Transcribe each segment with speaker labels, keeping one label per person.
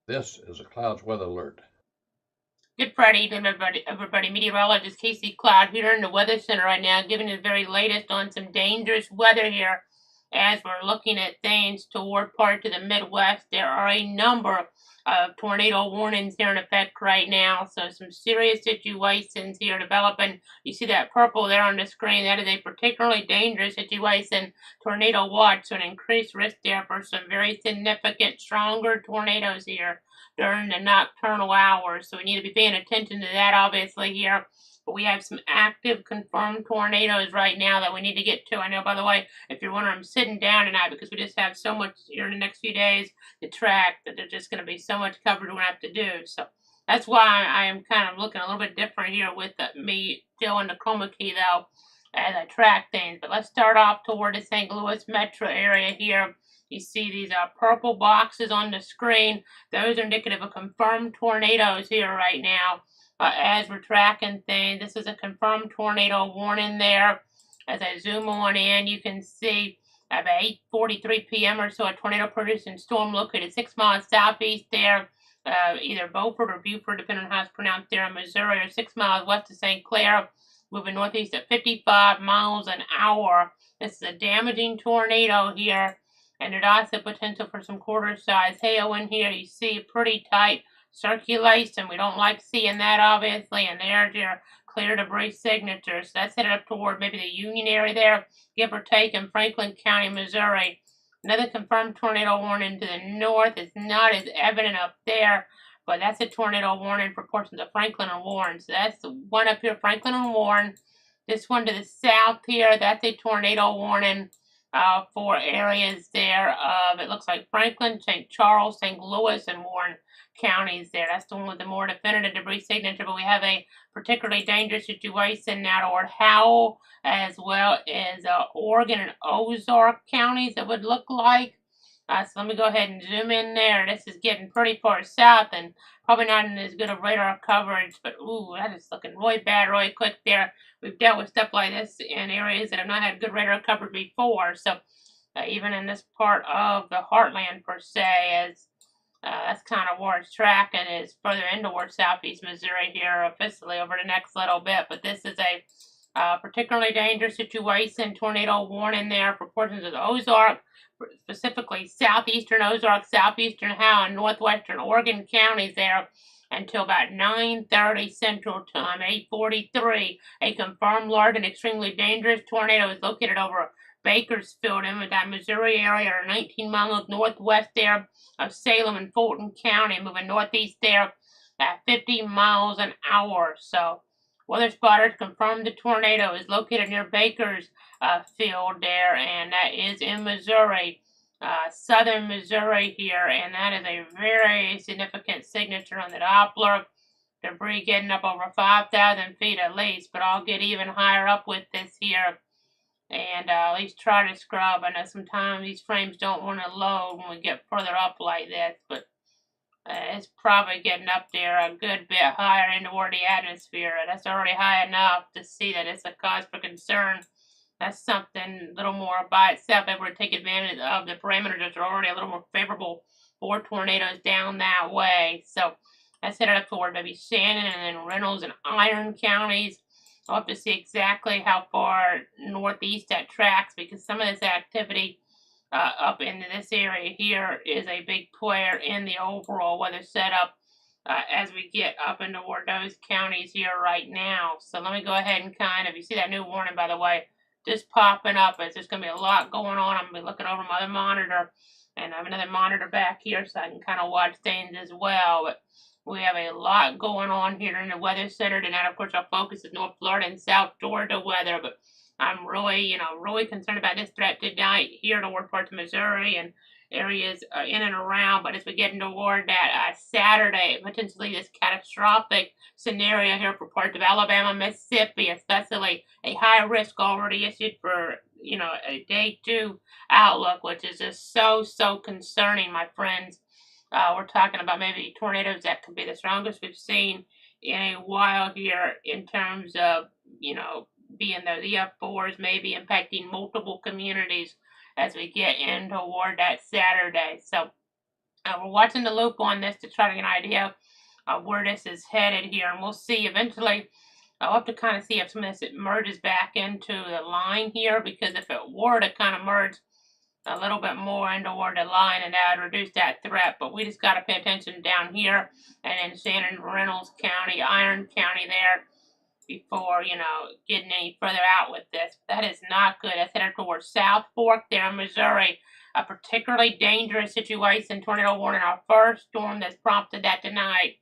Speaker 1: This is a clouds weather alert.
Speaker 2: Good Friday to everybody. Meteorologist Casey Cloud here in the Weather Center right now, giving you the very latest on some dangerous weather here. As we're looking at things toward parts of the Midwest, there are a number of tornado warnings here in effect right now. So some serious situations here developing. You see that purple there on the screen. That is a particularly dangerous situation. Tornado watch, so an increased risk there for some very significant, stronger tornadoes here during the nocturnal hours. So we need to be paying attention to that, obviously, here. But we have some active confirmed tornadoes right now that we need to get to. I know, by the way, if you're wondering, I'm sitting down tonight because we just have so much here in the next few days to track that there's just going to be so much coverage we're going to have to do. So that's why I am kind of looking a little bit different here with me still in the chroma key, though, as I track things. But let's start off toward the St. Louis metro area here. You see these purple boxes on the screen. Those are indicative of confirmed tornadoes here right now. As we're tracking things, this is a confirmed tornado warning there. As I zoom on in, you can see at 8:43 p.m. or so, a tornado-producing storm located 6 miles southeast there, either Beaufort or Buford, depending on how it's pronounced there in Missouri, or 6 miles west of St. Clair, moving northeast at 55 miles an hour. This is a damaging tornado here, and there's also potential for some quarter-size hail in here. You see pretty tight circulation. We don't like seeing that, obviously, and there's your clear debris signature. So that's headed up toward maybe the Union area there, give or take, in Franklin County, Missouri. Another confirmed tornado warning to the north is not as evident up there, but that's a tornado warning for portions of Franklin and Warren. So that's the one up here, Franklin and Warren. This one to the south here, that's a tornado warning for areas there of, it looks like Franklin, St. Charles, St. Louis, and Warren counties there. That's the one with the more definitive debris signature, but we have a particularly dangerous situation now toward Howell, as well as Oregon and Ozark counties, it would look like. So let me go ahead and zoom in there. This is getting pretty far south and probably not in as good of radar coverage, but ooh, that is looking really bad really quick there. We've dealt with stuff like this in areas that have not had good radar coverage before, so even in this part of the heartland per se, as that's kind of where it's tracking, is further into towards southeast Missouri here officially over the next little bit. But this is a particularly dangerous situation. Tornado warning there for portions of the Ozark, specifically southeastern Ozark, southeastern Howe, and northwestern Oregon counties there until about 9:30 Central Time, 8:43. A confirmed large and extremely dangerous tornado is located over Bakersfield in that Missouri area, or 19 miles northwest there of Salem and Fulton County, moving northeast there at 50 miles an hour. So weather spotters confirmed the tornado is located near Bakersfield there, and that is in Missouri, southern Missouri here, and that is a very significant signature on the Doppler. Debris getting up over 5,000 feet at least, but I'll get even higher up with this here and at least try to scrub. I know sometimes these frames don't want to load when we get further up like this, but it's probably getting up there a good bit higher into toward the atmosphere. That's already high enough to see that it's a cause for concern. That's something a little more by itself that would take advantage of. The parameters that are already a little more favorable for tornadoes down that way. So that's headed up toward maybe Shannon and then Reynolds and Iron counties. I'll have to see exactly how far northeast that tracks, because some of this activity up into this area here is a big player in the overall weather setup as we get up into those counties here right now. So let me go ahead and you see that new warning, by the way, just popping up, as there's going to be a lot going on. I'm going to be looking over my other monitor, and I have another monitor back here so I can kind of watch things as well. But we have a lot going on here in the weather center tonight. Of course, our focus is North Florida and South Georgia weather, but I'm really, really concerned about this threat tonight here toward parts of Missouri and areas in and around. But as we get toward that Saturday, potentially this catastrophic scenario here for parts of Alabama, Mississippi, especially a high risk already issued for, a day 2 outlook, which is just so concerning, my friends. We're talking about maybe tornadoes that could be the strongest we've seen in a while here in terms of, being those EF4s maybe impacting multiple communities as we get in toward that Saturday. So We're watching the loop on this to try to get an idea of where this is headed here, and we'll see eventually. I'll have to kind of see if some of this merges back into the line here, because if it were to kind of merge a little bit more into toward the line, and that would reduce that threat. But we just got to pay attention down here and in Shannon Reynolds County, Iron County there, before, getting any further out with this. That is not good. That's headed towards South Fork there in Missouri. A particularly dangerous situation. Tornado warning, our first storm that's prompted that tonight.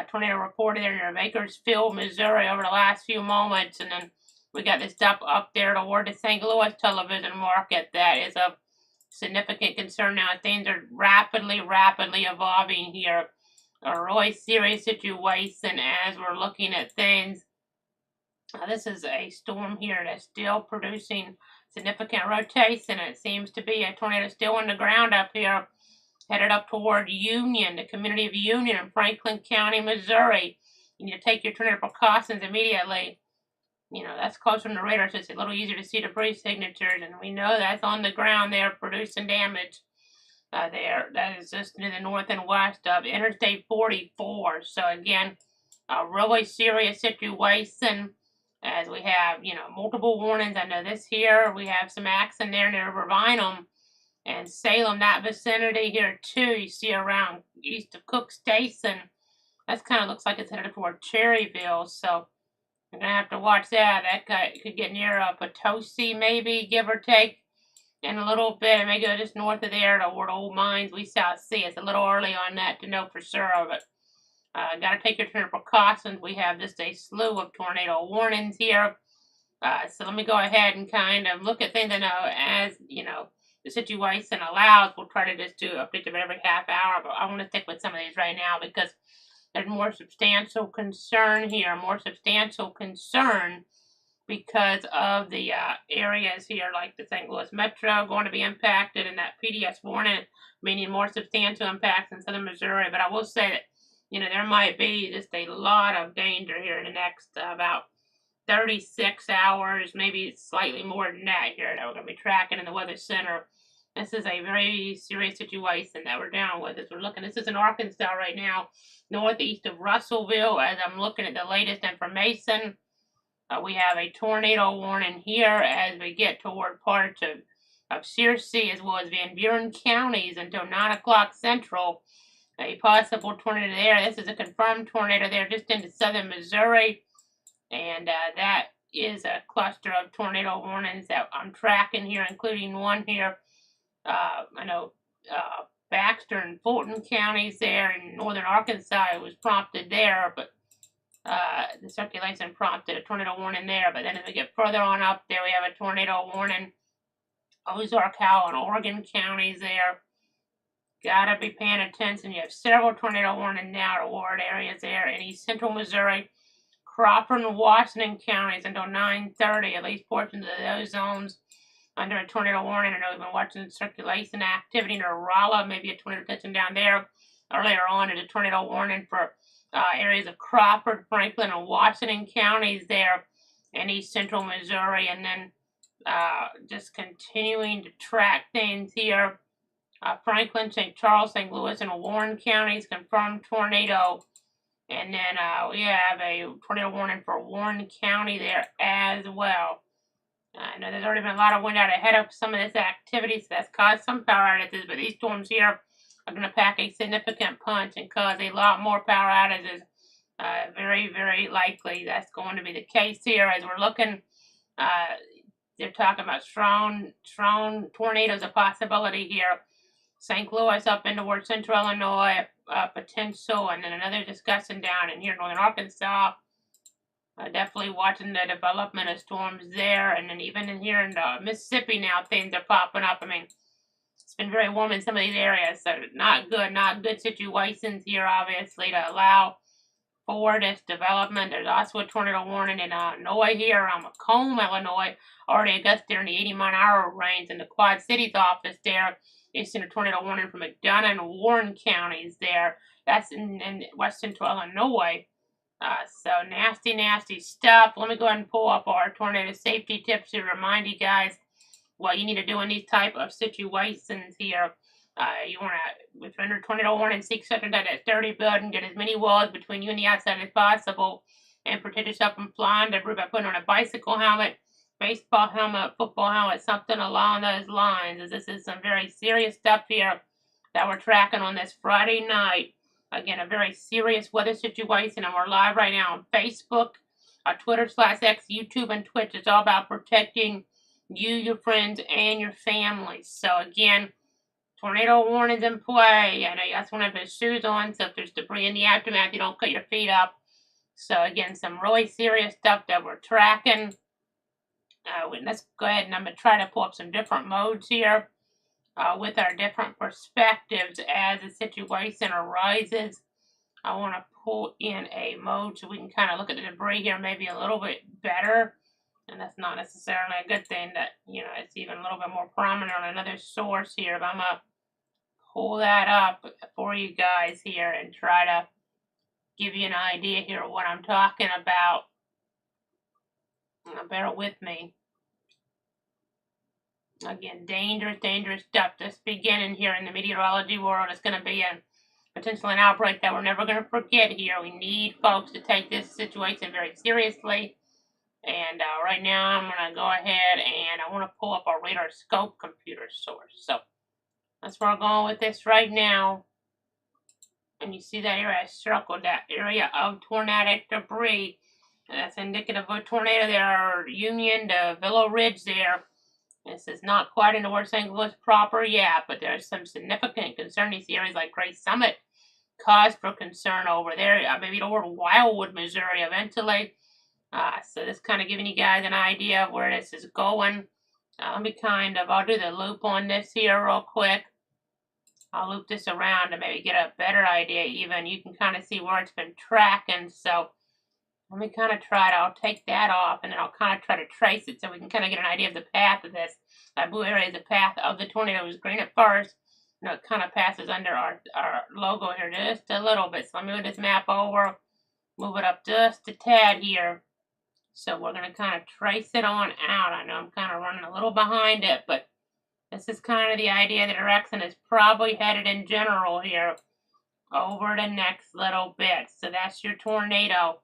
Speaker 2: Tornado reported there near Bakersfield, Missouri over the last few moments. And then we got this stuff up there toward the St. Louis television market that is of significant concern now. Things are rapidly evolving here. A really serious situation as we're looking at things. This is a storm here that's still producing significant rotation. It seems to be a tornado still on the ground up here, headed up toward Union, the community of Union in Franklin County, Missouri. You need to take your tornado precautions immediately. That's closer to the radar, so it's a little easier to see the pre-signatures, and we know that's on the ground there producing damage there. That is just to the north and west of Interstate 44. So again, a really serious situation, as we have, multiple warnings. I know this here, we have some action there near Irvinum and Salem, that vicinity here too. You see around east of Cook Station. That kind of looks like it's headed toward Cherryville, so we're going to have to watch that. That could get near Potosi, maybe, give or take, in a little bit. It may go just north of there toward Old Mines. We shall see. It's a little early on that to know for sure, but got to take your tornado precautions. We have just a slew of tornado warnings here. So let me go ahead and kind of look at things. I know as, the situation allows, we'll try to just do updates of every half hour, but I want to stick with some of these right now because there's more substantial concern here, because of the areas here like the St. Louis Metro going to be impacted, and that PDS warning, meaning more substantial impacts in southern Missouri. But I will say that, there might be just a lot of danger here in the next about 36 hours, maybe slightly more than that here that we're going to be tracking in the Weather Center. This is a very serious situation that we're dealing with as we're looking. This is in Arkansas right now, northeast of Russellville. As I'm looking at the latest information, we have a tornado warning here as we get toward parts of Searcy as well as Van Buren counties until 9 o'clock Central. A possible tornado there. This is a confirmed tornado there just into southern Missouri. And that is a cluster of tornado warnings that I'm tracking here, including one here. I know Baxter and Fulton counties there in northern Arkansas, it was prompted there, but the circulation prompted a tornado warning there. But then as we get further on up there, we have a tornado warning. Ozark, Howell, and Oregon counties there. Gotta be paying attention. You have several tornado warnings now toward areas there in east central Missouri. Crawford and Washington counties until 9:30, at least portions of those zones under a tornado warning. I know we've been watching circulation activity near Rolla, maybe a tornado touching down there. Earlier on, in a tornado warning for areas of Crawford, Franklin, and Washington counties there in east central Missouri. And then just continuing to track things here. Franklin, St. Charles, St. Louis, and Warren counties confirmed tornado. And then we have a tornado warning for Warren County there as well. I know there's already been a lot of wind out ahead of some of this activity, so that's caused some power outages. But these storms here are going to pack a significant punch and cause a lot more power outages. Very, very likely that's going to be the case here as we're looking. They're talking about strong tornadoes, a possibility here. St. Louis up into toward central Illinois, potential, and then another discussion down in here northern Arkansas. Definitely watching the development of storms there, and then even in here in Mississippi now, things are popping up. I mean, it's been very warm in some of these areas, so not good situations here, obviously, to allow for this development. There's also a tornado warning in Illinois here around Macomb, Illinois, already a gust there in the 80-mile-an-hour range in the Quad Cities office there. Issuing a tornado warning from McDonough and Warren counties there. That's in west central Illinois. So nasty stuff. Let me go ahead and pull up our tornado safety tips to remind you guys what you need to do in these type of situations here. You want to, with under tornado warning, seek such that sturdy building, get as many walls between you and the outside as possible, and protect yourself from flying debris by putting on a bicycle helmet, baseball helmet, football helmet, something along those lines. As this is some very serious stuff here that we're tracking on this Friday night. Again, a very serious weather situation, and we're live right now on Facebook, Twitter/X, YouTube, and Twitch. It's all about protecting you, your friends, and your families. So again, tornado warnings in play. I know you guys want to have your shoes on, so if there's debris in the aftermath, you don't cut your feet up. So again, some really serious stuff that we're tracking. Let's go ahead and I'm going to try to pull up some different modes here with our different perspectives as the situation arises. I want to pull in a mode so we can kind of look at the debris here maybe a little bit better. And that's not necessarily a good thing that, it's even a little bit more prominent on another source here. But I'm going to pull that up for you guys here and try to give you an idea here of what I'm talking about. Bear with me. Again, dangerous stuff just beginning here in the meteorology world. It's going to be potentially an outbreak that we're never going to forget here. We need folks to take this situation very seriously. And right now I'm going to go ahead and I want to pull up our radar scope computer source. So that's where I'm going with this right now. And you see that area I circled, that area of tornadic debris. And that's indicative of a tornado there, Union to Willow Ridge there. This is not quite into West St. Louis proper yet, but there's some significant concern. You see areas like Gray Summit cause for concern over there. Maybe toward Wildwood, Missouri eventually. So this kind of giving you guys an idea of where this is going. Let me I'll do the loop on this here real quick. I'll loop this around to maybe get a better idea even. You can kind of see where it's been tracking. So let me I'll take that off and then I'll try to trace it so we can get an idea of the path of this. That blue area is the path of the tornado. It was green at first. It passes under our logo here just a little bit. So let me move this map over, move it up just a tad here. So we're going to trace it on out. I know I'm running a little behind it, but this is the idea. The direction is probably headed in general here over the next little bit. So that's your tornado.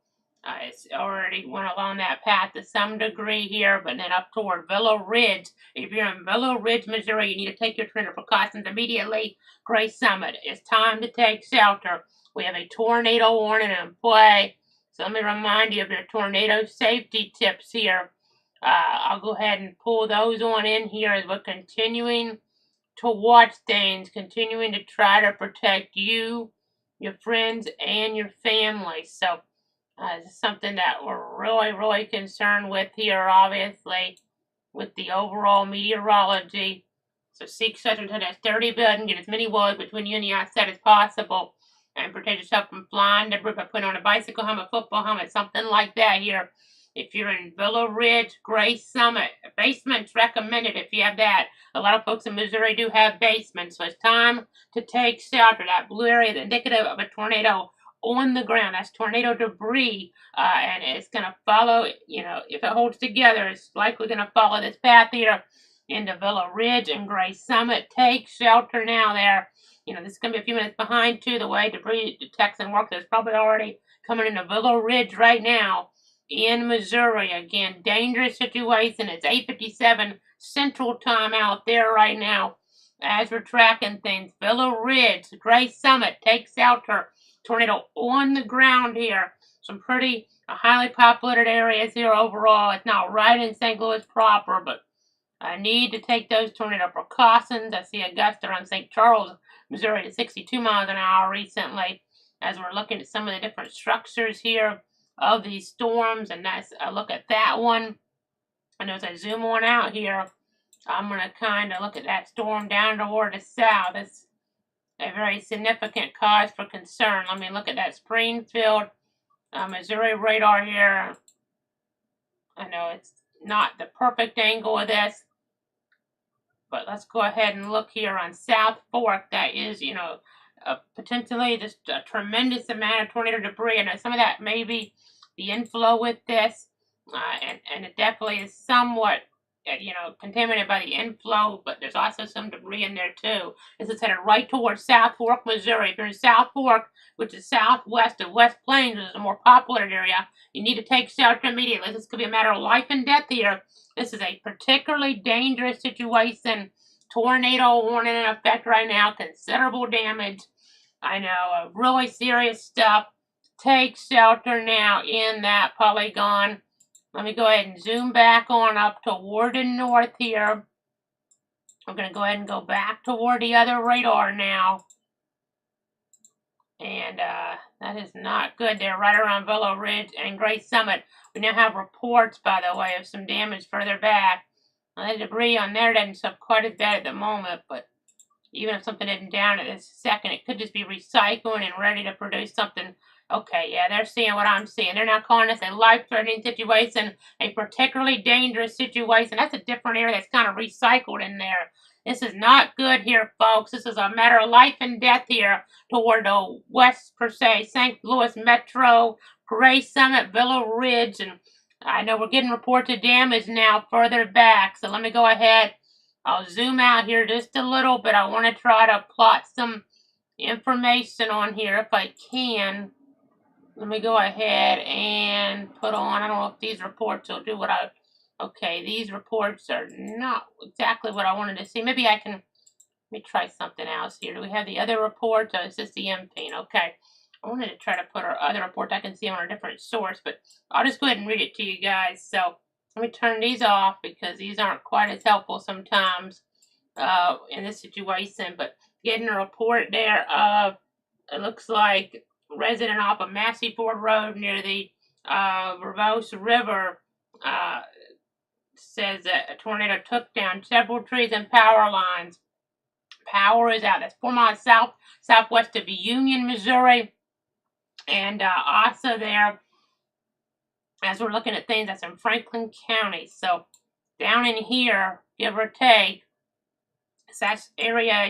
Speaker 2: It's already went along that path to some degree here, but then up toward Willow Ridge. If you're in Willow Ridge, Missouri, you need to take your tornado precautions immediately. Gray Summit, it's time to take shelter. We have a tornado warning in play. So let me remind you of your tornado safety tips here. I'll go ahead and pull those on in here as we're continuing to watch things, continuing to try to protect you, your friends, and your family. So this is something that we're really concerned with here, obviously, with the overall meteorology. So seek such a sturdy building, get as many walls between you and the outside as possible, and protect yourself from flying debris by putting on a bicycle helmet, football helmet, something like that here. If you're in Willow Ridge, Gray Summit, basements recommended if you have that. A lot of folks in Missouri do have basements, so it's time to take shelter. That blue area is indicative of a tornado on the ground. That's tornado debris, and it's going to follow, if it holds together, it's likely going to follow this path here into Willow Ridge and Gray Summit. Take shelter now there. This is going to be a few minutes behind, too, the way debris detection works. It's probably already coming into Willow Ridge right now in Missouri. Again, dangerous situation. It's 8:57 Central Time out there right now as we're tracking things. Willow Ridge, Gray Summit, take shelter. Tornado on the ground here. Some pretty highly populated areas here overall. It's not right in St. Louis proper, but I need to take those tornado precautions. I see a gust around St. Charles, Missouri to 62 miles an hour recently as we're looking at some of the different structures here of these storms. And that's a look at that one. And as I zoom on out here, I'm going to look at that storm down toward the south. It's a very significant cause for concern. Let me look at that Springfield, Missouri radar here. I know it's not the perfect angle of this, but let's go ahead and look here on South Fork. That is, potentially just a tremendous amount of tornado debris. I know some of that may be the inflow with this, and it definitely is somewhat contaminated by the inflow, but there's also some debris in there too. This is headed right towards South Fork, Missouri. If you're in South Fork, which is southwest of West Plains, which is a more populated area, you need to take shelter immediately. This could be a matter of life and death here. This is a particularly dangerous situation. Tornado warning in effect right now. Considerable damage. I know, really serious stuff. Take shelter now in that polygon. Let me go ahead and zoom back on up toward the north here. I'm going to go ahead and go back toward the other radar now. And that is not good. They're right around Willow Ridge and Gray Summit. We now have reports, by the way, of some damage further back. Now, the debris on there doesn't look quite as bad at the moment, but even if something isn't down at this second, it could just be recycling and ready to produce something. Okay, yeah, they're seeing what I'm seeing. They're now calling this a life-threatening situation, a particularly dangerous situation. That's a different area that's kind of recycled in there. This is not good here, folks. This is a matter of life and death here toward the west, per se, St. Louis Metro, Gray Summit, Willow Ridge, and I know we're getting reports of damage now further back, so let me go ahead. I'll zoom out here just a little bit. I want to try to plot some information on here if I can. Let me go ahead and put on, I don't know if these reports will do what okay, these reports are not exactly what I wanted to see. Maybe I can, let me try something else here. Do we have the other reports? Oh, it's just the MPing. Okay. I wanted to try to put our other report. I can see them on a different source, but I'll just go ahead and read it to you guys. So let me turn these off because these aren't quite as helpful sometimes in this situation. But getting a report there of, it looks like, resident off of Massey Ford Road near the Verbose River says that a tornado took down several trees and power lines. Power is out. That's 4 miles southwest of Union, Missouri. And also there, as we're looking at things, that's in Franklin County. So down in here, give or take, that's area,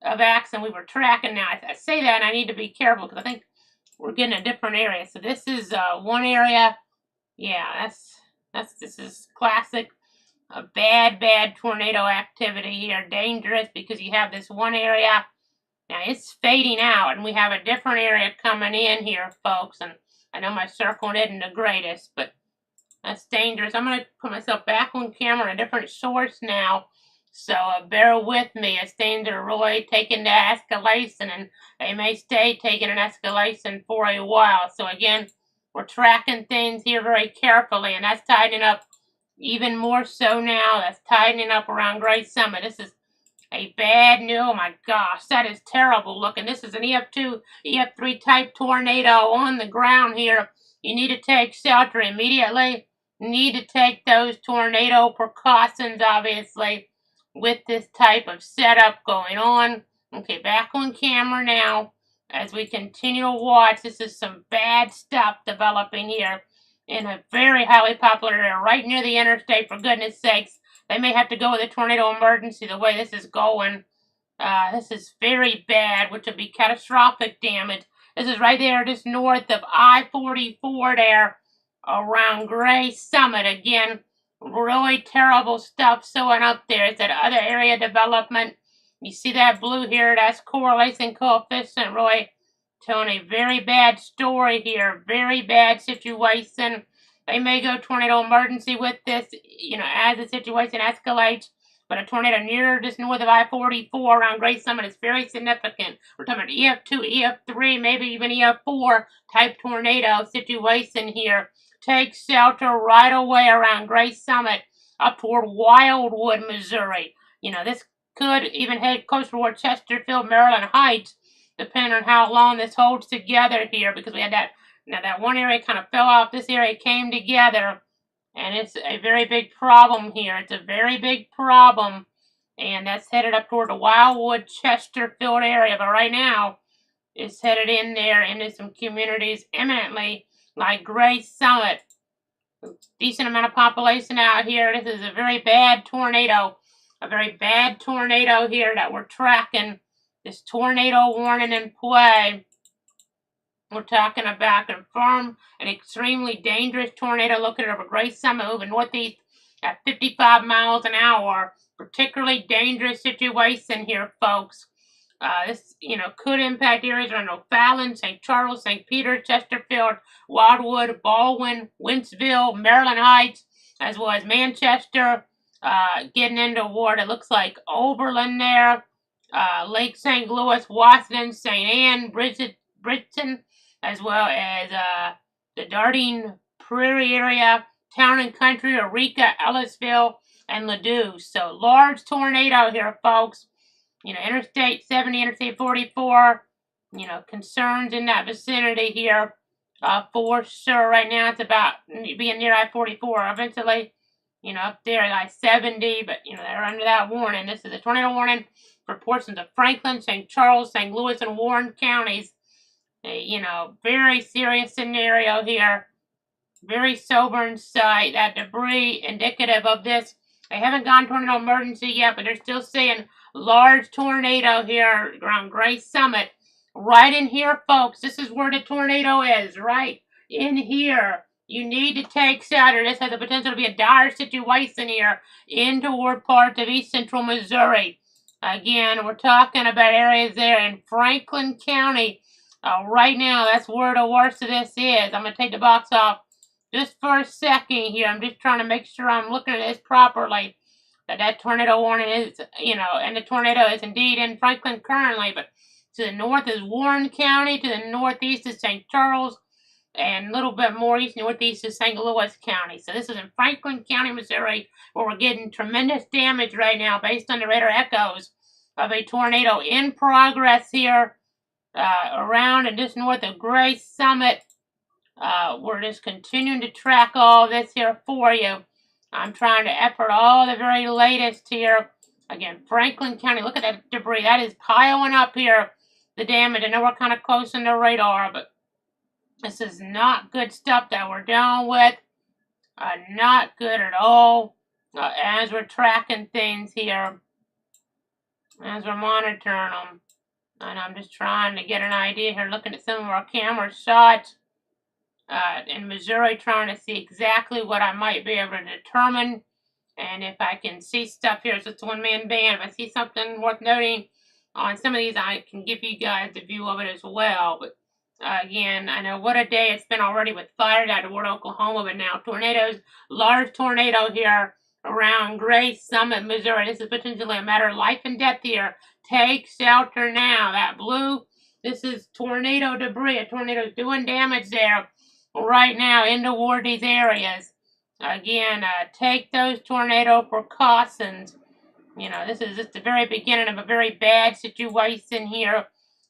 Speaker 2: of action we were tracking. Now, I say that and I need to be careful because I think we're getting a different area. So this is one area. Yeah, this is classic. A bad tornado activity here. Dangerous because you have this one area. Now, it's fading out, and we have a different area coming in here, folks. And I know my circle isn't the greatest, but that's dangerous. I'm going to put myself back on camera on a different source now. So bear with me as things are really taking the escalation, and they may stay taking an escalation for a while. So again, we're tracking things here very carefully, and that's tightening up even more so now. That's tightening up around Gray Summit. This is a bad news. Oh my gosh, that is terrible looking. This is an EF2, EF3 type tornado on the ground here. You need to take shelter immediately. You need to take those tornado precautions, obviously, with this type of setup going on. Okay, back on camera now as we continue to watch. This is some bad stuff developing here in a very highly popular area right near the interstate, for goodness sakes. They may have to go with a tornado emergency the way this is going. This is very bad, which would be catastrophic damage. This is right there just north of I-44 there around Gray Summit. Again, really terrible stuff showing up there. It's that other area development. You see that blue here? That's correlation coefficient, really telling a very bad story here. Very bad situation. They may go tornado emergency with this, as the situation escalates. But a tornado near just north of I-44 around Gray Summit is very significant. We're talking about EF2, EF3, maybe even EF4 type tornado situation here. Take shelter right away around Gray Summit up toward Wildwood, Missouri. This could even head closer toward Chesterfield, Maryland Heights, depending on how long this holds together here, because we had that. Now, that one area kind of fell off. This area came together, and it's a very big problem here. It's a very big problem, and that's headed up toward the Wildwood, Chesterfield area. But right now, it's headed in there into some communities imminently, like Gray Summit. Decent amount of population out here. This is a very bad tornado. A very bad tornado here that we're tracking. This tornado warning in play. We're talking about confirmed an extremely dangerous tornado looking over Gray Summit, moving northeast at 55 miles an hour. Particularly dangerous situation here, folks. This, could impact areas around O'Fallon, St. Charles, St. Peter, Chesterfield, Wildwood, Baldwin, Wentzville, Maryland Heights, as well as Manchester. Getting into ward, it looks like Oberlin there, Lake St. Louis, Washington, St. Anne, Bridgeton, as well as the Dardine Prairie area, Town and Country, Eureka, Ellisville, and Ladue. So large tornado here, folks. Interstate 70, Interstate 44, concerns in that vicinity here for sure. Right now it's about being near I-44. Eventually, up there at I-70, but, they're under that warning. This is a tornado warning for portions of Franklin, St. Charles, St. Louis, and Warren counties. Very serious scenario here. Very sobering sight. That debris indicative of this. They haven't gone tornado emergency yet, but they're still saying large tornado here around Gray Summit. Right in here, folks. This is where the tornado is, right in here. You need to take shelter. This has the potential to be a dire situation here in toward parts of east central Missouri. Again, we're talking about areas there in Franklin County. Right now, that's where the worst of this is. I'm going to take the box off just for a second here. I'm just trying to make sure I'm looking at this properly. That tornado warning is, and the tornado is indeed in Franklin currently, but to the north is Warren County, to the northeast is St. Charles, and a little bit more east northeast is St. Louis County. So this is in Franklin County, Missouri, where we're getting tremendous damage right now based on the radar echoes of a tornado in progress here around and just north of Gray Summit. We're just continuing to track all this here for you. I'm trying to effort all the very latest here. Again, Franklin County, look at that debris. That is piling up here, the damage. I know we're kind of close in the radar, but this is not good stuff that we're dealing with. Not good at all as we're tracking things here, as we're monitoring them. And I'm just trying to get an idea here, looking at some of our camera shots in Missouri, trying to see exactly what I might be able to determine. And if I can see stuff here, so it's a one-man band. If I see something worth noting on some of these, I can give you guys a view of it as well. But again, I know what a day it's been already with fires out toward Oklahoma, but now tornadoes, large tornado here around Gray Summit, Missouri. This is potentially a matter of life and death here. Take shelter now. That blue, this is tornado debris. A tornado's doing damage there right now in toward these areas. Again, take those tornado precautions. This is just the very beginning of a very bad situation here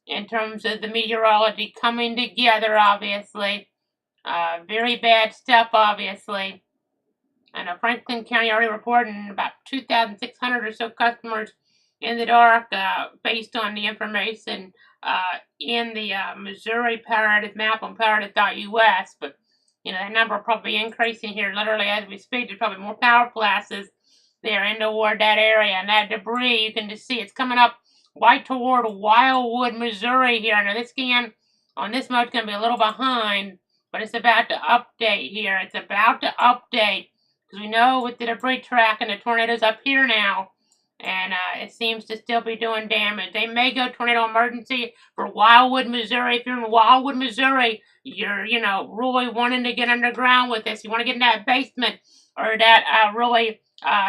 Speaker 2: in terms of the meteorology coming together, obviously. Very bad stuff, obviously. I know Franklin County already reporting about 2,600 or so customers in the dark based on the information in the Missouri Power Outage map on poweroutage.us. But, that number will probably be increasing here literally as we speak. There's probably more power classes there in toward that area. And that debris, you can just see it's coming up right toward Wildwood, Missouri here. Now, this scan on this mode is going to be a little behind, but it's about to update here. It's about to update because we know with the debris track and the tornadoes up here now, and it seems to still be doing damage. They may go tornado emergency for Wildwood, Missouri. If you're in Wildwood, Missouri, you're, really wanting to get underground with this. You want to get in that basement or that really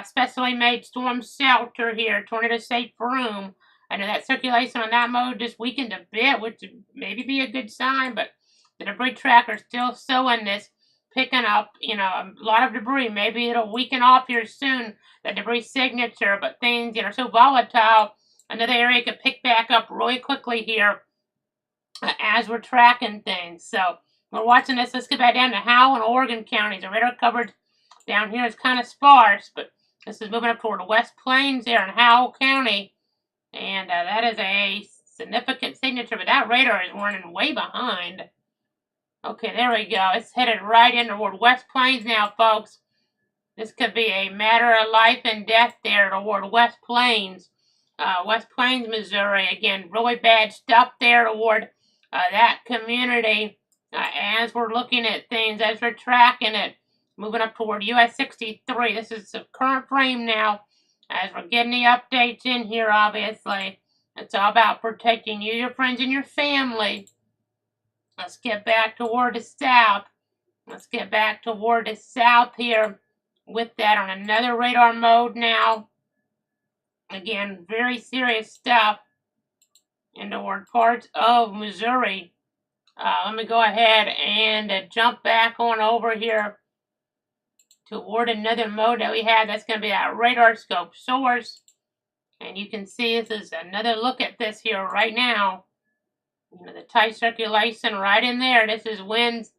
Speaker 2: specially made storm shelter here, tornado safe room. I know that circulation on that mode just weakened a bit, which would maybe be a good sign, but the debris tracker is still showing this, picking up, a lot of debris. Maybe it'll weaken off here soon, the debris signature, but things, are so volatile. Another area could pick back up really quickly here as we're tracking things. So we're watching this. Let's get back down to Howell and Oregon counties. The radar coverage down here is kind of sparse, but this is moving up toward the West Plains there in Howell County. And that is a significant signature, but that radar is running way behind. Okay, there we go. It's headed right in toward West Plains now, folks. This could be a matter of life and death there toward West Plains. West Plains, Missouri. Again, really bad stuff there toward that community as we're looking at things, as we're tracking it. moving up toward US 63. This is the current frame now, as we're getting the updates in here, obviously. It's all about protecting you, your friends, and your family. Let's get back toward the south. Let's get back toward the south here with that on another radar mode now. Again, very serious stuff in toward parts of Missouri. Let me go ahead and jump back on over here toward another mode that we have. That's going to be that radar scope source. And you can see this is another look at this here right now. You know, the tight circulation right in there. This is winds,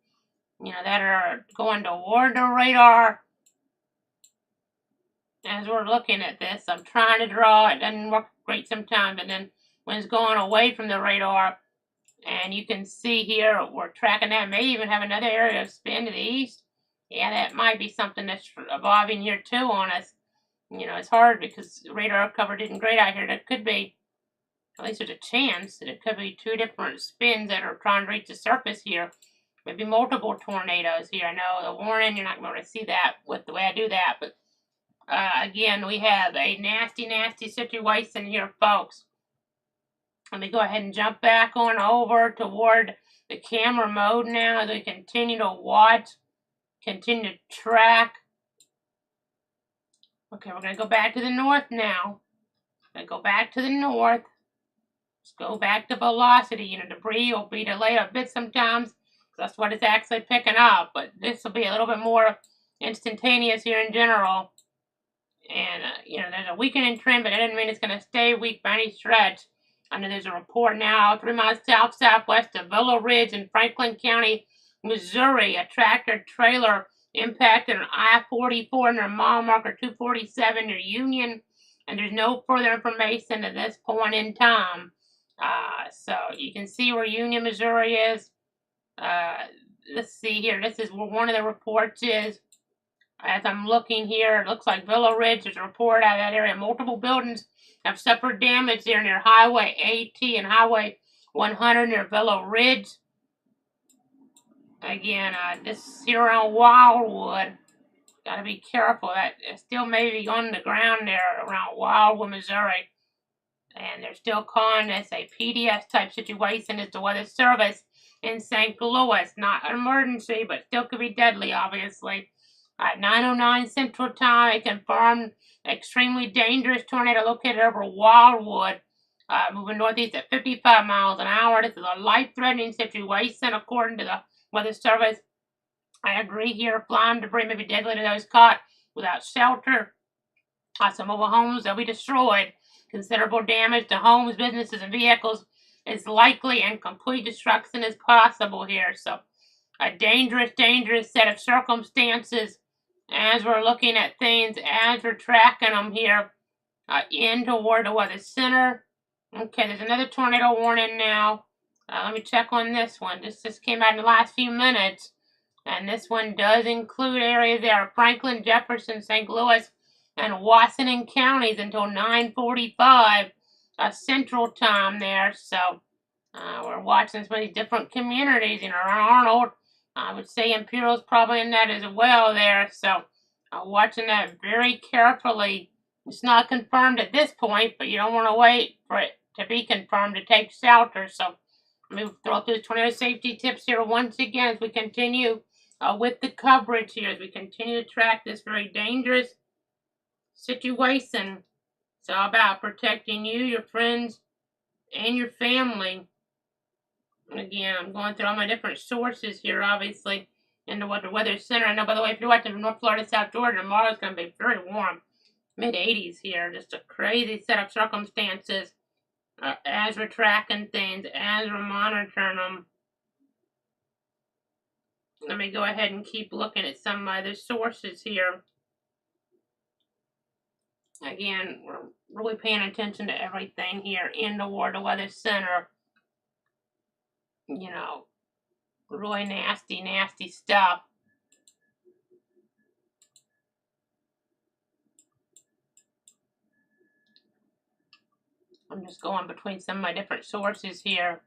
Speaker 2: you know, that are going toward the radar. As we're looking at this, I'm trying to draw. It doesn't work great sometimes. And then winds going away from the radar. And you can see here, we're tracking that. May even have another area of spin to the east. Yeah, that might be something that's evolving here too on us. You know, it's hard because radar coverage isn't great out here. There could be, at least there's a chance that it could be two different spins that are trying to reach the surface here. Maybe multiple tornadoes here. I know the warning, you're not going to be able to see that with the way I do that. But again, we have a nasty, nasty situation here, folks. Let me go ahead and jump back on over toward the camera mode now as we continue to watch, continue to track. Okay, we're going to go back to the north now. Going to go back to the north. Let's go back to velocity. You know, debris will be delayed a bit sometimes. That's what it's actually picking up. But this will be a little bit more instantaneous here in general. And, you know, there's a weakening trend, but that doesn't mean it's going to stay weak by any stretch. I know there's a report now 3 miles south-southwest of Willow Ridge in Franklin County, Missouri. A tractor-trailer impacted on I-44 near mile marker 247 near Union. And there's no further information at this point in time. So you can see where Union, Missouri is. Let's see here. This is where one of the reports is. As I'm looking here, it looks like Willow Ridge. There's a report out of that area. Multiple buildings have suffered damage there near Highway 80 and Highway 100 near Willow Ridge. Again, this here around Wildwood. Got to be careful. That still may be on the ground there around Wildwood, Missouri. And they're still calling this a PDS type situation as the Weather Service in St. Louis. Not an emergency, but still could be deadly, obviously. At 9:09 Central Time, it confirmed extremely dangerous tornado located over Wildwood, moving northeast at 55 miles an hour. This is a life-threatening situation, according to the Weather Service. I agree here. Flying debris may be deadly to those caught without shelter. Some mobile homes will be destroyed. Considerable damage to homes, businesses, and vehicles is likely, and complete destruction is possible here. So, a dangerous, dangerous set of circumstances as we're looking at things, as we're tracking them here in toward the weather center. Okay, there's another tornado warning now. Let me check on this one. This just came out in the last few minutes. And this one does include areas there of Franklin, Jefferson, St. Louis, and Washington counties until 9:45 Central Time there. So we're watching some of these different communities. You know, Arnold, I would say Imperial's probably in that as well there. So watching that very carefully. It's not confirmed at this point, but you don't want to wait for it to be confirmed to take shelter. So let me throw up those tornado safety tips here once again as we continue with the coverage here, as we continue to track this very dangerous situation. It's all about protecting you, your friends, and your family. And again, I'm going through all my different sources here, obviously, into what the weather center. I know, by the way, if you're watching from North Florida, South Georgia, tomorrow's going to be very warm. Mid-80s here. Just a crazy set of circumstances as we're tracking things, as we're monitoring them. Let me go ahead and keep looking at some of my other sources here. Again, we're really paying attention to everything here in the Weather Center. You know, really nasty, nasty stuff. I'm just going between some of my different sources here.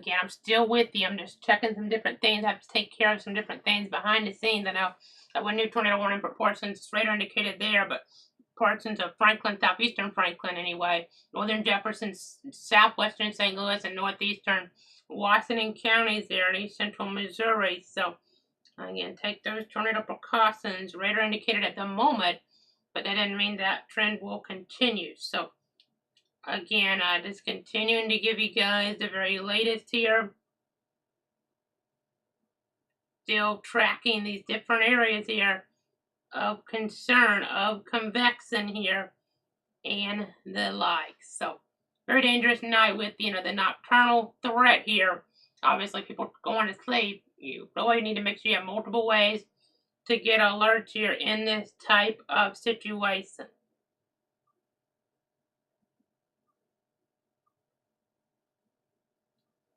Speaker 2: Again, I'm still with you. I'm just checking some different things. I have to take care of some different things behind the scenes. I know that one new tornado warning for portions, radar indicated there, but portions of Franklin, southeastern Franklin anyway, northern Jefferson, southwestern St. Louis, and northeastern Washington counties there in east central Missouri. So, again, take those tornado precautions. Radar indicated at the moment, but that doesn't mean that trend will continue. So, again, just continuing to give you guys the very latest here. Still tracking these different areas here of concern, of convection here, and the like. So, very dangerous night with, the nocturnal threat here. Obviously, people going to sleep. You really need to make sure you have multiple ways to get alerts here in this type of situation.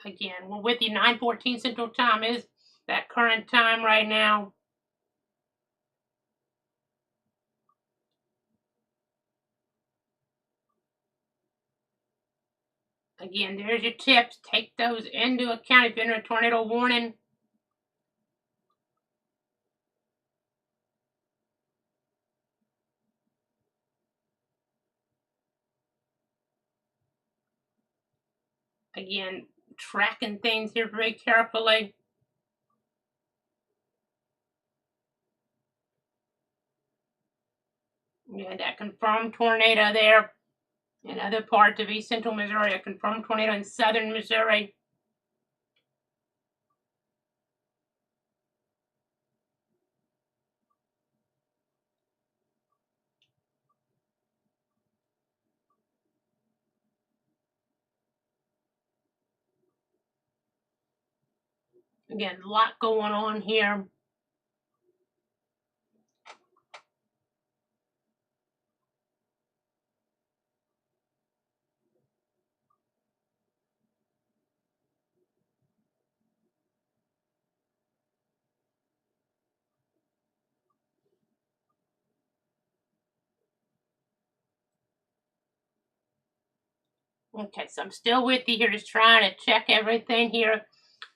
Speaker 2: Again, we're with you. 9:14 Central Time is that current time right now. Again, there's your tips. Take those into account if you're under a tornado warning. Again, tracking things here very carefully. Yeah, that confirmed tornado there in other parts of east central Missouri. A confirmed tornado in southern Missouri. Again, a lot going on here. Okay, so I'm still with you here, just trying to check everything here.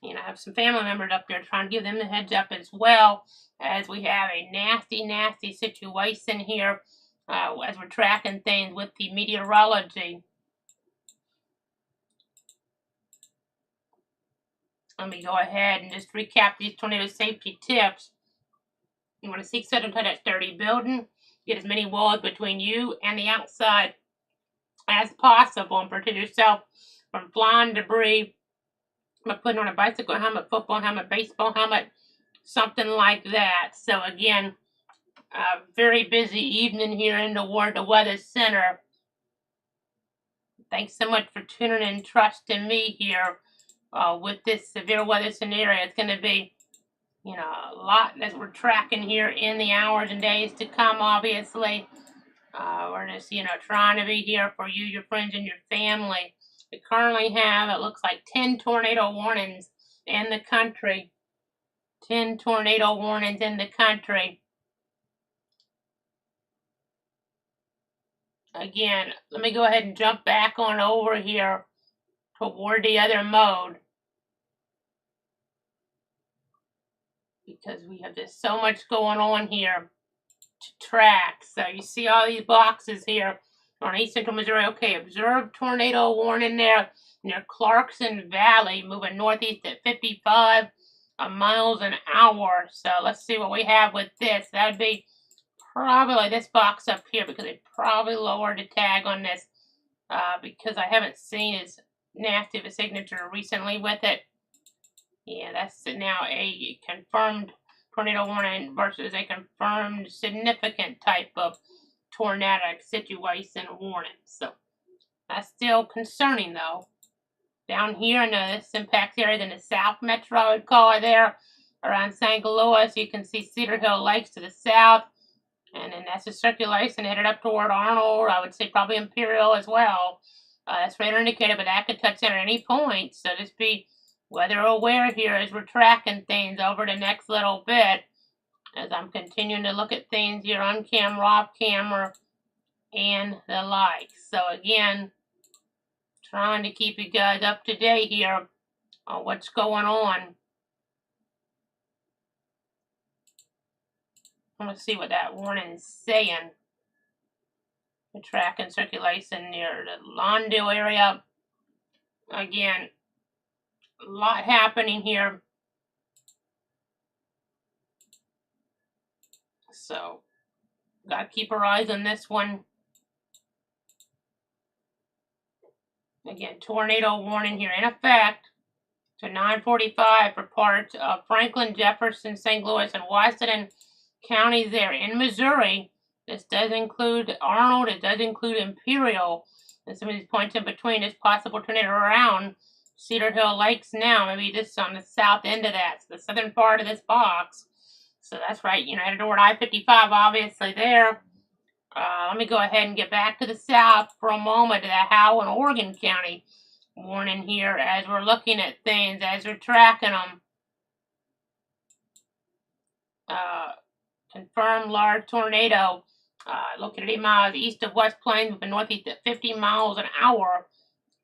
Speaker 2: I have some family members up there trying to give them the heads up as well, as we have a nasty, nasty situation here as we're tracking things with the meteorology. Let me go ahead and just recap these tornado safety tips. You want to seek shelter inside that sturdy building. Get as many walls between you and the outside as possible, and protect yourself from flying debris. I'm putting on a bicycle helmet, football helmet, baseball helmet, something like that. So again, a very busy evening here in the Weather Center. Thanks so much for tuning in and trusting me here with this severe weather scenario. It's going to be, a lot that we're tracking here in the hours and days to come, obviously. We're just, trying to be here for you, your friends, and your family. We currently have, it looks like, 10 tornado warnings in the country. 10 tornado warnings in the country. Again, let me go ahead and jump back on over here toward the other mode, because we have just so much going on here to track. So you see all these boxes here on east central Missouri. Okay, observed tornado warning there near Clarkson Valley, moving northeast at 55 miles an hour. So let's see what we have with this. That would be probably this box up here, because they probably lowered the tag on this because I haven't seen as nasty of a signature recently with it. Yeah, that's now a confirmed tornado warning versus a confirmed significant type of tornadic situation warning. So that's still concerning, though. Down here in this impact area in the South Metro, I would call it there, around St. Louis, you can see Cedar Hill Lakes to the south. And then that's the circulation headed up toward Arnold. I would say probably Imperial as well. That's radar indicated, but that could touch in at any point. So just be weather aware here as we're tracking things over the next little bit, as I'm continuing to look at things here on camera, off camera, and the like. So again, trying to keep you guys up to date here on what's going on. I'm going to see what that warning's saying. The track and circulation near the Lawndale area. Again, a lot happening here. So, gotta keep our eyes on this one. Again, tornado warning here in effect to 9:45 for parts of Franklin, Jefferson, St. Louis, and Washington counties there in Missouri. This does include Arnold. It does include Imperial. And some of these points in between is possible tornado around Cedar Hill Lakes now. Maybe this on the south end of that, so the southern part of this box. So that's right, headed toward I-55, obviously there. Let me go ahead and get back to the south for a moment to the Howe and Oregon County warning here as we're looking at things, as we're tracking them. Confirmed large tornado located 8 miles east of West Plains with a northeast at 50 miles an hour.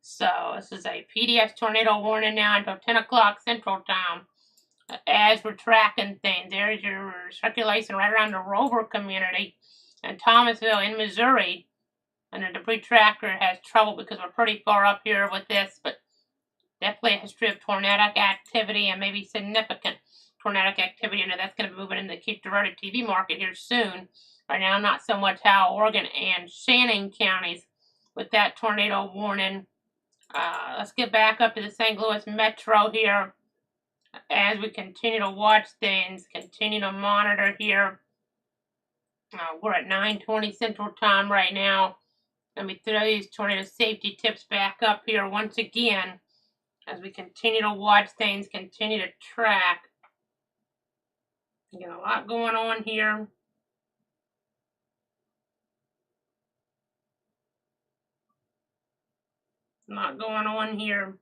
Speaker 2: So this is a PDS tornado warning now until 10 o'clock Central Time. As we're tracking things, there's your circulation right around the Rover community in Thomasville in Missouri. And the debris tracker has trouble because we're pretty far up here with this, but definitely a history of tornadic activity and maybe significant tornadic activity. And that's going to be moving into the Cape Girardeau TV market here soon. Right now, not so much Howe, Oregon, and Shannon counties with that tornado warning. Let's get back up to the St. Louis Metro here as we continue to watch things, continue to monitor here. We're at 9:20 Central Time right now. Let me throw these tornado safety tips back up here once again as we continue to watch things, continue to track. Got a lot going on here. A lot going on here.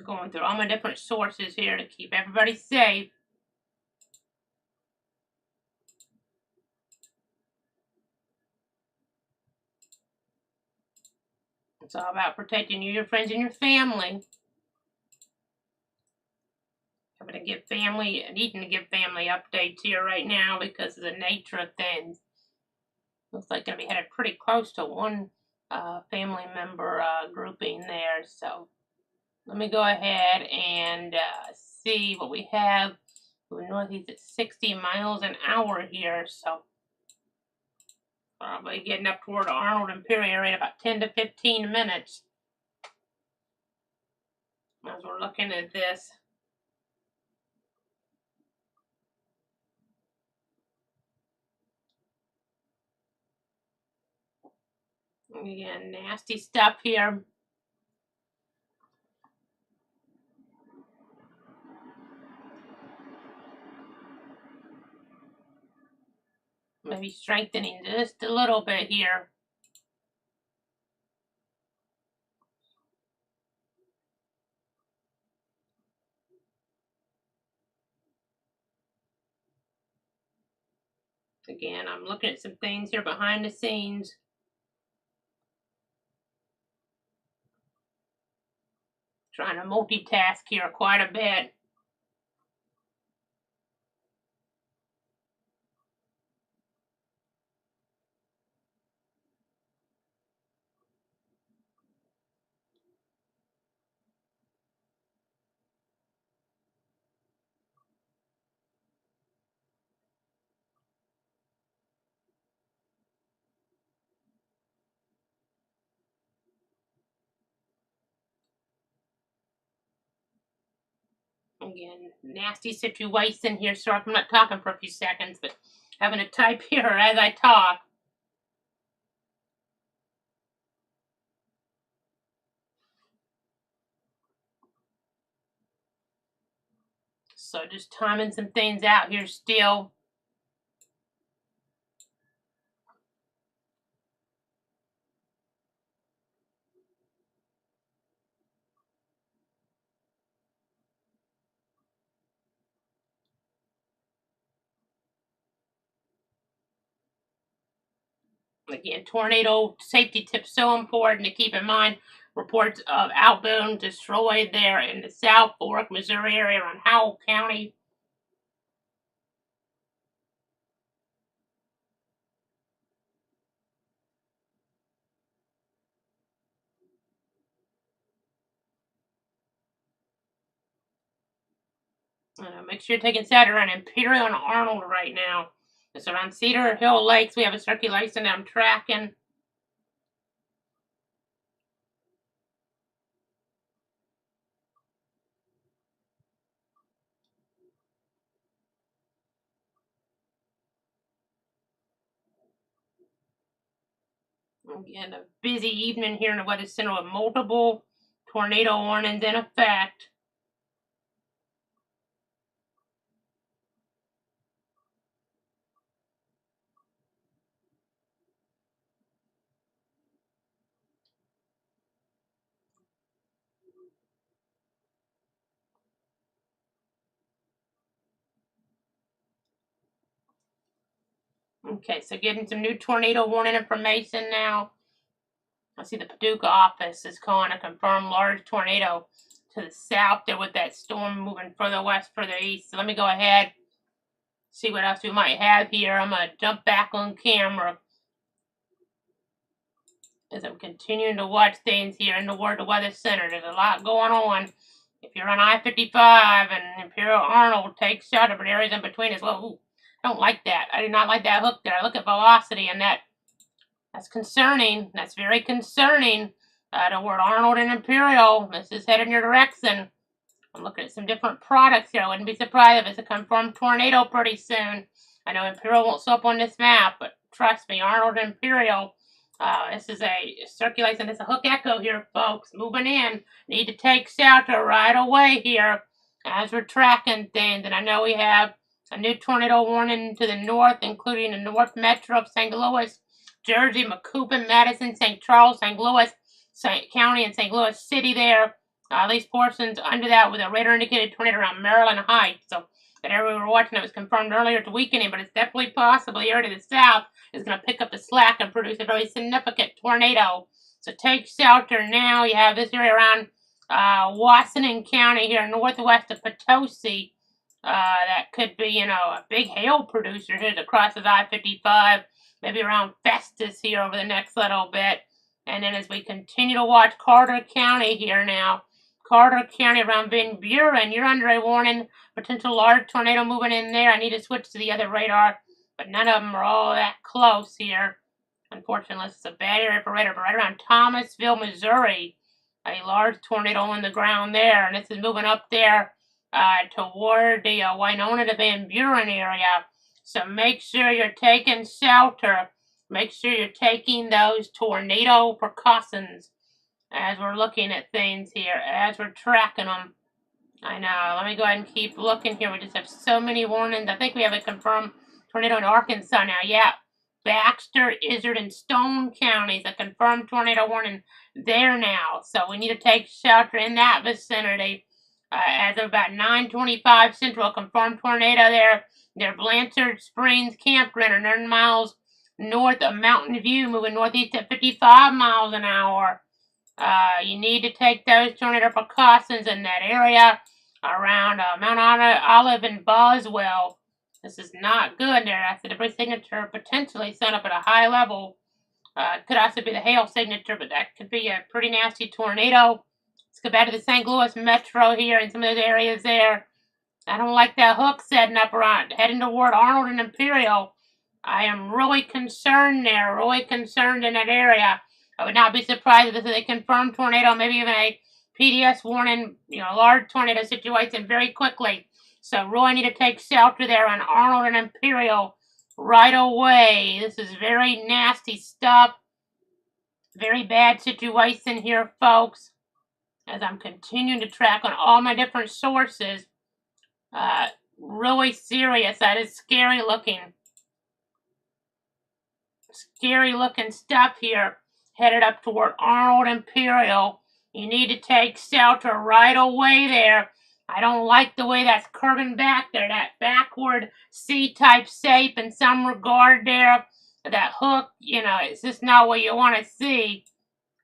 Speaker 2: Going through all my different sources here to keep everybody safe. It's all about protecting you, your friends, and your family. I'm going to give family, needing to give family updates here right now because of the nature of things. Looks like going to be headed pretty close to one family member grouping there. So let me go ahead and see what we have. We're northeast at 60 miles an hour here, so probably getting up toward Arnold Imperial area in about 10 to 15 minutes as we're looking at this. Again, nasty stuff here. Maybe strengthening just a little bit here. Again, I'm looking at some things here behind the scenes. Trying to multitask here quite a bit. Again, nasty situation here. Sorry if I'm not talking for a few seconds, but having to type here as I talk. So just timing some things out here still. Again, tornado safety tips so important to keep in mind. Reports of outbound destroyed there in the South Fork, Missouri area around Howell County. Make sure you're taking Saturn around Imperial and Arnold right now. It's around Cedar Hill Lakes. We have a circulation that I'm tracking. Again, a busy evening here in the Weather Center with multiple tornado warnings in effect. Okay, so getting some new tornado warning information now. I see the Paducah office is calling a confirmed large tornado to the south there with that storm moving further west, further east. So let me go ahead, see what else we might have here. I'm going to jump back on camera as I'm continuing to watch things here in the Weather Center. There's a lot going on. If you're on I-55 and Imperial Arnold, take shelter, but areas in between as well. Ooh, I don't like that. I do not like that hook there. I look at velocity, and that's concerning. That's very concerning. Toward Arnold and Imperial. This is headed in your direction. I'm looking at some different products here. I wouldn't be surprised if it's a confirmed tornado pretty soon. I know Imperial won't show up on this map, but trust me, Arnold and Imperial. This is a circulation. This is a hook echo here, folks. Moving in. Need to take shelter right away here as we're tracking things. And I know we have a new tornado warning to the north, including the North Metro of St. Louis, Jersey, Macoupin, Madison, St. Charles, St. Louis County, and St. Louis City there. At least portions under that with a radar indicated tornado around Maryland Heights. So that area we were watching, it was confirmed earlier it's weakening, but it's definitely possible the area to the south is going to pick up the slack and produce a very significant tornado. So take shelter now. You have this area around Washington County here northwest of Potosi. That could be, a big hail producer here that crosses I-55, maybe around Festus here over the next little bit. And then as we continue to watch Carter County here now, Carter County around Van Buren, you're under a warning, potential large tornado moving in there. I need to switch to the other radar, but none of them are all that close here. Unfortunately, this is a bad area for radar, but right around Thomasville, Missouri, a large tornado on the ground there, and this is moving up there toward the Winona to Van Buren area. So make sure you're taking shelter. Make sure you're taking those tornado precautions as we're looking at things here, as we're tracking them. I know. Let me go ahead and keep looking here. We just have so many warnings. I think we have a confirmed tornado in Arkansas now. Yeah. Baxter, Izard, and Stone counties, a confirmed tornado warning there now. So we need to take shelter in that vicinity. As of about 9:25 Central, a confirmed tornado there. Near Blanchard Springs Campground, or 9 miles north of Mountain View, moving northeast at 55 miles an hour. You need to take those tornado precautions in that area around Mount Olive and Boswell. This is not good there. That's the debris signature potentially set up at a high level. It could also be the hail signature, but that could be a pretty nasty tornado. Let's go back to the St. Louis Metro here and some of those areas there. I don't like that hook setting up around, heading toward Arnold and Imperial. I am really concerned there, really concerned in that area. I would not be surprised if this is a confirmed tornado, maybe even a PDS warning, large tornado situation very quickly. So really need to take shelter there on Arnold and Imperial right away. This is very nasty stuff. Very bad situation here, folks. As I'm continuing to track on all my different sources. Really serious. That is scary looking. Scary looking stuff here. Headed up toward Arnold Imperial. You need to take shelter right away there. I don't like the way that's curving back there. That backward C-type shape in some regard there. that hook, you know, it's just not what you want to see,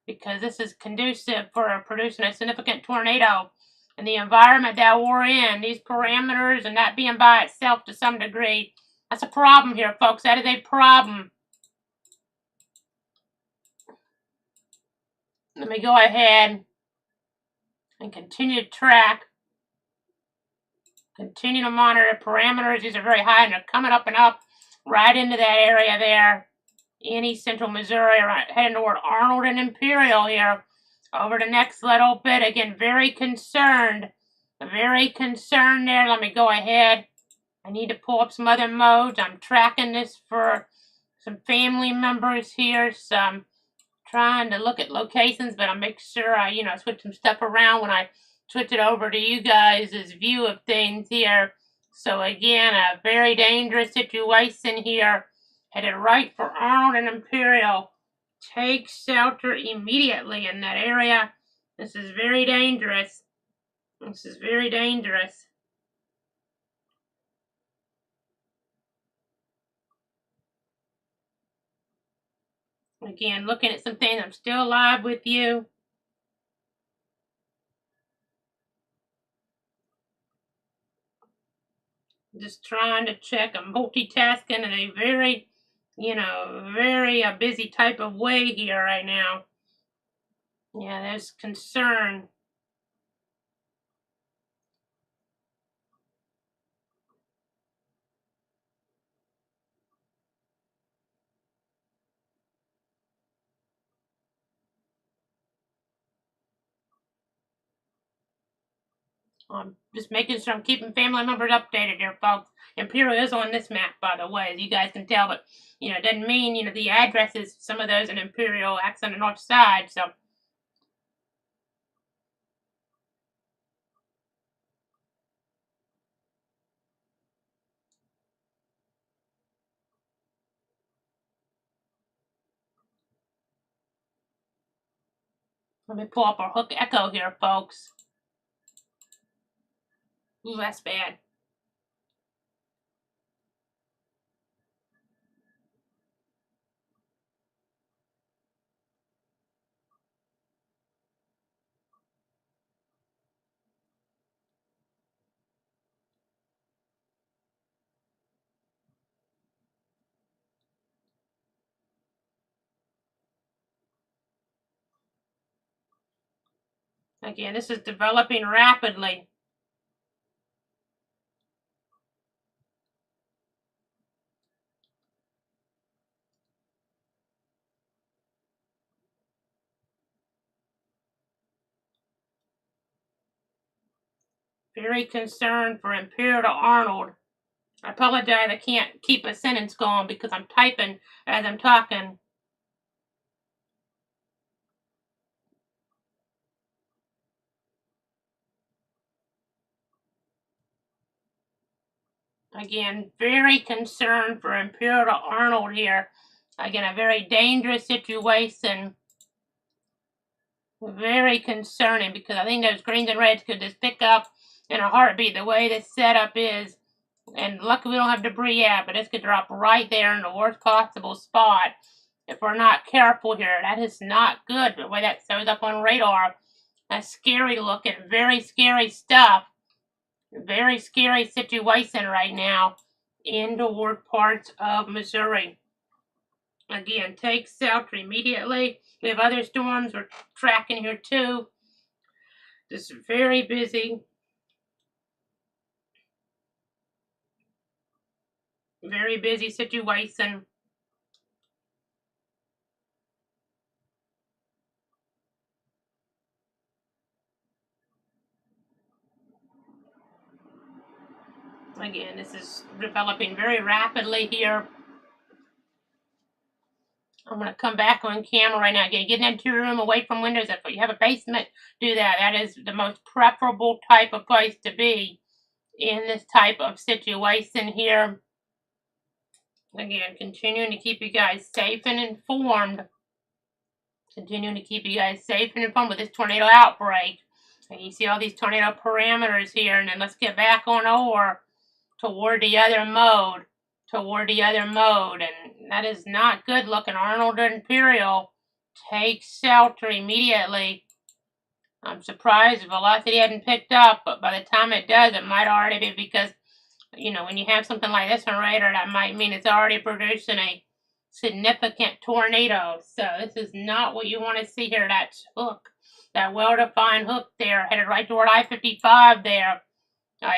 Speaker 2: because this is conducive for producing a significant tornado. And the environment that we're in, these parameters, and that being by itself to some degree, that's a problem here, folks. That is a problem. Let me go ahead and continue to track. Continue to monitor the parameters. These are very high, and they're coming up and up right into that area there in East Central Missouri, right, heading toward Arnold and Imperial here. Over the next little bit, again, very concerned there. Let me go ahead. I need to pull up some other modes. I'm tracking this for some family members here, so I'm trying to look at locations, but I'll make sure I, you know, switch some stuff around when I switch it over to you guys' view of things here. So again, a very dangerous situation here, headed right for Arnold and Imperial. Take shelter immediately in that area. This is very dangerous. This is very dangerous. Again, looking at some things. I'm still live with you. Just trying to check. I'm multitasking in a very, you know, very busy type of way here right now. Yeah, there's concern. I'm just making sure I'm keeping family members updated here, folks. Imperial is on this map, by the way, as you guys can tell, but, you know, it doesn't mean, you know, the addresses, some of those in Imperial acts on the north side, so. Let me pull up our hook echo here, folks. Ooh, that's bad. Again, this is developing rapidly. Very concerned for Imperial to Arnold. I apologize, I can't keep a sentence going because I'm typing as I'm talking. Again, very concerned for Imperial to Arnold here. Again, a very dangerous situation. Very concerning, because I think those greens and reds could just pick up in a heartbeat the way this setup is. And luckily we don't have debris yet, but this could drop right there in the worst possible spot if we're not careful here. That is not good, the way that shows up on radar. That's scary looking, very scary stuff. Very scary situation right now in the worst parts of Missouri. Again, take shelter immediately. We have other storms we're tracking here too. Just very busy. Very busy situation. Again, this is developing very rapidly here. I'm going to come back on camera right now. Again, get into your room away from windows. If you have a basement, do that. That is the most preferable type of place to be in this type of situation here. Again, continuing to keep you guys safe and informed. Continuing to keep you guys safe and informed with this tornado outbreak. And you see all these tornado parameters here. And then let's get back on over toward the other mode. toward the other mode, and that is not good looking. Arnold Imperial takes shelter immediately. I'm surprised the velocity hadn't picked up, but by the time it does, it might already be because, you know, when you have something like this on radar, that might mean it's already producing a significant tornado. So this is not what you want to see here. That hook, that well-defined hook there, headed right toward I-55 there,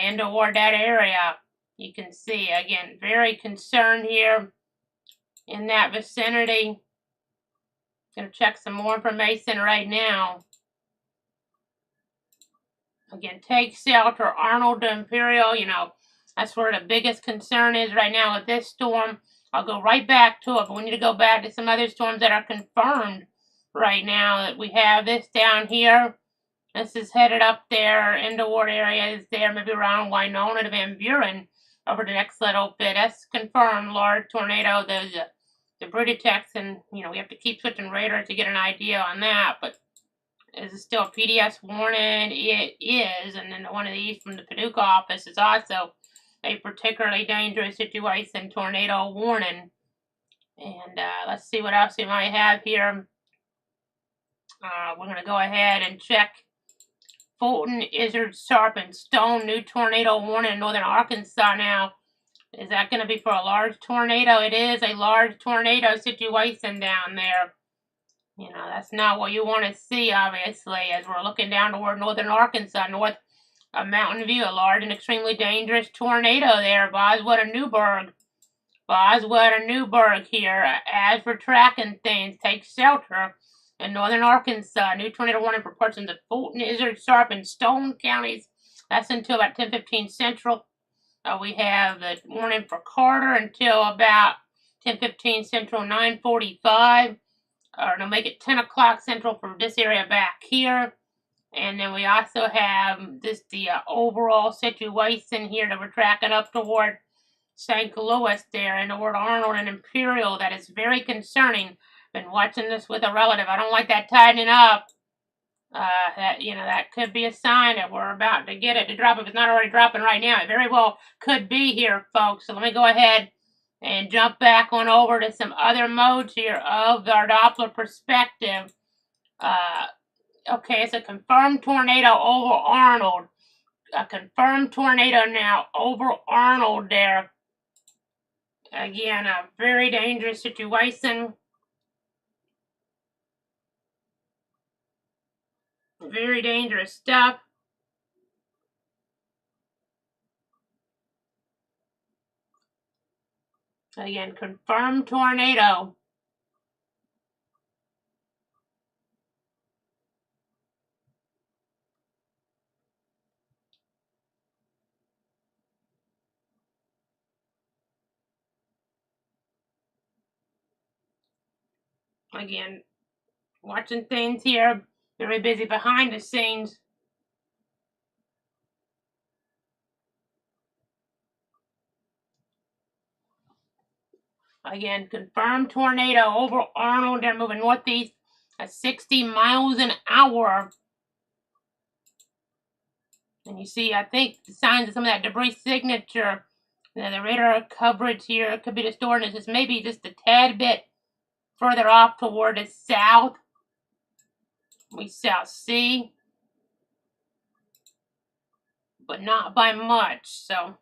Speaker 2: in toward that area. You can see, again, very concerned here in that vicinity. Gonna check some more information right now. Again, take shelter, Arnold to Imperial, you know, that's where the biggest concern is right now with this storm. I'll go right back to it, but we need to go back to some other storms that are confirmed right now. That we have this down here. This is headed up there in toward areas there, maybe around Winona to Van Buren over the next little bit. That's confirmed, large tornado. There's the Brutitex, and, you know, we have to keep switching radar to get an idea on that, but is it still a PDS warning? It is, and then one of these from the Paducah office is also a particularly dangerous situation, tornado warning. And let's see what else we might have here. We're going to go ahead and check Fulton, Izzard, Sharp, and Stone. New tornado warning in northern Arkansas now. Is that going to be for a large tornado? It is a large tornado situation down there. You know, that's not what you want to see, obviously, as we're looking down toward northern Arkansas, north of Mountain View. A large and extremely dangerous tornado there, Boswell and Newburgh. Boswell and Newburgh here. As we're tracking things, take shelter in northern Arkansas. New tornado warning for portions of Fulton, Izzard, Sharp, and Stone counties. That's until about 10:15 Central. We have the warning for Carter until about 10:15 Central, 9:45. Or no, make it 10 o'clock Central for this area back here. And then we also have the overall situation here that we're tracking up toward St. Louis there and toward Arnold and Imperial. That is very concerning. Been watching this with a relative. I don't like that tightening up. That, you know, that could be a sign that we're about to get it to drop. If it's not already dropping right now, it very well could be here, folks. So let me go ahead and jump back on over to some other modes here of our Doppler perspective. Okay, it's a confirmed tornado over Arnold. A confirmed tornado now over Arnold there. Again, a very dangerous situation. Very dangerous stuff. Again, confirmed tornado. Again, watching things here. Very busy behind the scenes. Again, confirmed tornado over Arnold. They're moving northeast at 60 miles an hour. And you see, I think, the signs of some of that debris signature. Now, the radar coverage here could be distorted. This is maybe just a tad bit further off toward the south. We shall see. But not by much, so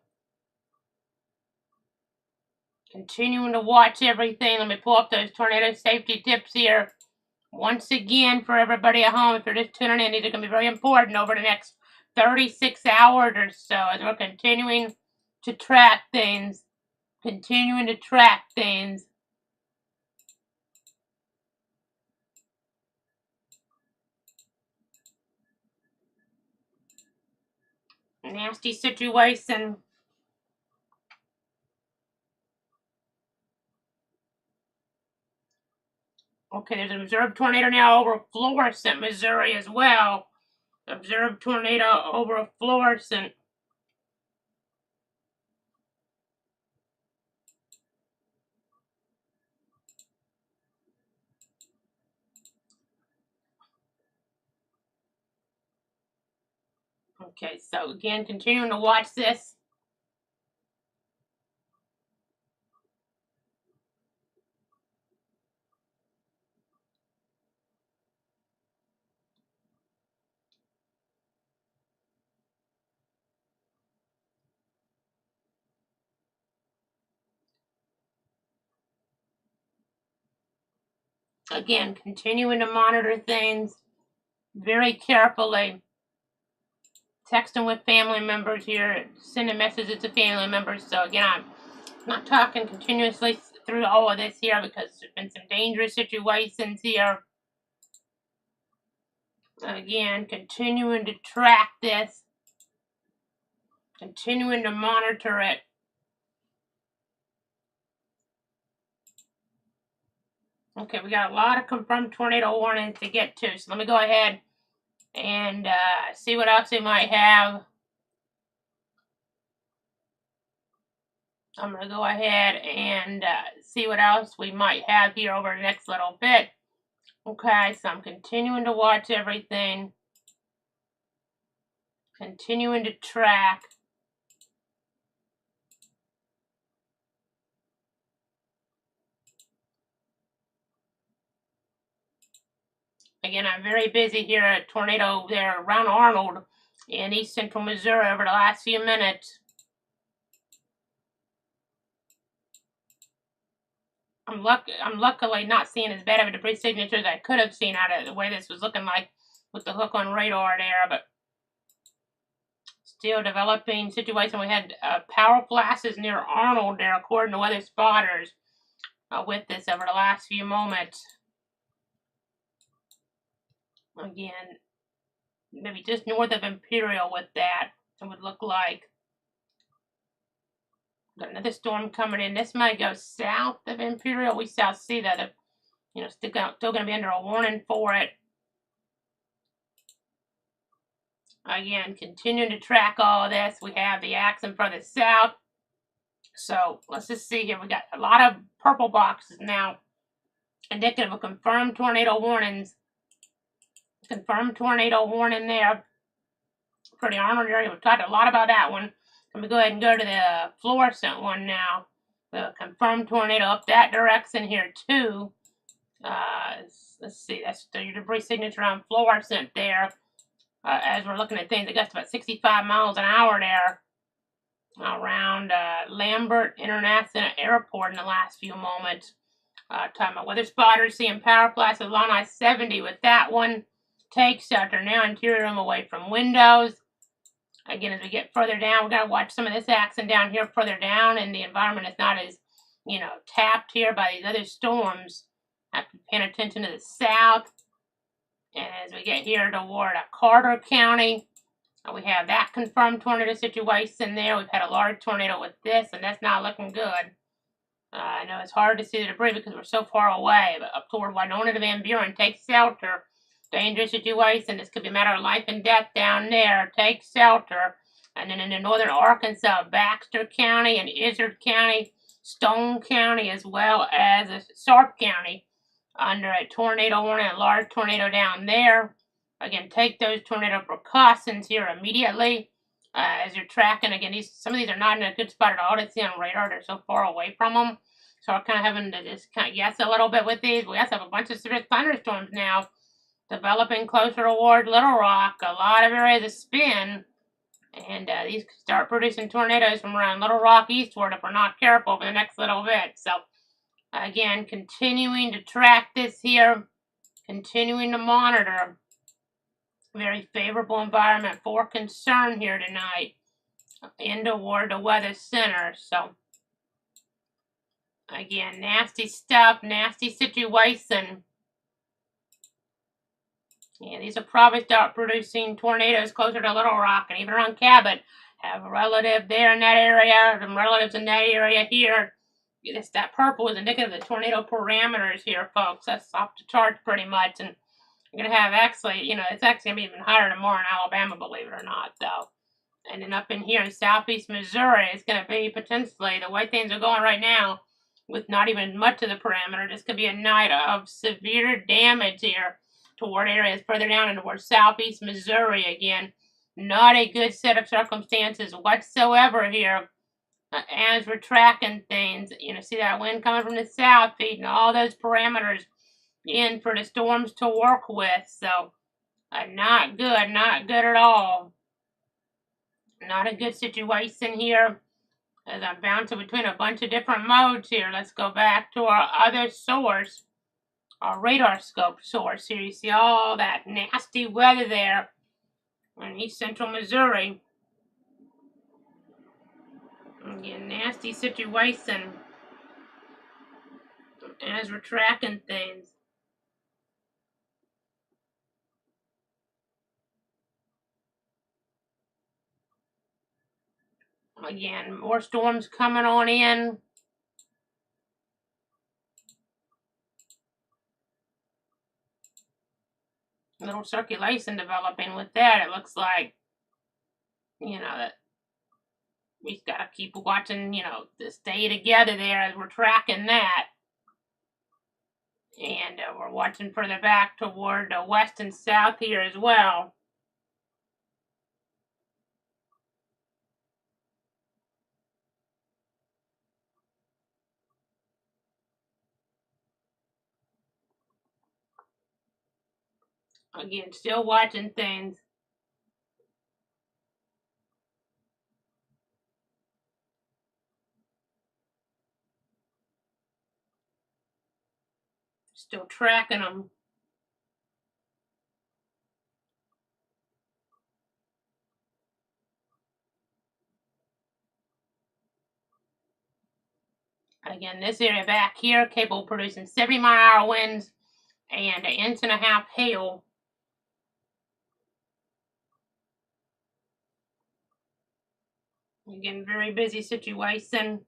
Speaker 2: continuing to watch everything. Let me pull up those tornado safety tips here. Once again, for everybody at home, if you're just tuning in, these are going to be very important over the next 36 hours or so as we're continuing to track things. Continuing to track things. Nasty situation. Okay, there's an observed tornado now over Florissant, Missouri as well. Observed tornado over Florissant. Okay, so again, continuing to watch this. Again, continuing to monitor things very carefully. Texting with family members here, sending messages to family members. So again, I'm not talking continuously through all of this here because there's been some dangerous situations here. Again, continuing to track this, continuing to monitor it. Okay, we got a lot of confirmed tornado warnings to get to, so let me go ahead and see what else we might have. I'm going to go ahead and see what else we might have here over the next little bit. Okay, so I'm continuing to watch everything, continuing to track. Again, I'm very busy here at tornado there around Arnold in east central Missouri over the last few minutes. I'm luckily not seeing as bad of a debris signature as I could have seen out of the way this was looking like with the hook on radar there, but still developing situation. We had power flashes near Arnold there, according to weather spotters, with this over the last few moments. Again, maybe just north of Imperial with that, it would look like. Got another storm coming in. This might go south of Imperial. We shall see that. Still going to be under a warning for it. Again, continuing to track all of this. We have the action for the south. So let's just see here. We got a lot of purple boxes now, indicative of confirmed tornado warnings. Confirmed tornado warning there for the Arnold area. We've talked a lot about that one. Let me go ahead and go to the fluorescent one now. The confirmed tornado up that direction here too. Let's see, that's the debris signature on fluorescent there. As we're looking at things, it gets about 65 miles an hour there around Lambert International Airport in the last few moments. Talking about weather spotters seeing power flashes along I-70 with that one. Take shelter now, interior room away from windows. Again, as we get further down, we're going to watch some of this action down here further down, and the environment is not as, tapped here by these other storms. Have to be paying attention to the south. And as we get here toward Carter County, we have that confirmed tornado situation there. We've had a large tornado with this, and that's not looking good. I know it's hard to see the debris because we're so far away, but up toward Winona to Van Buren, take shelter. Dangerous situation. This could be a matter of life and death down there. Take shelter. And then in the northern Arkansas, Baxter County and Izard County, Stone County, as well as Sharp County, under a tornado warning, a large tornado down there. Again, take those tornado precautions here immediately as you're tracking. Again, some of these are not in a good spot at all to see on radar. They're so far away from them. So we're kind of having to just kind of guess a little bit with these. We also have a bunch of severe thunderstorms now developing closer toward Little Rock. A lot of areas of spin. And these could start producing tornadoes from around Little Rock eastward if we're not careful for the next little bit. So, again, continuing to track this here. Continuing to monitor. Very favorable environment for concern here tonight. In toward the weather center. So, again, nasty stuff. Nasty situation. Yeah, these will probably start producing tornadoes closer to Little Rock and even around Cabot. Have a relative there in that area, some relatives in that area here. That purple is indicative of the tornado parameters here, folks. That's off the charts pretty much. And you're going to have actually, it's actually going to be even higher tomorrow in Alabama, believe it or not, though. And then up in here in southeast Missouri, it's going to be potentially, the way things are going right now, with not even much of the parameter, this could be a night of severe damage here toward areas further down and toward southeast Missouri again. Not a good set of circumstances whatsoever here as we're tracking things. See that wind coming from the south, feeding all those parameters in for the storms to work with. So, not good at all. Not a good situation here as I'm bouncing between a bunch of different modes here. Let's go back to our other source. our radar scope source here. You see all that nasty weather there in east central Missouri. Again, nasty situation as we're tracking things. Again, more storms coming on in. Little circulation developing with that. It looks like, that we've got to keep watching, to stay together there as we're tracking that. And we're watching further back toward the west and south here as well. Again, still watching things. Still tracking them. Again, this area back here, capable of producing 70-mile-an-hour winds and 1.5 inches hail. Again, very busy situation.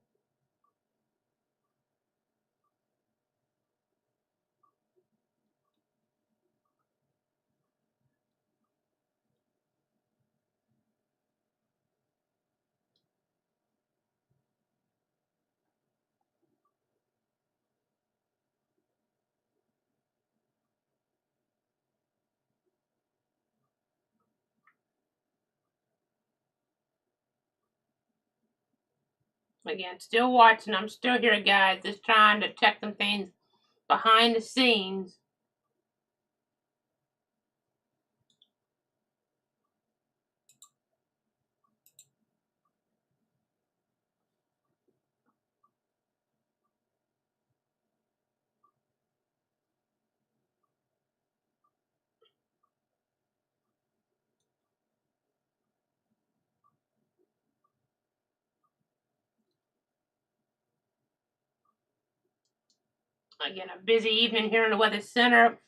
Speaker 2: Again, still watching. I'm still here, guys. Just trying to check some things behind the scenes. Again, a busy evening here in the Weather Center.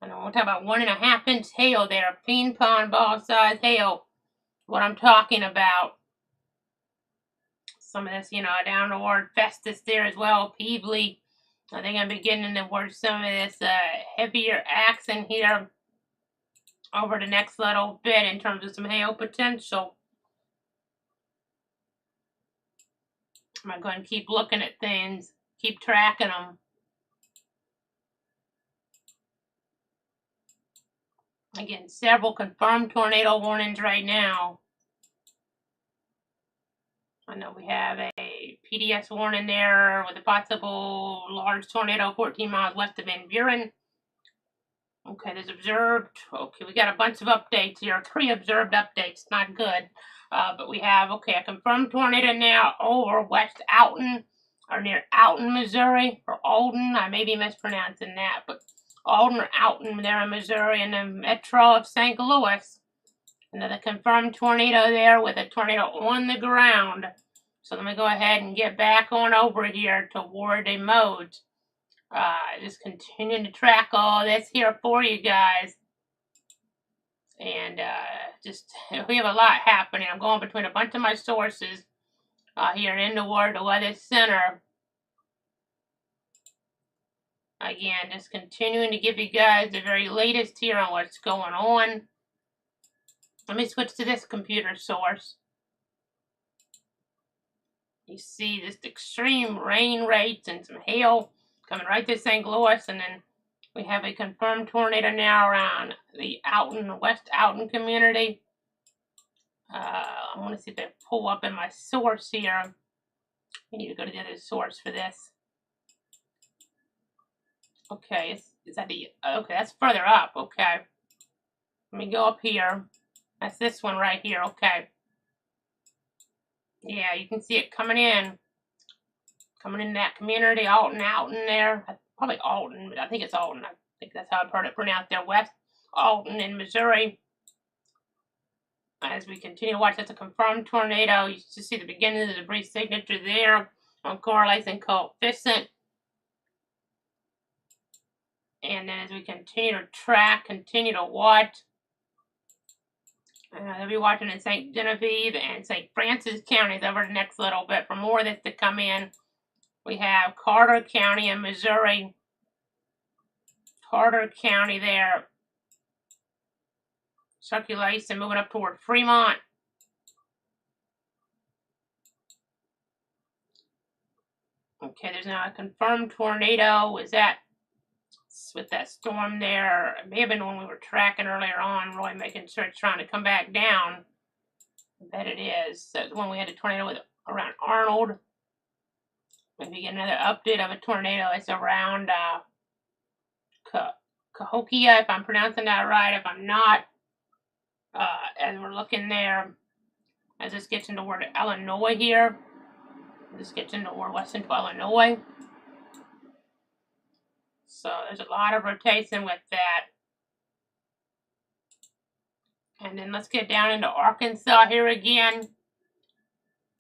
Speaker 2: And we'll talk about 1.5 inch hail there. Ping pong ball size hail. What I'm talking about. Some of this, down toward Festus there as well. Peevely. I think I'm beginning towards some of this heavier accent here over the next little bit in terms of some hail potential. I'm going to keep looking at things, keep tracking them. Again, several confirmed tornado warnings right now. I know we have a PDS warning there with a possible large tornado 14 miles west of Van Buren. Okay, there's observed. Okay, we got a bunch of updates here. 3 observed updates, not good. But we have, a confirmed tornado now over West Alton, or near Alton, Missouri, or Alden. I may be mispronouncing that, but Alden or Alton there in Missouri, in the metro of St. Louis. Another confirmed tornado there with a tornado on the ground. So let me go ahead and get back on over here toward the modes. Just continuing to track all this here for you guys. And we have a lot happening. I'm going between a bunch of my sources here in the Weather Center. Again, just continuing to give you guys the very latest here on what's going on. Let me switch to this computer source. You see this extreme rain rates and some hail coming right to St. Louis, and then we have a confirmed tornado now around the Alton, West Alton community. I want to see if they pull up in my source here. I need to go to the other source for this. Okay, is that the, okay, that's further up, okay. Let me go up here. That's this one right here, okay. Yeah, you can see it coming in that community, Alton there. probably Alton, but I think it's Alton. I think that's how I've heard it pronounced there. West Alton in Missouri. As we continue to watch, that's a confirmed tornado. You just see the beginning of the debris signature there on correlation coefficient. And then as we continue to track, continue to watch, they'll be watching in St. Genevieve and St. Francis counties over the next little bit for more of this to come in. We have Carter County in Missouri. Carter County there. Circulation moving up toward Fremont. Okay, there's now a confirmed tornado. Is that with that storm there? It may have been the one we were tracking earlier on, really making sure it's trying to come back down. I bet it is. So the one we had a tornado with around Arnold. Maybe get another update of a tornado. It's around Cahokia, if I'm pronouncing that right. If I'm not, as we're looking there, as this gets into toward Illinois here. This gets into toward western Illinois. So there's a lot of rotation with that. And then let's get down into Arkansas here again.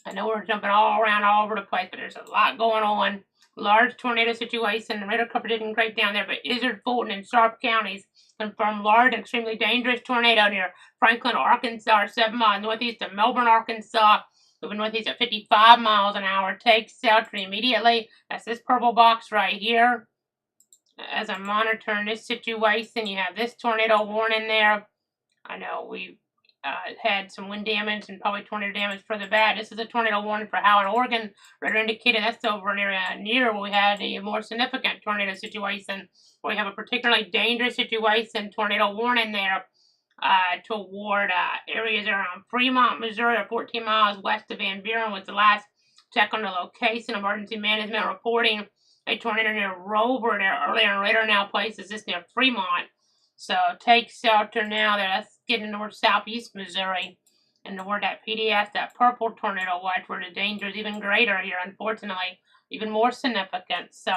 Speaker 2: I know we're jumping all around all over the place, but there's a lot going on. Large tornado situation. The radar cover didn't break down there, but Izard, Fulton, and Sharp counties confirm large and extremely dangerous tornado near Franklin, Arkansas, 7 miles northeast of Melbourne, Arkansas. Moving northeast at 55 miles an hour. Take shelter immediately. That's this purple box right here. As I'm monitoring this situation, you have this tornado warning there. I know we had some wind damage and probably tornado damage further back. This is a tornado warning for Howard, Oregon. Radar indicated that's over an area near where we had a more significant tornado situation, where we have a particularly dangerous situation, tornado warning there toward areas around Fremont, Missouri, or 14 miles west of Van Buren was the last check on the location. Emergency management reporting a tornado near Rover there earlier, and radar now places this near Fremont. So take shelter now there. That's getting toward southeast Missouri and toward that PDS, that purple tornado watch, where the danger is even greater here, unfortunately, even more significant. So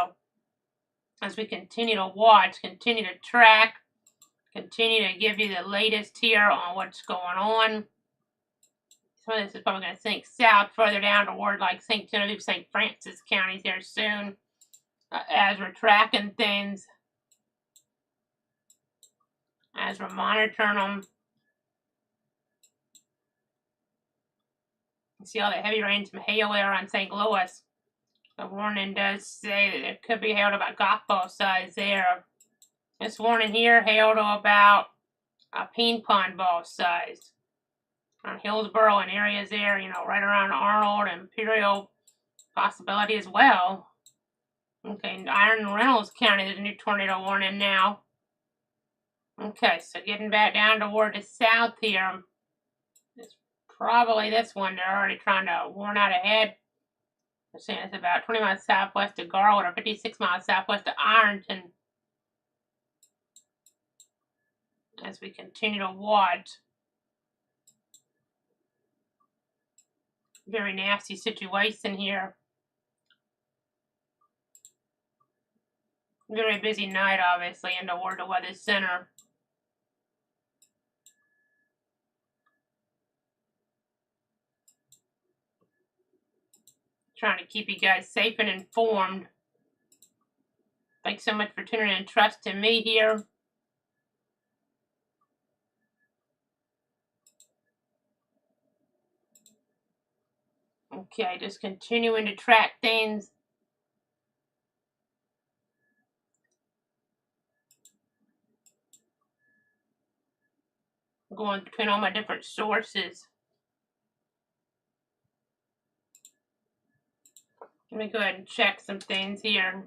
Speaker 2: as we continue to watch, continue to track, continue to give you the latest here on what's going on. Some of this is probably going to sink south further down toward like St. Genevieve, St. Francis counties here soon as we're tracking things. As we're monitoring them. You see all that heavy rain, some hail there on St. Louis. The warning does say that there could be hail to about golf ball size there. This warning here, hail to about a ping pong ball size. On Hillsborough and areas there, you know, right around Arnold and Imperial, possibility as well. Okay, Iron Reynolds County, there's a new tornado warning now. Okay, so getting back down toward the south here, it's probably this one. They're already trying to warn out ahead. They're saying it's about 20 miles southwest of Garwood or 56 miles southwest of Ironton. As we continue to watch. Very nasty situation here. Very busy night, obviously, in toward the weather center. Trying to keep you guys safe and informed. Thanks so much for tuning in and trusting me here. Okay, just continuing to track things. Going between all my different sources. Let me go ahead and check some things here.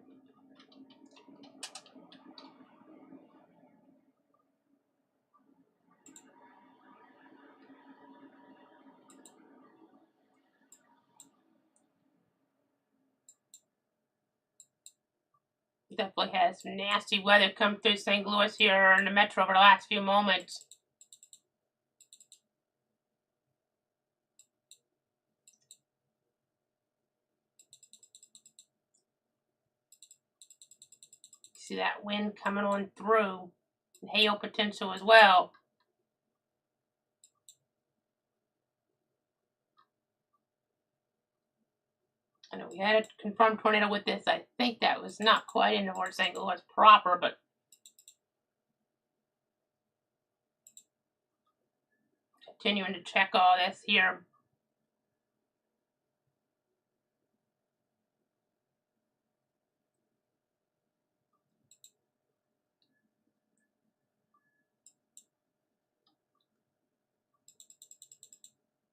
Speaker 2: Definitely has some nasty weather come through St. Louis here in the metro over the last few moments. See that wind coming on through. And hail potential as well. I know we had a confirmed tornado with this. I think that was not quite in North St. Louis proper, but continuing to check all this here.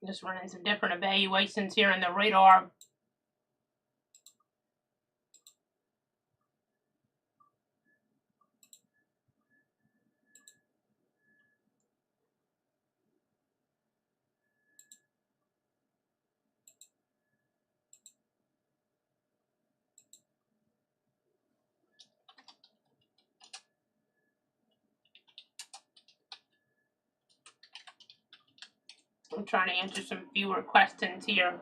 Speaker 2: Just running some different evaluations here in the radar. I'm trying to answer some viewer questions here.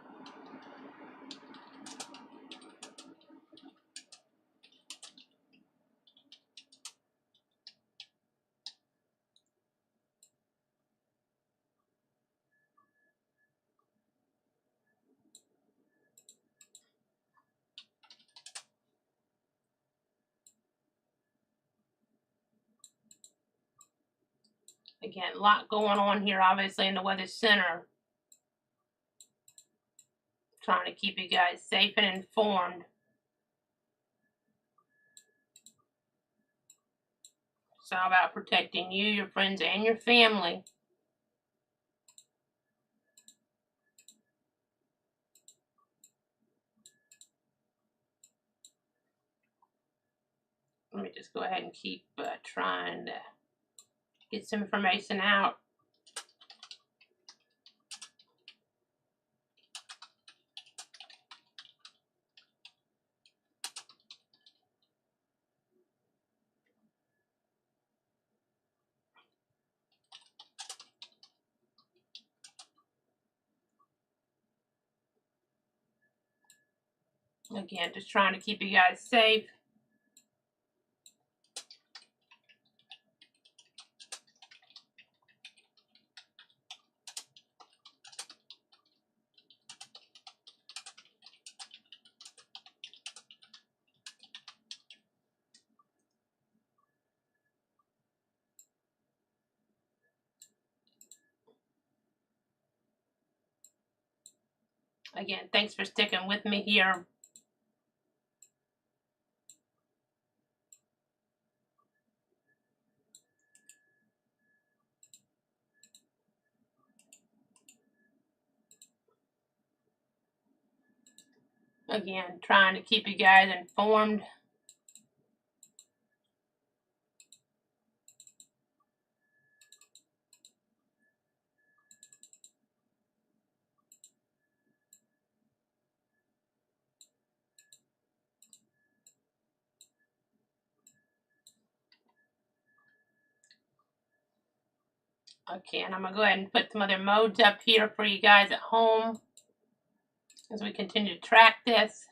Speaker 2: Again, a lot going on here, obviously, in the Weather Center. Trying to keep you guys safe and informed. It's all about protecting you, your friends, and your family. Let me just go ahead and keep trying to get some information out. Again, just trying to keep you guys safe. Again, thanks for sticking with me here. Again, trying to keep you guys informed. Okay, and I'm going to go ahead and put some other modes up here for you guys at home as we continue to track this.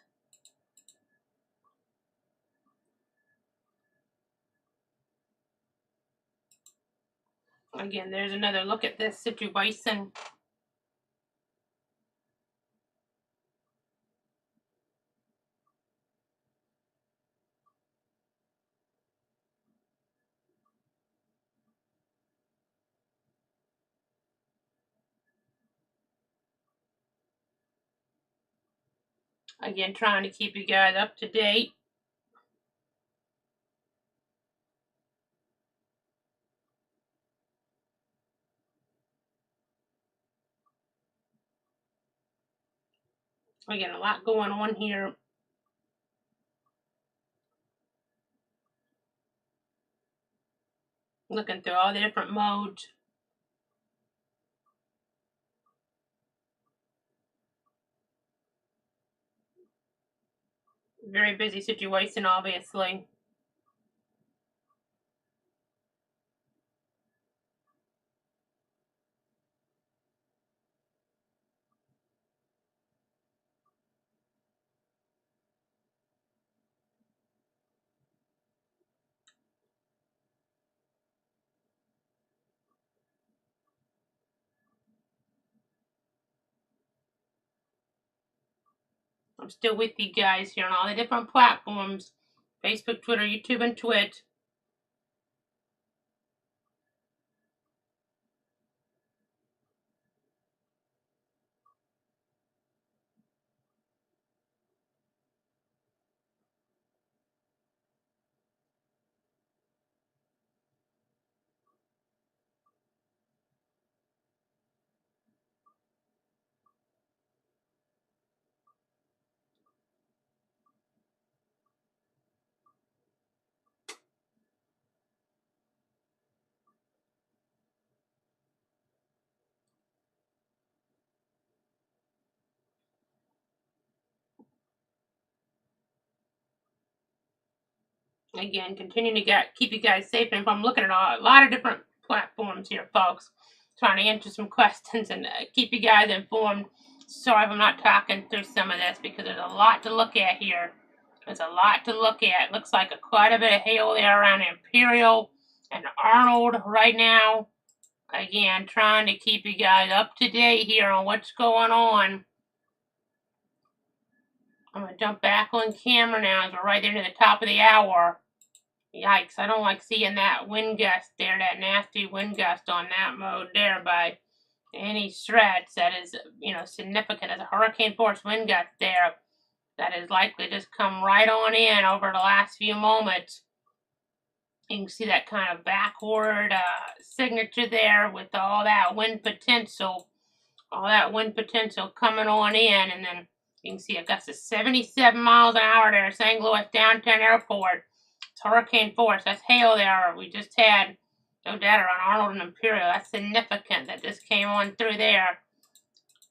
Speaker 2: Again, there's another look at this situation. Again, trying to keep you guys up to date. Again, a lot going on here. Looking through all the different modes. Very busy situation, obviously. I'm still with you guys here on all the different platforms. Facebook, Twitter, YouTube, and Twitch. Again, continuing to keep you guys safe. And if I'm looking at a lot of different platforms here, folks, trying to answer some questions and keep you guys informed. Sorry if I'm not talking through some of this because there's a lot to look at here. There's a lot to look at. Looks like quite a bit of hail there around Imperial and Arnold right now. Again, trying to keep you guys up to date here on what's going on. I'm going to jump back on camera now as we're right there to the top of the hour. Yikes, I don't like seeing that wind gust there, that nasty wind gust on that mode there by any stretch. That is, significant as a hurricane force wind gust there. That is likely just come right on in over the last few moments. You can see that kind of backward signature there with all that wind potential. All that wind potential coming on in. And then you can see a gust of 77 miles an hour there, St. Louis Downtown Airport. It's hurricane force. That's hail there. We just had no data on Arnold and Imperial. That's significant that this came on through there.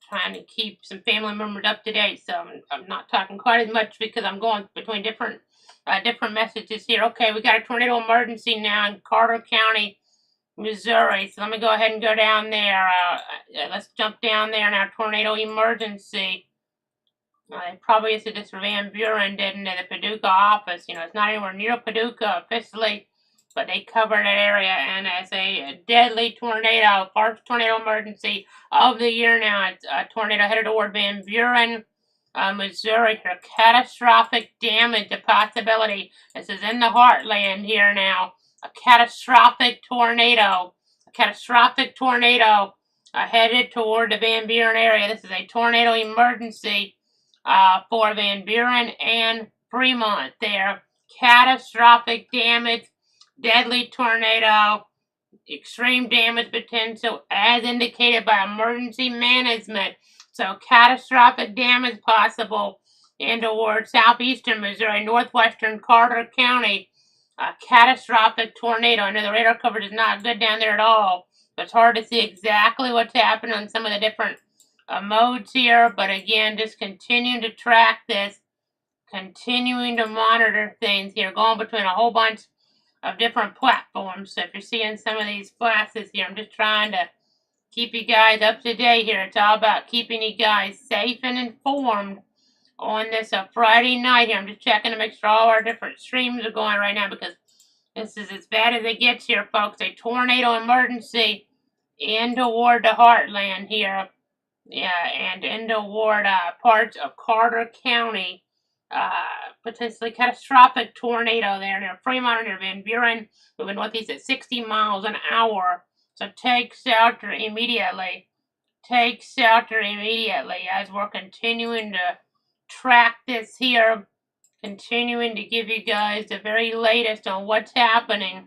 Speaker 2: Trying to keep some family members up to date. So I'm not talking quite as much because I'm going between different messages here. Okay, we got a tornado emergency now in Carter County, Missouri. So let me go ahead and go down there. Let's jump down there now. Tornado emergency. They probably issued this for Van Buren, didn't they? The Paducah office. It's not anywhere near Paducah officially, but they covered that area. And as a deadly tornado, first tornado emergency of the year now. It's a tornado headed toward Van Buren, Missouri. For catastrophic damage, a possibility. This is in the heartland here now. A catastrophic tornado. Headed toward the Van Buren area. This is a tornado emergency for Van Buren and Fremont there. Catastrophic damage, deadly tornado, extreme damage potential as indicated by emergency management. So catastrophic damage possible in toward southeastern Missouri, northwestern Carter County. Catastrophic tornado. I know the radar coverage is not good down there at all. So it's hard to see exactly what's happening on some of the different modes here, but again, just continuing to track this, continuing to monitor things here, going between a whole bunch of different platforms. So if you're seeing some of these flashes here, I'm just trying to keep you guys up to date here. It's all about keeping you guys safe and informed on this Friday night here. I'm just checking to make sure all our different streams are going right now because this is as bad as it gets here, folks. A tornado emergency in toward the heartland here. Yeah, and in toward parts of Carter County. Potentially catastrophic tornado there near Fremont, near Van Buren, moving northeast at 60 miles an hour. So take shelter immediately. Take shelter immediately as we're continuing to track this here. Continuing to give you guys the very latest on what's happening.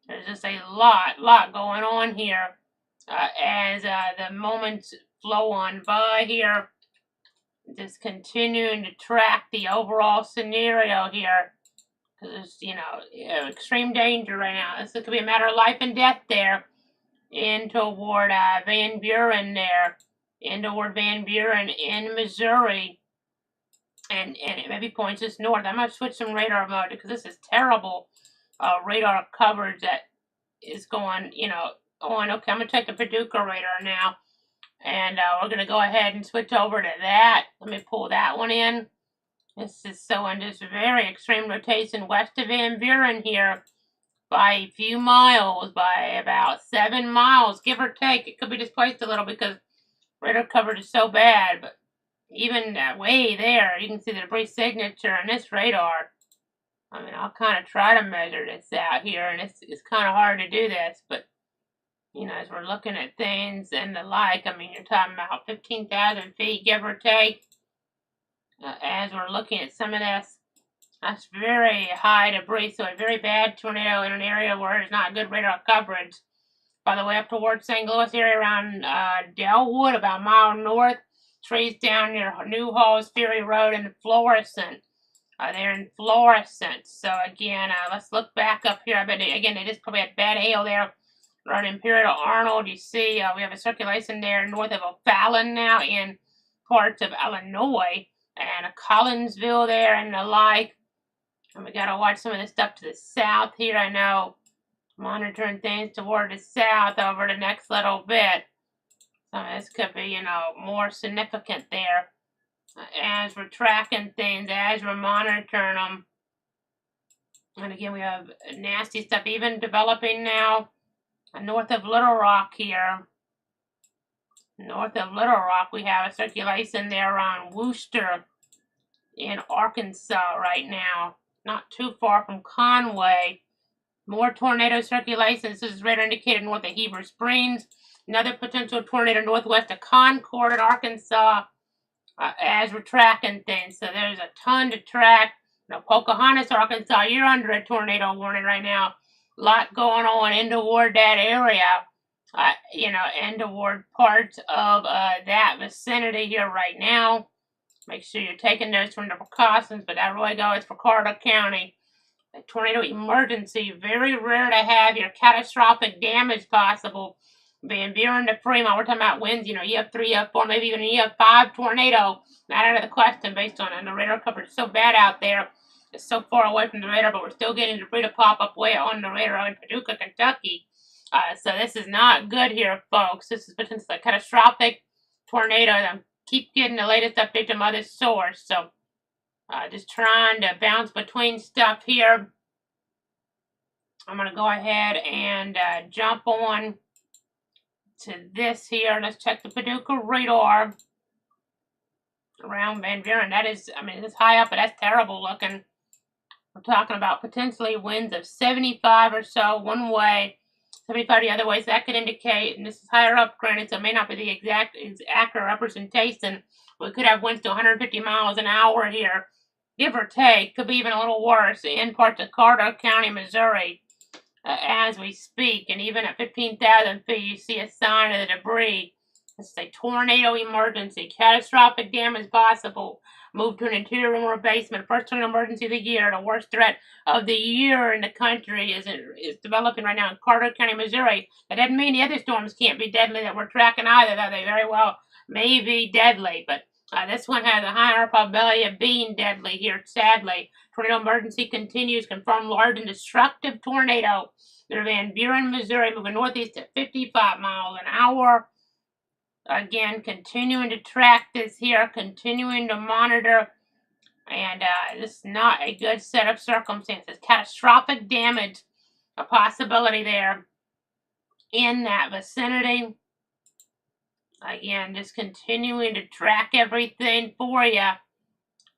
Speaker 2: There's just a lot going on here as the moments flow on by here. Just continuing to track the overall scenario here. Because there's, extreme danger right now. This could be a matter of life and death there. In toward Van Buren there. In toward Van Buren in Missouri. And it maybe points us north. I'm going to switch some radar mode because this is terrible radar coverage that is going, on. Okay, I'm going to take the Paducah radar now. And we're going to go ahead and switch over to that. Let me pull that one in. This is showing just very extreme rotation west of Van Buren here by a few miles, by about 7 miles, give or take. It could be displaced a little because radar coverage is so bad, but even way there, you can see the debris signature in this radar. I mean, I'll kind of try to measure this out here, and it's kind of hard to do this, but, you know, as we're looking at things and the like, I mean, you're talking about 15,000 feet, give or take, as we're looking at some of this. That's very high debris, so a very bad tornado in an area where there's not good radar coverage. By the way, up towards St. Louis area around Delwood, about a mile north, trees down near New Halls Ferry Road and Florissant. They're in Florissant. So again, let's look back up here. I bet, again, it is probably a bad hail there. Around Imperial Arnold, you see we have a circulation there north of O'Fallon now in parts of Illinois. And a Collinsville there and the like. And we got to watch some of this stuff to the south here. I know, monitoring things toward the south over the next little bit. So this could be, you know, more significant there. As we're tracking things, as we're monitoring them. And again, we have nasty stuff even developing now north of Little Rock here. North of Little Rock, we have a circulation there around Wooster in Arkansas right now. Not too far from Conway. More tornado circulation. This is radar indicated north of Heber Springs. Another potential tornado northwest of Concord in Arkansas as we're tracking things. So there's a ton to track. You know, Pocahontas, Arkansas, you're under a tornado warning right now. A lot going on in toward that area. You know, in toward parts of that vicinity here right now. Make sure you're taking those from the precautions, but that really goes for Carter County. A tornado emergency, very rare to have your catastrophic damage possible. Being Buren to Fremont, we're talking about winds, you know, EF3, EF4, maybe even EF5 tornado. Not out of the question based on the radar coverage. It's so bad out there. It's so far away from the radar, but we're still getting debris to pop up way on the radar in Paducah, Kentucky. So this is not good here, folks. This is potentially a catastrophic tornado. I'm keep getting the latest update from other source. So just trying to bounce between stuff here. I'm going to go ahead and jump on to this here. Let's check the Paducah radar around Van Buren. That is, I mean, it's high up, but that's terrible looking. We're talking about potentially winds of 75 or so one way, 75 the other way. So that could indicate, and this is higher up, granted, so it may not be the exact accurate representation. We could have winds to 150 miles an hour here, give or take. Could be even a little worse in parts of Carter County, Missouri, as we speak. And even at 15,000 feet, you see a sign of the debris. This is a tornado emergency. Catastrophic damage possible. Move to an interior room or basement. First tornado emergency of the year. The worst threat of the year in the country is developing right now in Carter County, Missouri. That doesn't mean the other storms can't be deadly that we're tracking either, though they very well may be deadly. But this one has a higher probability of being deadly here, sadly. Tornado emergency continues. Confirmed large and destructive tornado near Van Buren, Missouri, moving northeast at 55 miles an hour. Again, continuing to track this here, continuing to monitor, and this is not a good set of circumstances. Catastrophic damage, a possibility there in that vicinity. Again, just continuing to track everything for you.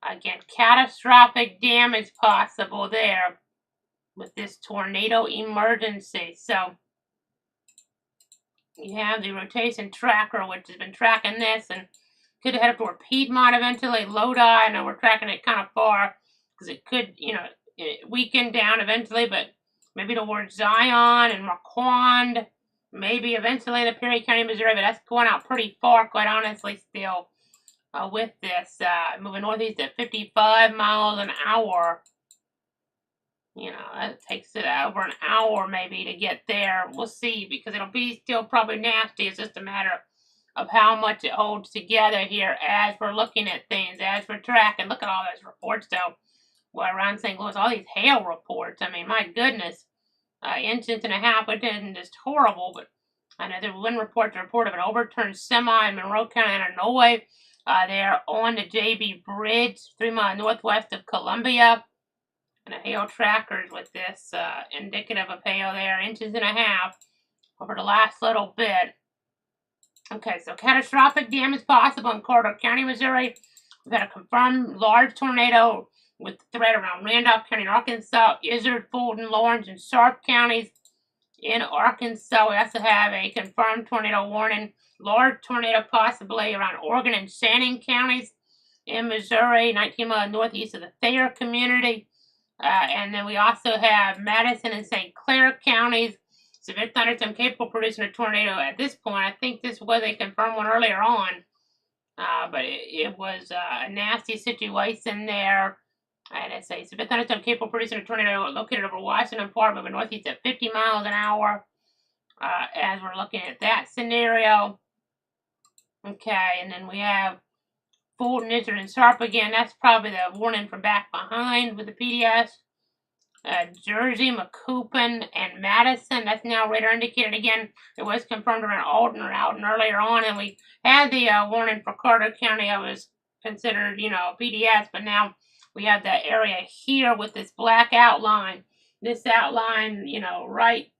Speaker 2: Again, catastrophic damage possible there with this tornado emergency. So you have the rotation tracker, which has been tracking this, and could head up toward Piedmont eventually. Lodi, I know we're tracking it kind of far, because it could, you know, weaken down eventually, but maybe towards Zion and Marquand, maybe eventually into Perry County, Missouri, but that's going out pretty far, quite honestly, still, with this. Moving northeast at 55 miles an hour. You know, that takes it over an hour maybe to get there. We'll see, because it'll be still probably nasty. It's just a matter of how much it holds together here as we're looking at things, as we're tracking. Look at all those reports, though. Well, around St. Louis, all these hail reports. I mean, my goodness. Inches and a half, which isn't just horrible, but I know the wind reports report of an overturned semi in Monroe County, Illinois. They're on the JB Bridge, 3 miles northwest of Columbia. And the hail trackers with this indicative of hail there, inches and a half over the last little bit. Okay, so catastrophic damage possible in Carter County, Missouri. We've got a confirmed large tornado with threat around Randolph County in Arkansas, Izard, Fulton, Lawrence, and Sharp counties in Arkansas. We also have a confirmed tornado warning, large tornado possibly around Oregon and Shannon counties in Missouri, 19 miles northeast of the Thayer community. And then we also have Madison and St. Clair counties. Severe thunderstorm capable of producing a tornado at this point. I think this was a confirmed one earlier on. But it was a nasty situation there. And it's a severe thunderstorm capable of producing a tornado located over Washington Park, moving northeast at 50 miles an hour. As we're looking at that scenario. Okay, and then we have Fulton, Izard, and Sharp again. That's probably the warning from back behind with the PDS. Jersey, Macoupin, and Madison. That's now radar indicated again. It was confirmed around Alton or Alton earlier on, and we had the warning for Carter County. I was considered, PDS, but now we have that area here with this black outline. This outline, right,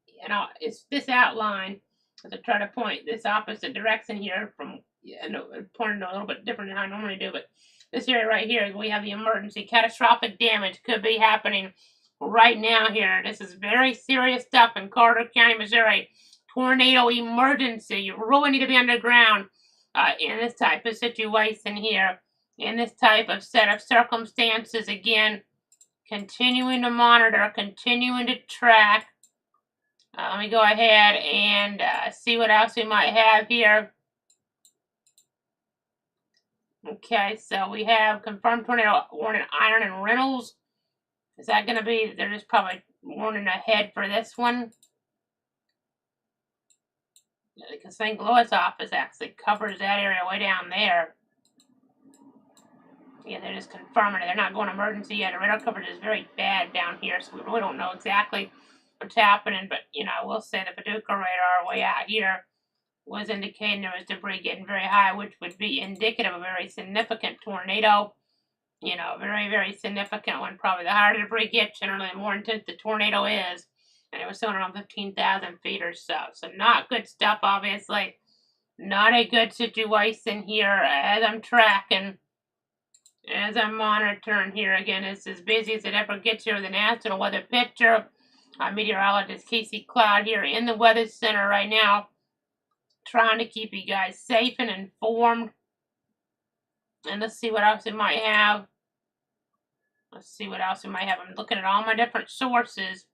Speaker 2: it's this outline. As I try to point this opposite direction here from, pointing a little bit different than I normally do, but this area right here is we have the emergency. Catastrophic damage could be happening right now here. This is very serious stuff in Carter County, Missouri. Tornado emergency. You really need to be underground in this type of situation here. In this type of set of circumstances. Again, continuing to monitor, continuing to track. Let me go ahead and see what else we might have here. Okay, so we have confirmed tornado warning Iron and Reynolds. Is that going to be, they're just probably warning ahead for this one? Because St. Louis office actually covers that area way down there. Yeah, they're just confirming it. They're not going emergency yet. The radar coverage is very bad down here, so we really don't know exactly what's happening. But, I will say the Paducah radar way out here was indicating there was debris getting very high, which would be indicative of a very significant tornado. Very, very significant one. Probably the higher the debris gets, generally the more intense the tornado is. And it was somewhere around 15,000 feet or so. So not good stuff, obviously. Not a good situation here as I'm tracking, as I'm monitoring here. Again, it's as busy as it ever gets here with the National Weather Picture. Meteorologist Casey Cloud here in the Weather Center right now, trying to keep you guys safe and informed. And let's see what else we might have. I'm looking at all my different sources.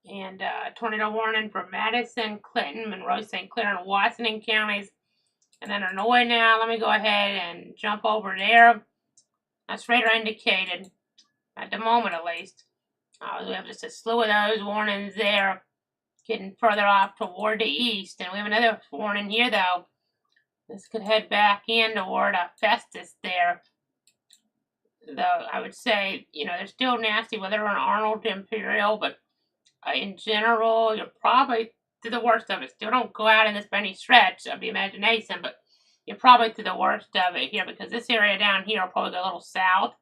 Speaker 2: And tornado warning for Madison, Clinton, Monroe, St. Clair, and Washington counties. And then Illinois now. Let me go ahead and jump over there. That's radar indicated, at the moment at least. We have just a slew of those warnings there, getting further off toward the east. And we have another warning here, though. This could head back in toward Festus there. Though I would say, there's still nasty weather on Arnold to Imperial, but in general, you're probably to the worst of it. Still don't go out in this by any stretch of the imagination, but you're probably to the worst of it here, because this area down here will probably go a little south,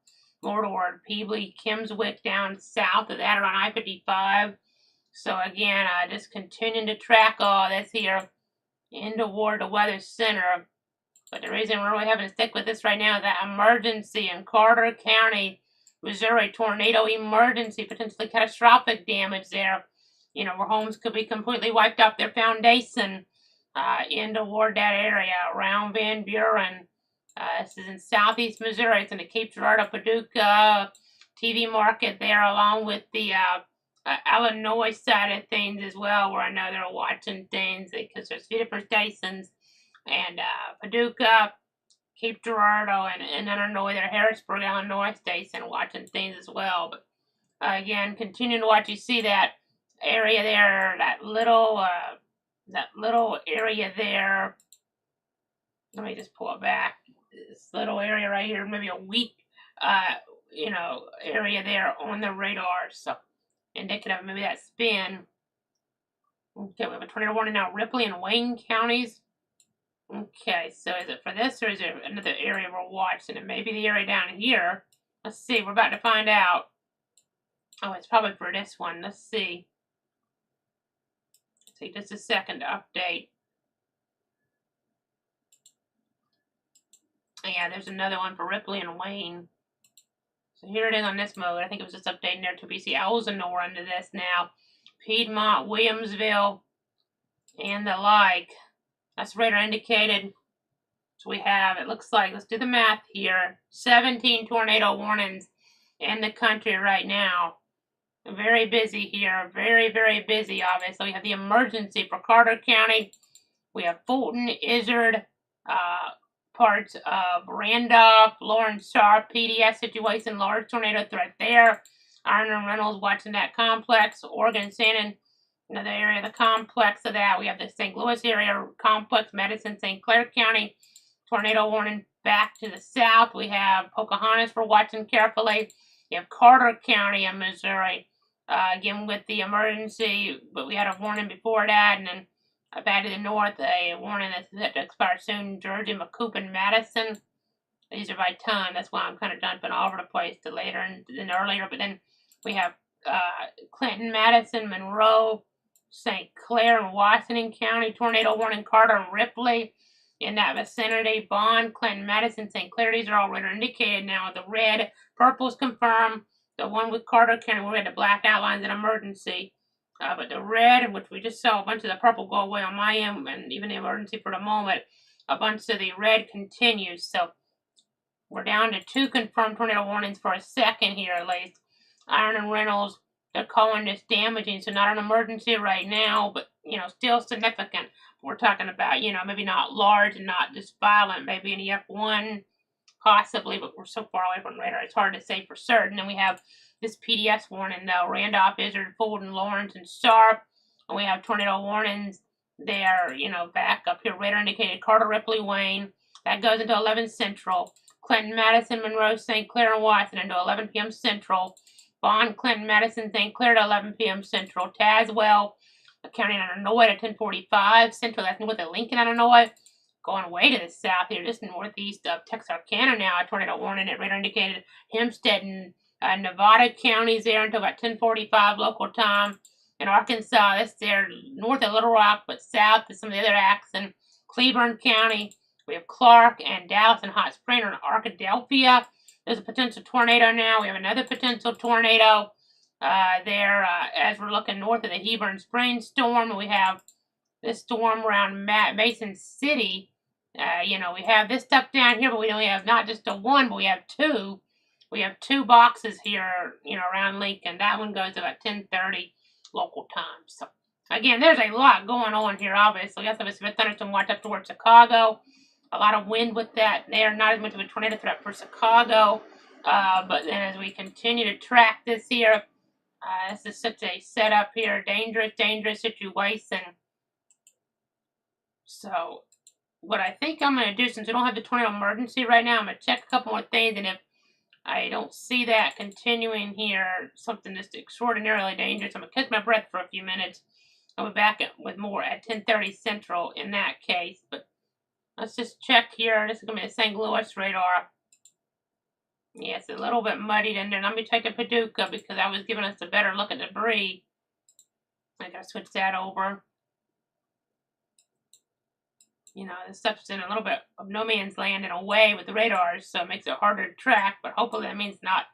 Speaker 2: more toward Peebly, Kimmswick, down south of that around I-55. So again, just continuing to track all this here in toward the Weather Center. But the reason we're really having to stick with this right now is that emergency in Carter County, Missouri, tornado emergency, potentially catastrophic damage there. Where homes could be completely wiped off their foundation in toward that area around Van Buren. This is in southeast Missouri. It's in the Cape Girardeau, Paducah TV market there, along with the Illinois side of things as well, where I know they're watching things because there's a few different stations. And Paducah, Cape Girardeau, and Illinois, their Harrisburg, Illinois station watching things as well. But again, continuing to watch, you see that area there, that little area there. Let me just pull it back. This little area right here, maybe a weak, area there on the radar. So indicative of maybe that spin. Okay, we have a tornado warning now, Ripley and Wayne counties. Okay, so is it for this, or is it another area we're watching? It may be the area down here. Let's see, we're about to find out. Oh, it's probably for this one. Let's see. Take just a second to update. Yeah, there's another one for Ripley and Wayne. So here it is on this mode. I think it was just updating there to BC. Elsinore under this now. Piedmont, Williamsville, and the like. That's radar indicated. So we have, it looks like, let's do the math here, 17 tornado warnings in the country right now. Very busy here. Very, very busy, obviously. We have the emergency for Carter County. We have Fulton, Izzard, parts of Randolph, Lawrence Sharp, PDS situation, large tornado threat there. Iron and Reynolds watching that complex. Oregon, Shannon, another area of the complex of that. We have the St. Louis area complex, Madison, St. Clair County. Tornado warning back to the south. We have Pocahontas we're watching carefully. You have Carter County in Missouri. Again with the emergency, but we had a warning before that, and then back to the north, a warning that's set to expire soon. Georgia, Macoupin, Madison. These are by ton. That's why I'm kind of jumping all over the place to later and earlier. But then we have Clinton, Madison, Monroe, St. Clair, and Washington County. Tornado warning Carter, Ripley in that vicinity. Bond, Clinton, Madison, St. Clair. These are all radar indicated now. The red, purple's confirmed. The one with Carter County, we had the black outlines in emergency. But the red, which we just saw a bunch of the purple go away on my end, and even the emergency for the moment, a bunch of the red continues. So we're down to 2 confirmed tornado warnings for a second here at least. Iron and Reynolds, they're calling this damaging, so not an emergency right now, but, still significant. We're talking about, maybe not large and not just violent, maybe an F1, possibly, but we're so far away from radar, it's hard to say for certain. And we have this PDS warning, though. Randolph, Izzard, Fulton, Lawrence, and Sharp. And we have tornado warnings there, back up here. Radar indicated Carter, Ripley, Wayne. That goes into 11 Central. Clinton, Madison, Monroe, St. Clair, and Washington to 11 p.m. Central. Bond, Clinton, Madison, St. Clair to 11 p.m. Central. Tazewell, County, Illinois to 10:45 Central. That's north of Lincoln, Illinois. Going way to the south here, just northeast of Texarkana now. A tornado warning at radar indicated Hempstead and Nevada counties there until about 10:45 local time. In Arkansas, that's there north of Little Rock, but south of some of the other acts in Cleburne County. We have Clark and Dallas and Hot Spring and Arkadelphia. There's a potential tornado now. We have another potential tornado there as we're looking north of the Hebron Springs storm. We have this storm around Mason City. We have this stuff down here, but we only have not just a one, but we have 2. We have 2 boxes here, around Lincoln. That one goes about 10:30 local time. So, again, there's a lot going on here, obviously. Yes, there's a thunderstorm watch up towards Chicago. A lot of wind with that there. Not as much of a tornado threat for Chicago. But then as we continue to track this here, this is such a setup here. Dangerous, dangerous situation. So, what I think I'm going to do, since we don't have the tornado emergency right now, I'm going to check a couple more things, and if I don't see that continuing here, something just extraordinarily dangerous, I'm going to catch my breath for a few minutes. I'll be back with more at 10:30 Central in that case. But let's just check here. This is going to be the St. Louis radar. Yeah, it's a little bit muddied in there. Let me take the Paducah because that was giving us a better look at debris. I got to switch that over. This stuff's in a little bit of no man's land in a way with the radars, so it makes it harder to track, but hopefully that means not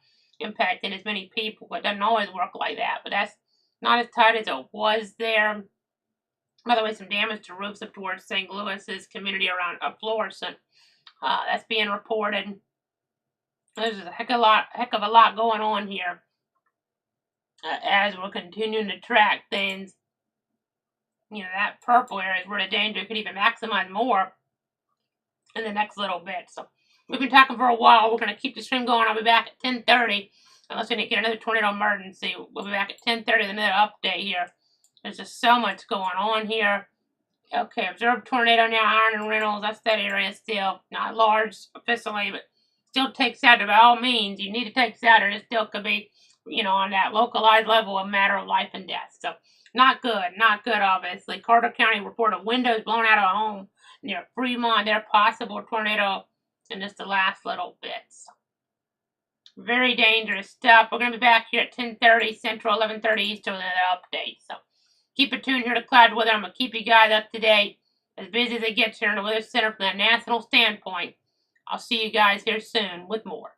Speaker 2: impacting as many people. It doesn't always work like that, but that's not as tight as it was there. By the way, some damage to roofs up towards St. Louis's community around Florissant. That's being reported. There's a heck of a lot going on here as we're continuing to track things. That purple area is where the danger could even maximize more in the next little bit. So we've been talking for a while. We're going to keep the stream going. I'll be back at 10:30 unless we get another tornado emergency. We'll be back at 10:30 with another update here. There's just so much going on here. Okay, observed tornado now. Iron and Reynolds. That's that area still. Not large officially, but still takes out. By all means, you need to take out, or it still could be, on that localized level, a matter of life and death. So not good, obviously. Carter County reported windows blown out of a home near Fremont. There possible tornado in just the last little bit. So, very dangerous stuff. We're going to be back here at 10:30 Central, 11:30 Eastern with another update. So Keep it tuned here to Cloud Weather. I'm going to keep you guys up to date, as busy as it gets here in the Weather Center from a national standpoint. I'll see you guys here soon with more.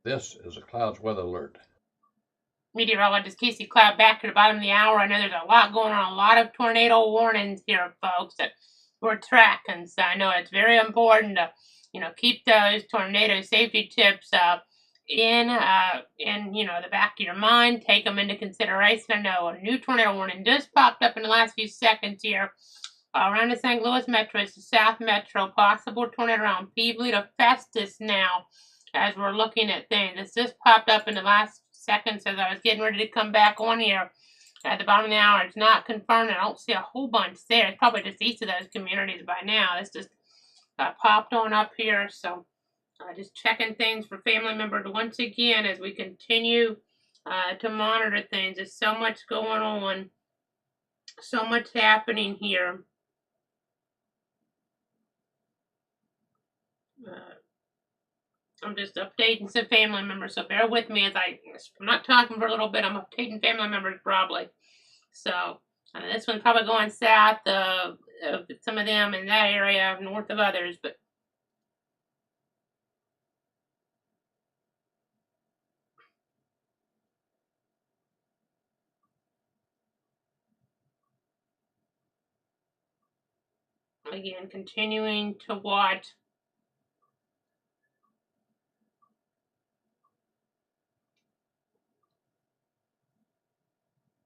Speaker 1: This is a clouds weather alert.
Speaker 2: Meteorologist Casey Cloud back to the bottom of the hour. I know there's a lot going on, a lot of tornado warnings here, folks, that we're tracking. So I know it's very important to, keep those tornado safety tips in the back of your mind. Take them into consideration. I know a new tornado warning just popped up in the last few seconds here. Around the St. Louis Metro, it's the South Metro, possible tornado around Peebly to Festus now, as we're looking at things. This just popped up in the last seconds as I was getting ready to come back on here at the bottom of the hour. It's not confirmed. I don't see a whole bunch there. It's probably just east of those communities by now. This just popped on up here, so just checking things for family members once again as we continue to monitor things. There's so much going on, so much happening here. I'm just updating some family members, so bear with me as I'm not talking for a little bit. I'm updating family members probably. So this one's probably going south of some of them in that area, north of others, but again, continuing to watch.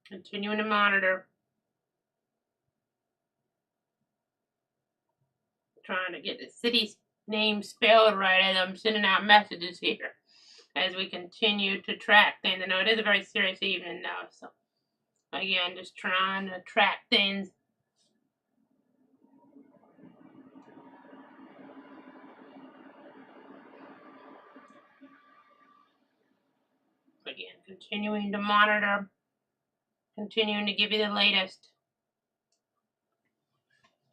Speaker 2: Continuing to monitor. Trying to get the city's name spelled right as I'm sending out messages here as we continue to track things. I know it is a very serious evening now, so again, just trying to track things. Again, continuing to monitor, continuing to give you the latest.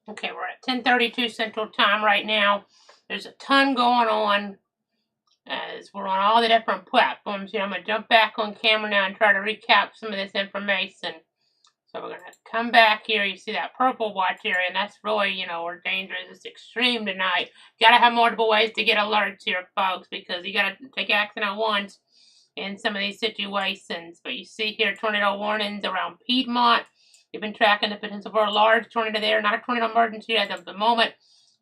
Speaker 2: Okay, we're at 10:32 Central Time right now. There's a ton going on as we're on all the different platforms here. I'm going to jump back on camera now and try to recap some of this information. So we're going to come back here. You see that purple watch area, and that's really, we're dangerous. It's extreme tonight. You got to have multiple ways to get alerts here, folks, because you got to take action at once in some of these situations. But you see here tornado warnings around Piedmont. We've been tracking the potential for a large tornado there. Not a tornado emergency as of the moment.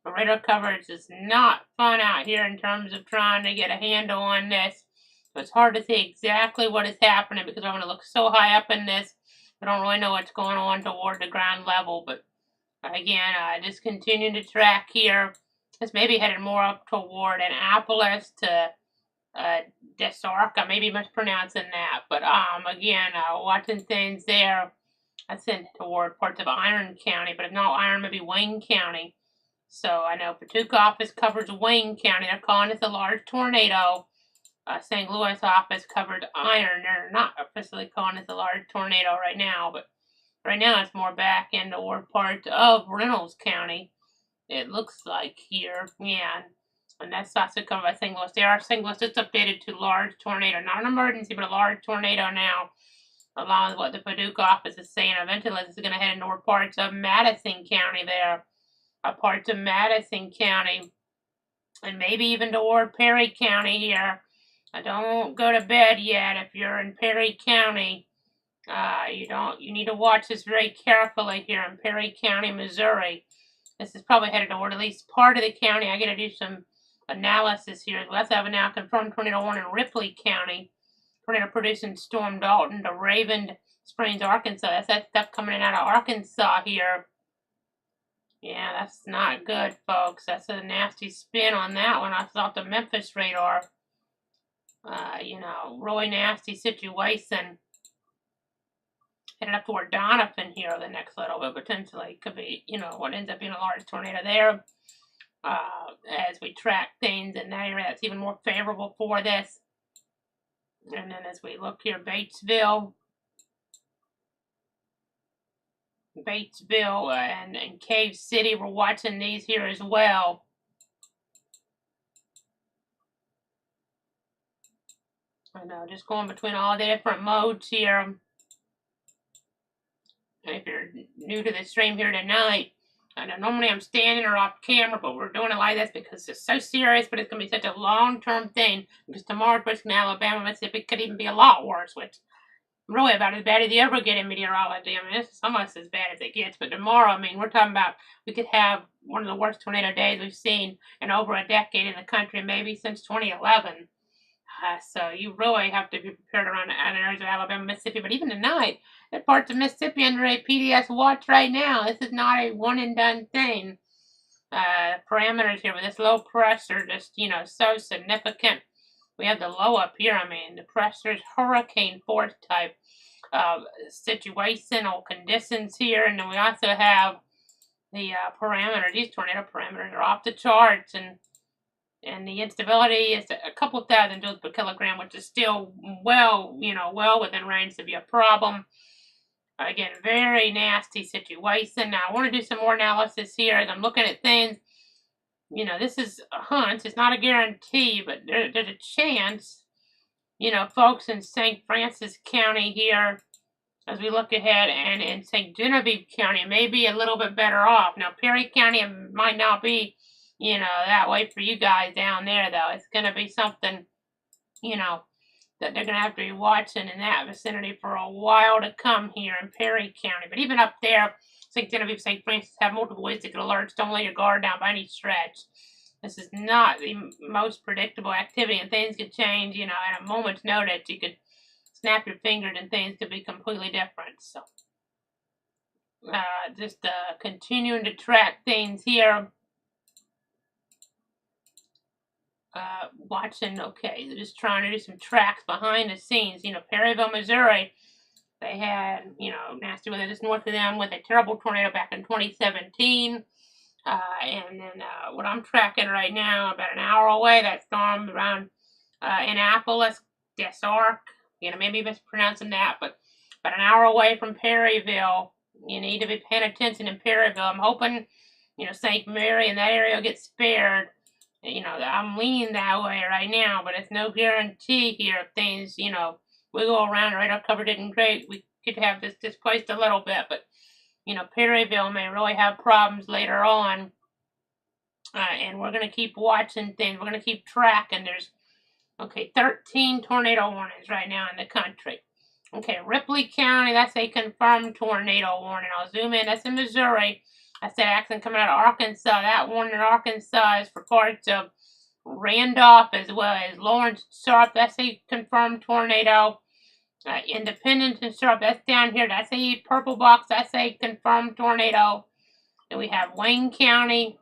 Speaker 2: The radar coverage is not fun out here in terms of trying to get a handle on this. So it's hard to see exactly what is happening because I'm going to look so high up in this. I don't really know what's going on toward the ground level. But again, just continuing to track here. This may be headed more up toward Annapolis to Desarca. I may be mispronouncing that. But again, watching things there. That's in toward parts of Iron County, but if not Iron, maybe Wayne County. So I know Paducah office covers Wayne County. They're calling this a large tornado. St. Louis office covered Iron. They're not officially calling this a large tornado right now, but right now it's more back in toward part of Reynolds County. It looks like here, yeah. And that's also covered by St. Louis. They are St. Louis. It's updated to large tornado, not an emergency, but a large tornado now. Along with what the Paducah office is saying, eventually this is going to head into parts of Madison County there. Parts of Madison County. And maybe even toward Perry County here. Don't go to bed yet if you're in Perry County. You need to watch this very carefully here in Perry County, Missouri. This is probably headed toward at least part of the county. I got to do some analysis here. Let's have a now confirmed tornado warning in Ripley County. Tornado producing storm Dalton to Raven Springs, Arkansas. That's that stuff coming in out of Arkansas here. Yeah, that's not good, folks. That's a nasty spin on that one. I thought the Memphis radar. Really nasty situation. Headed up toward Donovan here the next little bit. Potentially could be, what ends up being a large tornado there. As we track things in that area, that's even more favorable for this. And then as we look here, Batesville, and Cave City, we're watching these here as well. I know, just going between all the different modes here. And if you're new to the stream here tonight, I know normally I'm standing or off camera, but we're doing it like this because it's so serious, but it's going to be such a long-term thing, because tomorrow's worse in Alabama, Mississippi could even be a lot worse, which really about as bad as you ever get in meteorology. I mean, it's almost as bad as it gets. But tomorrow, I mean, we're talking about we could have one of the worst tornado days we've seen in over a decade in the country, maybe since 2011. So you really have to be prepared around areas of Alabama, Mississippi. But even tonight, there are parts of Mississippi under a PDS watch right now. This is not a one-and-done thing. Parameters here with this low pressure, just, so significant. We have the low up here. I mean, the pressure's hurricane force type situational conditions here. And then we also have the parameters. These tornado parameters are off the charts. And the instability is a couple thousand joules per kilogram, which is still well within range to be a problem. Again, very nasty situation. Now, I want to do some more analysis here as I'm looking at things. This is a hunch. It's not a guarantee, but there's a chance, folks in St. Francis County here, as we look ahead, and in St. Genevieve County, may be a little bit better off. Now, Perry County might not be, that way for you guys down there, though. It's going to be something, that they're going to have to be watching in that vicinity for a while to come here in Perry County. But even up there, St. Genevieve, St. Francis have multiple ways to get alerts. Don't lay your guard down by any stretch. This is not the most predictable activity, and things could change, at a moment's notice. You could snap your fingers and things could be completely different. So, just continuing to track things here. Watching, okay, just trying to do some tracks behind the scenes. Perryville, Missouri, they had, nasty weather just north of them with a terrible tornado back in 2017. And then what I'm tracking right now, about an hour away, that storm around Annapolis, Desark, maybe mispronouncing that, but about an hour away from Perryville. You need to be paying attention in Perryville. I'm hoping, St. Mary and that area will get spared. I'm leaning that way right now, but it's no guarantee here if things, wiggle around. Radar cover didn't great. We could have this displaced a little bit, but, Perryville may really have problems later on. And we're going to keep watching things. We're going to keep tracking. There's, 13 tornado warnings right now in the country. Okay, Ripley County, that's a confirmed tornado warning. I'll zoom in. That's in Missouri. I said accident coming out of Arkansas. That one in Arkansas is for parts of Randolph as well as Lawrence, Syrup. That's a confirmed tornado. Independence and Syrup, that's down here. That's a purple box. That's a confirmed tornado. Then we have Wayne County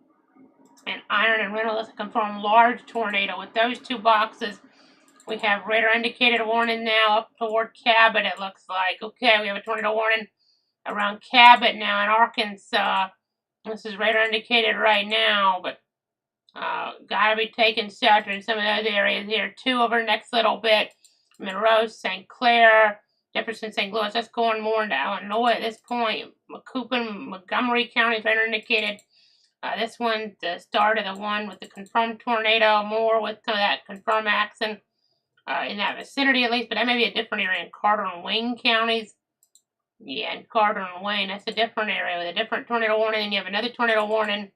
Speaker 2: and Iron and Reynolds. That's a confirmed large tornado. With those two boxes, we have radar indicated warning now up toward Cabot, it looks like. Okay, we have a tornado warning around Cabot now in Arkansas. This is radar indicated right now, but gotta be taking shelter in some of those areas here too over the next little bit. Monroe, St. Clair, Jefferson, St. Louis. That's going more into Illinois at this point. Macoupin, Montgomery County is radar indicated. This one, the start of the one with the confirmed tornado, more with some of that confirmed action in that vicinity at least, but that may be a different area in Carter and Wayne counties. Yeah, in Carter and Wayne, that's a different area with a different tornado warning. Then you have another tornado warning,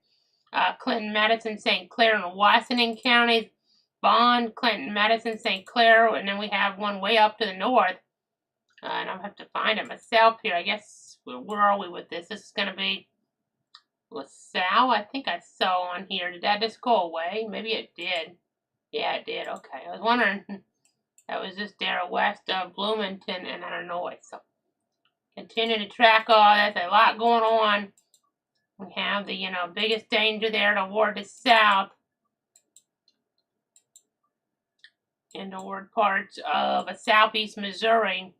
Speaker 2: Clinton, Madison, St. Clair, and Washington counties. Bond, Clinton, Madison, St. Clair, and then we have one way up to the north. And I'll have to find it myself here. I guess, where are we with this? This is going to be LaSalle. I think I saw on here. Did that just go away? Maybe it did. Yeah, it did. Okay. I was wondering. That was just there west of Bloomington and Illinois. So, continue to track all that. There's a lot going on. We have the, biggest danger there toward the south and toward parts of southeast Missouri.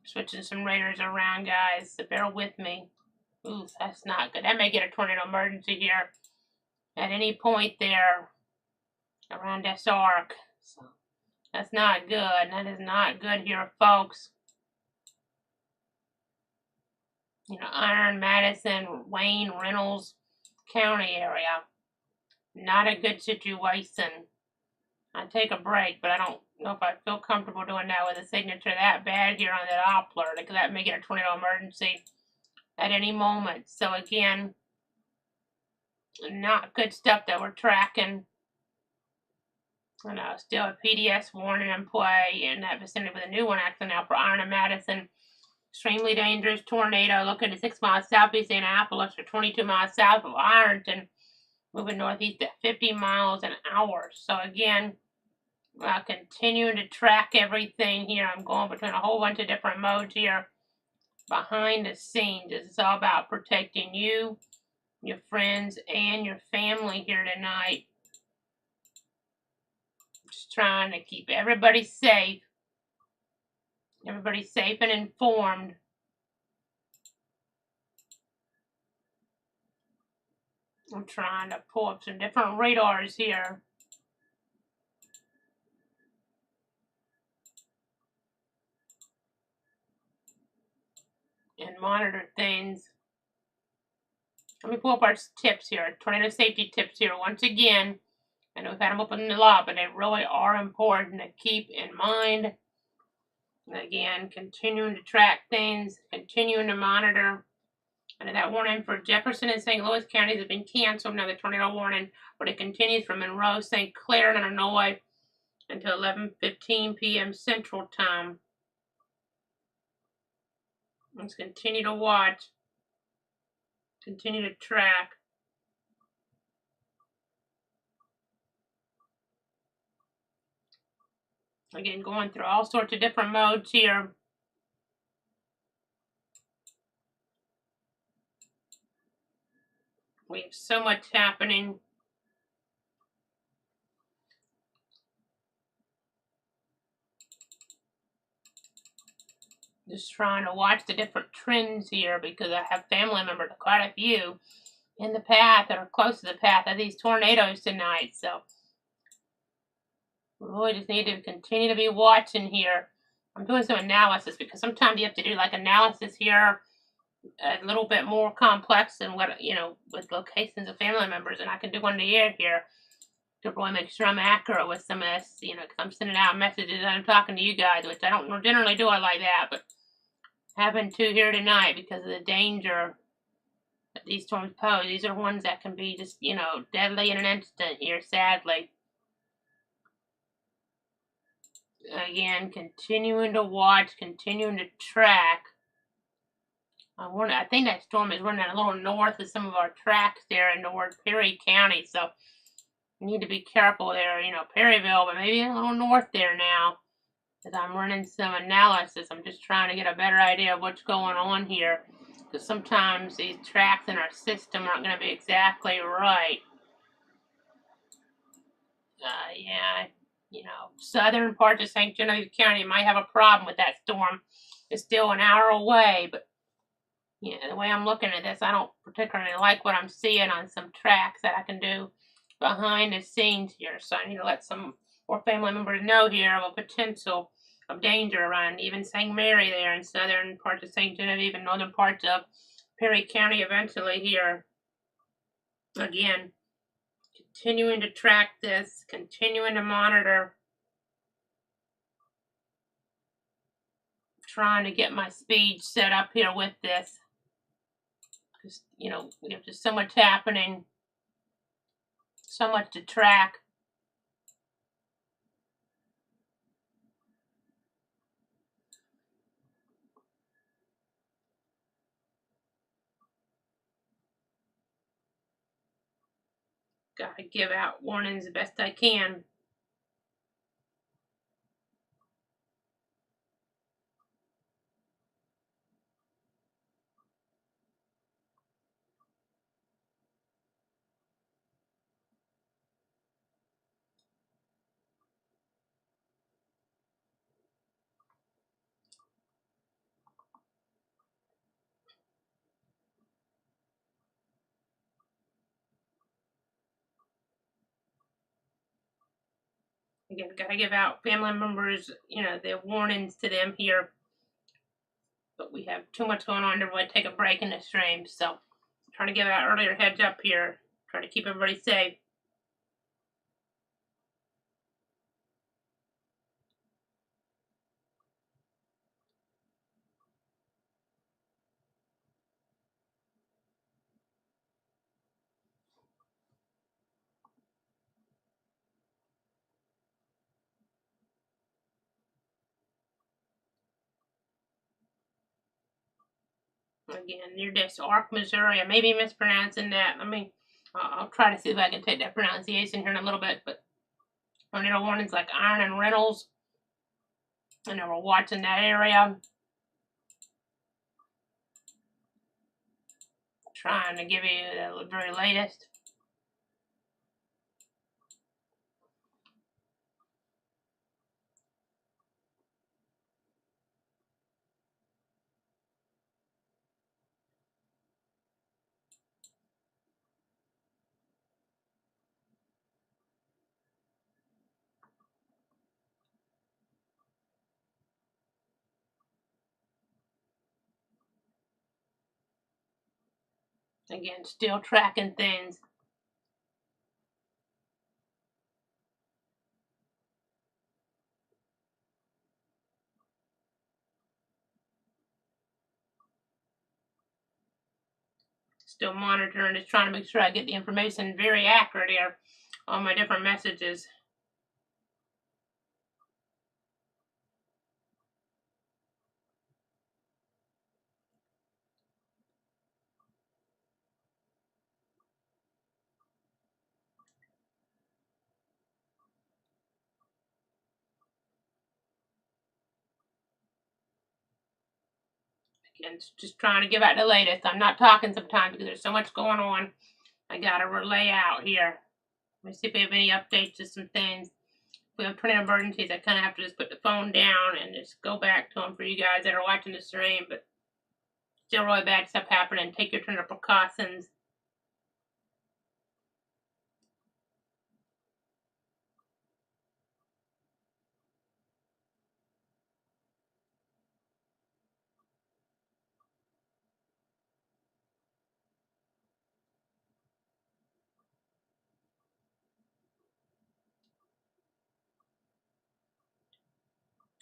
Speaker 2: Switching some radars around, guys, so bear with me. Ooh, that's not good. That may get a tornado emergency here at any point there around Desark. So, that's not good. That is not good here, folks. Iron, Madison, Wayne, Reynolds County area. Not a good situation. I take a break, but I don't know if I feel comfortable doing that with a signature that bad here on the Doppler, because that may get a tornado emergency at any moment. So again, not good stuff that we're tracking. Still a PDS warning in play in that vicinity with a new one actually now for Iron and Madison. Extremely dangerous tornado looking 6 miles southeast Annapolis or 22 miles south of Ironton, moving northeast at 50 miles an hour. So again, continuing to track everything here. I'm going between a whole bunch of different modes here behind the scenes. This is all about protecting you, your friends, and your family here tonight. Just trying to keep everybody safe. Everybody safe and informed. I'm trying to pull up some different radars here. And monitor things. Let me pull up our tips here, tornado safety tips here once again. I know we've had them open a lot, but they really are important to keep in mind. And again, continuing to track things, continuing to monitor. And that warning for Jefferson and St. Louis counties has been canceled. Now the tornado warning, but it continues from Monroe, St. Clair, and Illinois until 11:15 p.m. Central Time. Let's continue to watch, continue to track. Again, going through all sorts of different modes here. We have so much happening. Just trying to watch the different trends here because I have family members, quite a few, in the path that are close to the path of these tornadoes tonight. So we really just need to continue to be watching here. I'm doing some analysis because sometimes you have to do like analysis here a little bit more complex than what, with locations of family members. And I can do one in the air here to really make sure I'm accurate with some of this, because I'm sending out messages and I'm talking to you guys, which I don't generally do it like that, but having to here tonight because of the danger that these storms pose. These are ones that can be just, deadly in an instant here, sadly. Again, continuing to watch, continuing to track. I think that storm is running a little north of some of our tracks there in North Perry County, so we need to be careful there, Perryville, but maybe a little north there now. As I'm running some analysis, I'm just trying to get a better idea of what's going on here. Because sometimes these tracks in our system aren't going to be exactly right. Southern parts of St. Genevieve County might have a problem with that storm. It's still an hour away, but the way I'm looking at this, I don't particularly like what I'm seeing on some tracks that I can do behind the scenes here. So I need to let some more family members know here of a potential of danger around even St. Mary there in southern parts of St. Genevieve and northern parts of Perry County eventually here. Again, continuing to track this, continuing to monitor, trying to get my speed set up here with this. Because, we have just so much happening, so much to track. Gotta give out warnings the best I can. Again, gotta give out family members, the warnings to them here. But we have too much going on to really take a break in the stream. So I'm trying to give out earlier heads up here. Trying to keep everybody safe. Again, near this Ark, Missouri. I may be mispronouncing that. I'll try to see if I can take that pronunciation here in a little bit. But tornado warnings like Iron and Reynolds. And we're watching that area. Trying to give you the very latest. Again, still tracking things. Still monitoring, just trying to make sure I get the information very accurate here on my different messages. Again, just trying to give out the latest. I'm not talking sometimes because there's so much going on. I got to relay out here. Let me see if we have any updates to some things. If we have tornado emergencies, I kind of have to just put the phone down and just go back to them for you guys that are watching the stream. But still really bad stuff happening. Take your tornado precautions.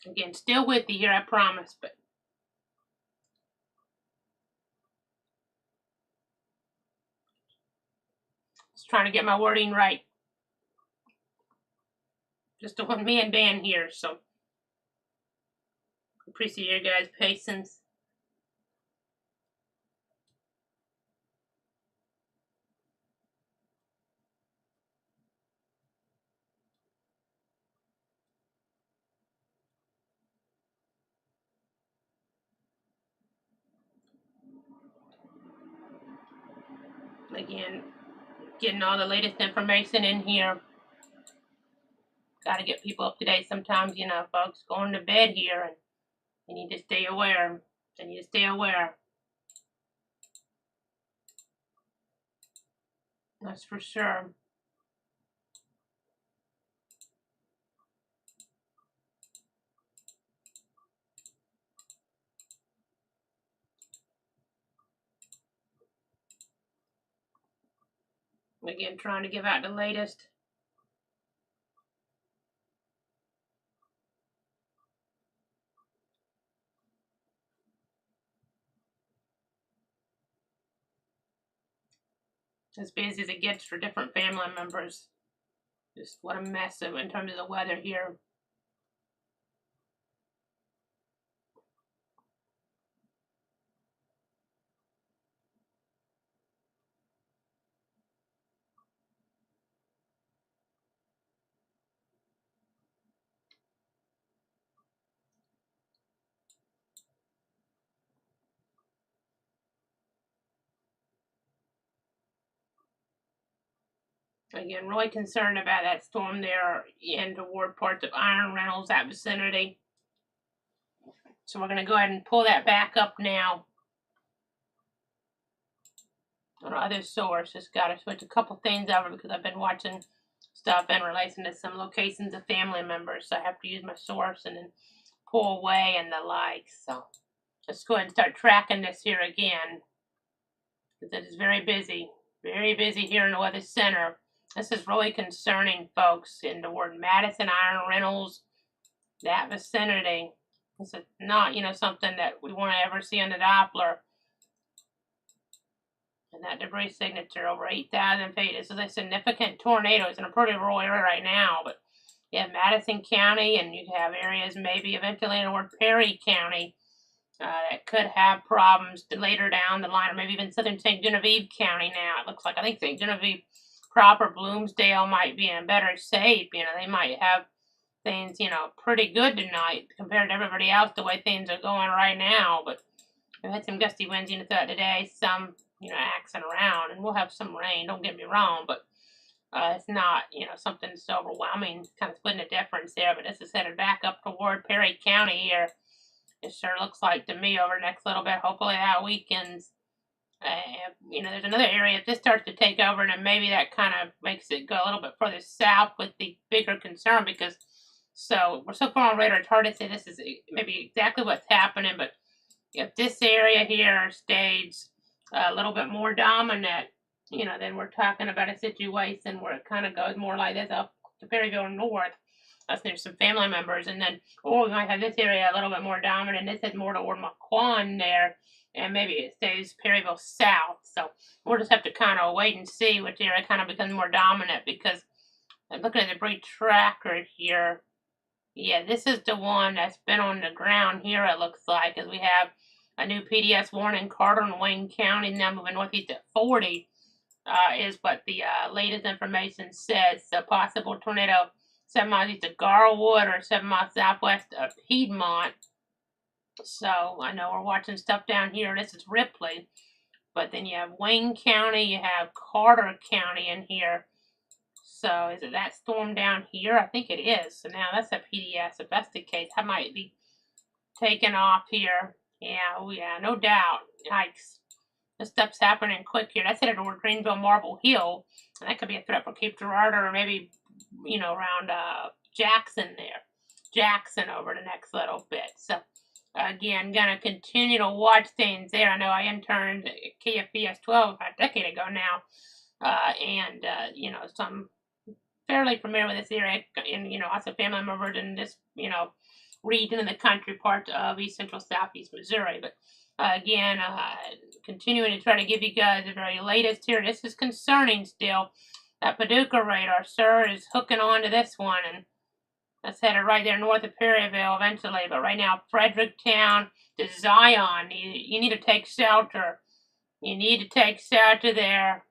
Speaker 2: Again, still with you here, I promise. But just trying to get my wording right. Just a one-man band here, so appreciate your guys' patience. Again, getting all the latest information in here. Got to get people up to date sometimes, you know, folks. Going to bed here, and you need to stay aware. They need to stay aware. That's for sure. Again, trying to give out the latest. As busy as it gets for different family members. Just what a mess in terms of the weather here. Again, really concerned about that storm there in toward parts of Iron Reynolds, that vicinity. So we're going to go ahead and pull that back up now. On our other source, just got to switch a couple things over because I've been watching stuff in relation to some locations of family members. So I have to use my source and then pull away and the like. So let's go ahead and start tracking this here again. Because it is very busy here in the Weather Center. This is really concerning, folks, in the word Madison, Iron Reynolds, that vicinity. This is not, you know, something that we want to ever see on the Doppler. And that debris signature over 8,000 feet. This is a significant tornado. It's in a pretty rural area right now, but you have Madison County, and you have areas maybe eventually in toward Perry County. that could have problems later down the line, or maybe even southern St. Genevieve County now. It looks like, I think St. Genevieve proper, Bloomsdale might be in better shape. They might have things, pretty good tonight compared to everybody else, the way things are going right now. But we've had some gusty winds, throughout the day, some, axing around, and we'll have some rain, don't get me wrong, but it's not, something so overwhelming, kind of splitting the difference there. But this is headed back up toward Perry County here. It sure looks like to me over the next little bit. Hopefully that weekends. There's another area. If this starts to take over, then maybe that kind of makes it go a little bit further south with the bigger concern, because we're so far on radar, it's hard to say this is maybe exactly what's happening. But if this area here stays a little bit more dominant, then we're talking about a situation where it kind of goes more like this up to Perryville north. There's some family members, and then, we might have this area a little bit more dominant. This is more toward McQuan there, and maybe it stays Perryville south. So we'll just have to kind of wait and see which area kind of becomes more dominant, because I'm looking at the brief tracker here. Yeah, this is the one that's been on the ground here, it looks like, as we have a new PDS warning. Carter and Wayne County now moving northeast at 40 is what the latest information says. So possible tornado 7 miles east of Garwood or 7 miles southwest of Piedmont. So I know we're watching stuff down here. This is Ripley. But then you have Wayne County, you have Carter County in here. So is it that storm down here? I think it is. So now that's a PDS. If that's the case, I might be taking off here. Yeah, no doubt. Yikes. This stuff's happening quick here. That's headed toward Greenville, Marble Hill. And that could be a threat for Cape Girardeau, or maybe, around Jackson there. Jackson over the next little bit. So, again, going to continue to watch things there. I know I interned at KFBS 12 a decade ago now. So I'm fairly familiar with this area, and, also family members in this, region in the country, part of East Central Southeast Missouri. But again, continuing to try to give you guys the very latest here. This is concerning still. That Paducah radar, sir, is hooking on to this one, and that's headed right there north of Perryville eventually. But right now, Fredericktown to Zion, you need to take shelter. You need to take shelter there.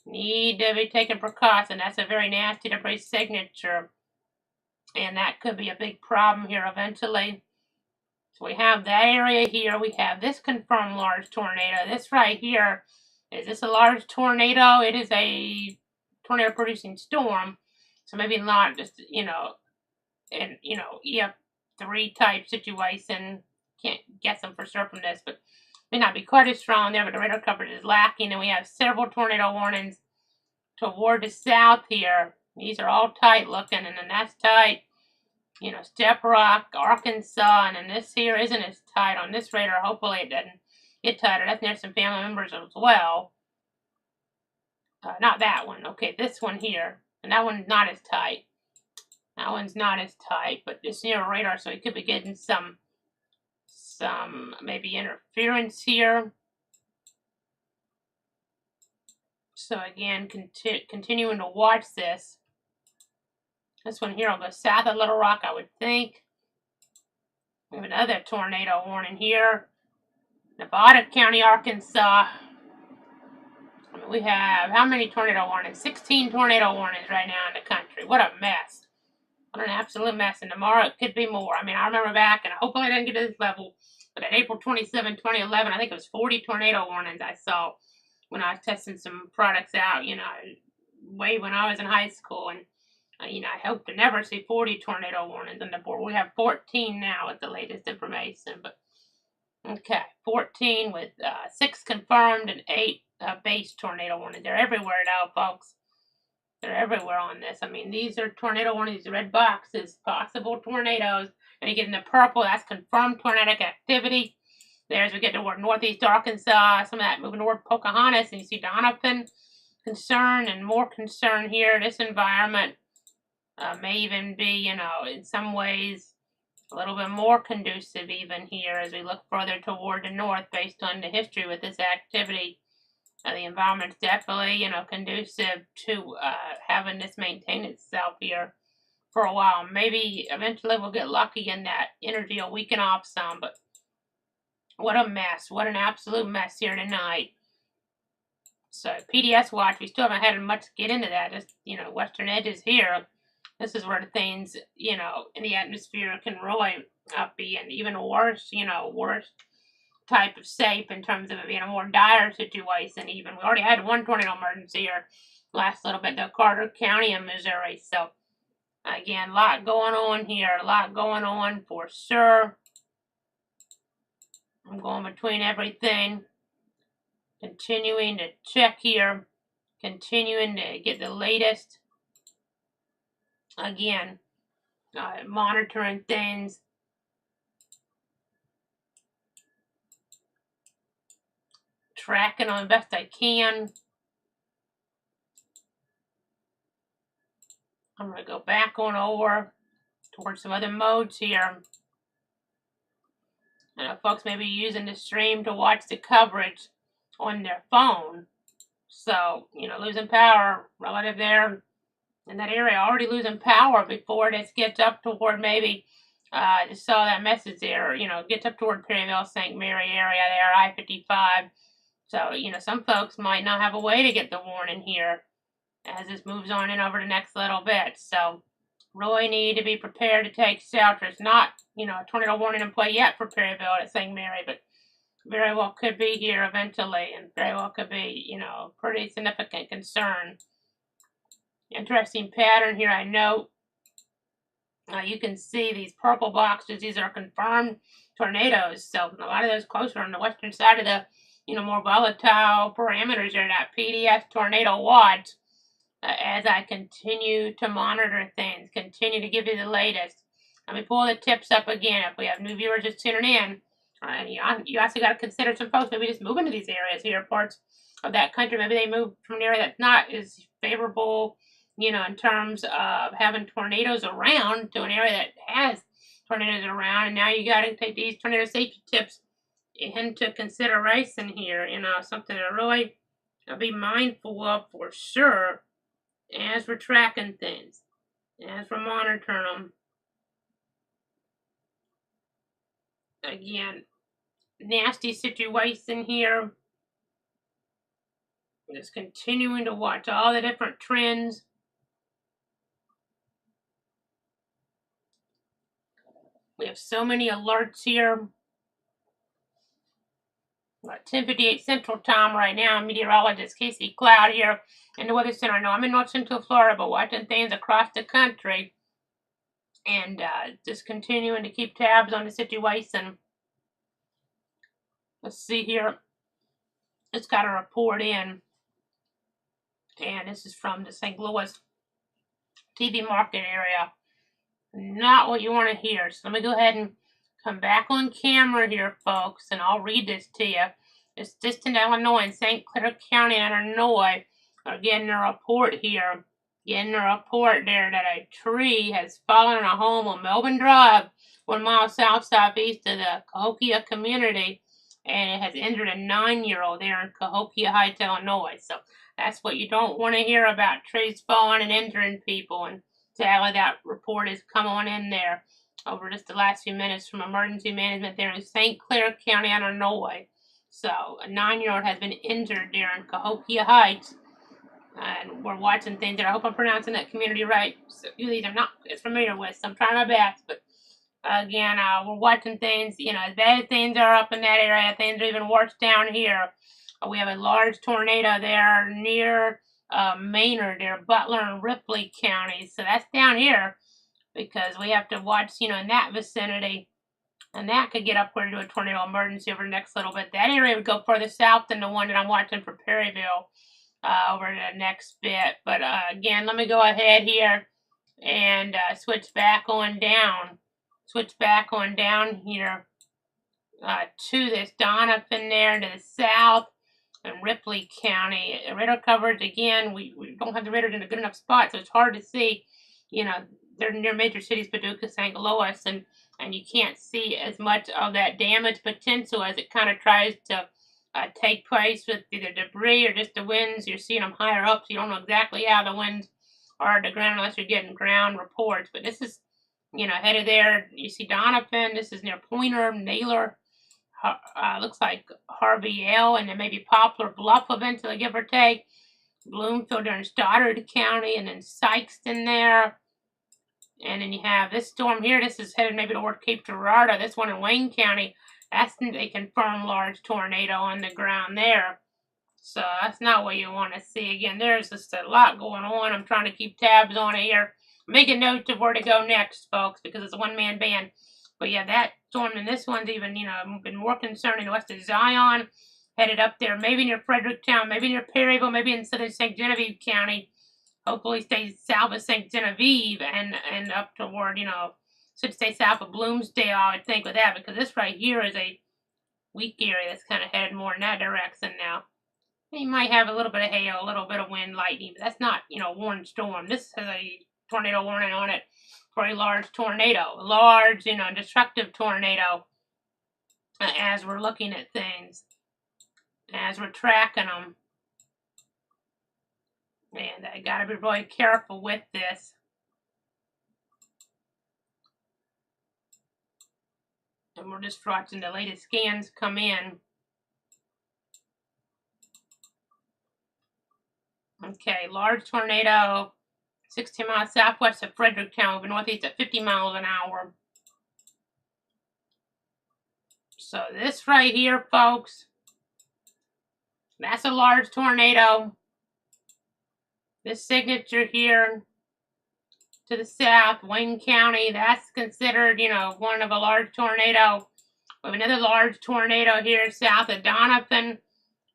Speaker 2: Need to be taking precaution. That's a very nasty debris signature, and that could be a big problem here eventually. So we have that area here. We have this confirmed large tornado. This right here, is this a large tornado? It is a tornado producing storm. So maybe not just, EF3 type situation. Can't guess them for sure from this, but may not be quite as strong there, but the radar coverage is lacking. And we have several tornado warnings toward the south here. These are all tight looking, and then that's tight. Step Rock, Arkansas, and then this here isn't as tight on this radar. Hopefully it doesn't get tighter. That's near some family members as well. Not that one. Okay, this one here. And that one's not as tight. That one's not as tight, but it's near a radar, so it could be getting some maybe interference here. So again, continuing to watch this. This one here will go south of Little Rock, I would think. We have another tornado warning here. Nevada County, Arkansas. We have how many tornado warnings? 16 tornado warnings right now in the country. What a mess. What an absolute mess. And tomorrow it could be more. I remember back, and hopefully I didn't get to this level, but at April 27, 2011, I think it was 40 tornado warnings I saw when I was testing some products out, way when I was in high school. And I hope to never see 40 tornado warnings on the board. We have 14 now with the latest information. But okay, 14 with 6 confirmed and 8 base tornado warnings. They're everywhere now, folks. They're everywhere on this. These are tornado warnings, red boxes, possible tornadoes. And you get in the purple, that's confirmed tornadic activity. There, as we get toward northeast Arkansas, some of that moving toward Pocahontas, and you see Donovan. Concern and more concern here. This environment may even be, in some ways a little bit more conducive even here as we look further toward the north based on the history with this activity. The environment's definitely, conducive to having this maintain itself here for a while. Maybe eventually we'll get lucky and that energy will weaken off some, but What a mess. What an absolute mess here tonight. So PDS watch, we still haven't had much to get into that. Just, western edges here. This is where things, in the atmosphere can really be an even worse, worse type of shape in terms of it being a more dire situation even. We already had one tornado emergency here last little bit, the Carter County in Missouri. So, again, a lot going on here. A lot going on for sure. I'm going between everything. Continuing to check here. Continuing to get the latest. Again, monitoring things. Tracking them the best I can. I'm going to go back on over towards some other modes here. I know folks may be using the stream to watch the coverage on their phone. So, losing power relative there in that area, already losing power before this gets up toward maybe, just saw that message there, gets up toward Perryville, St. Mary area there, I-55. So, some folks might not have a way to get the warning here as this moves on in over the next little bit. So, really need to be prepared to take shelter. It's not, a tornado warning in play yet for Perryville at St. Mary, but very well could be here eventually, and very well could be, pretty significant concern. Interesting pattern here, I note. You can see these purple boxes. These are confirmed tornadoes. So a lot of those closer on the western side of the, more volatile parameters are that PDS tornado watch. As I continue to monitor things, continue to give you the latest. Let me pull the tips up again. If we have new viewers just tuning in, and you also got to consider some folks maybe just moving to these areas here, parts of that country. Maybe they move from an area that's not as favorable, in terms of having tornadoes around to an area that has tornadoes around. And now you got to take these tornado safety tips into consideration here. Something to really be mindful of for sure as we're tracking things, as we're monitoring them. Again, nasty situation here. Just continuing to watch all the different trends. We have so many alerts here. 10:58 Central Time right now. Meteorologist Casey Cloud here in the Weather Center. I know I'm in North Central Florida, but watching things across the country and just continuing to keep tabs on the situation. Let's see here. It's got a report in, and this is from the St. Louis TV market area. Not what you want to hear. So let me go ahead and come back on camera here, folks, and I'll read this to you. It's distant Illinois and St. Clair County, Illinois, are getting a report here. Getting a report there that a tree has fallen on a home on Melbourne Drive, 1 mile southeast of the Cahokia community, and it has injured a 9-year-old there in Cahokia Heights, Illinois. So that's what you don't want to hear about, trees falling and injuring people. And sadly, that report has come on in there over just the last few minutes from emergency management there in St. Clair County, Illinois. So a 9-year-old has been injured there in Cahokia Heights. And we're watching things there. I hope I'm pronouncing that community right. So these I'm not as familiar with, so I'm trying my best. But again, we're watching things, as bad as things are up in that area, things are even worse down here. We have a large tornado there near Maynard, there, Butler and Ripley counties. So that's down here because we have to watch, in that vicinity. And that could get upward to a tornado emergency over the next little bit. That area would go further south than the one that I'm watching for Perryville over the next bit. But again, let me go ahead here and switch back on down. Switch back on down here to this Donovan there to the south and Ripley County. Radar coverage, again, we don't have the radar in a good enough spot, so it's hard to see. They're near major cities, Paducah, St. Louis, and you can't see as much of that damage potential as it kind of tries to take place with either debris or just the winds. You're seeing them higher up, so you don't know exactly how the winds are at the ground unless you're getting ground reports. But this is, headed there. You see Donovan. This is near Pointer, Naylor, looks like Harvey L. and then maybe Poplar Bluff eventually, give or take. Bloomfield in Stoddard County, and then Sykeston there. And then you have this storm here. This is headed maybe toward Cape Girardeau. This one in Wayne County. That's a confirmed large tornado on the ground there. So that's not what you want to see. Again, there's just a lot going on. I'm trying to keep tabs on it here. Making notes of where to go next, folks, because it's a one-man band. But yeah, that storm and this one's even, been more concerning west of Zion, headed up there, maybe near Fredericktown, maybe near Perryville, maybe in southern St. Genevieve County. Hopefully stays south of St. Genevieve and up toward, should stay south of Bloomsdale, I would think, with that, because this right here is a weak area that's kind of headed more in that direction now. You might have a little bit of hail, a little bit of wind, lightning, but that's not, warned storm. This has a tornado warning on it for a large tornado, large, destructive tornado, as we're looking at things, as we're tracking them. And I gotta be really careful with this. And we're just watching the latest scans come in. Okay, large tornado, 16 miles southwest of Fredericktown, over northeast at 50 miles an hour. So this right here, folks, that's a large tornado. This signature here to the south, Wayne County, that's considered, one of a large tornado. We have another large tornado here south of Donovan.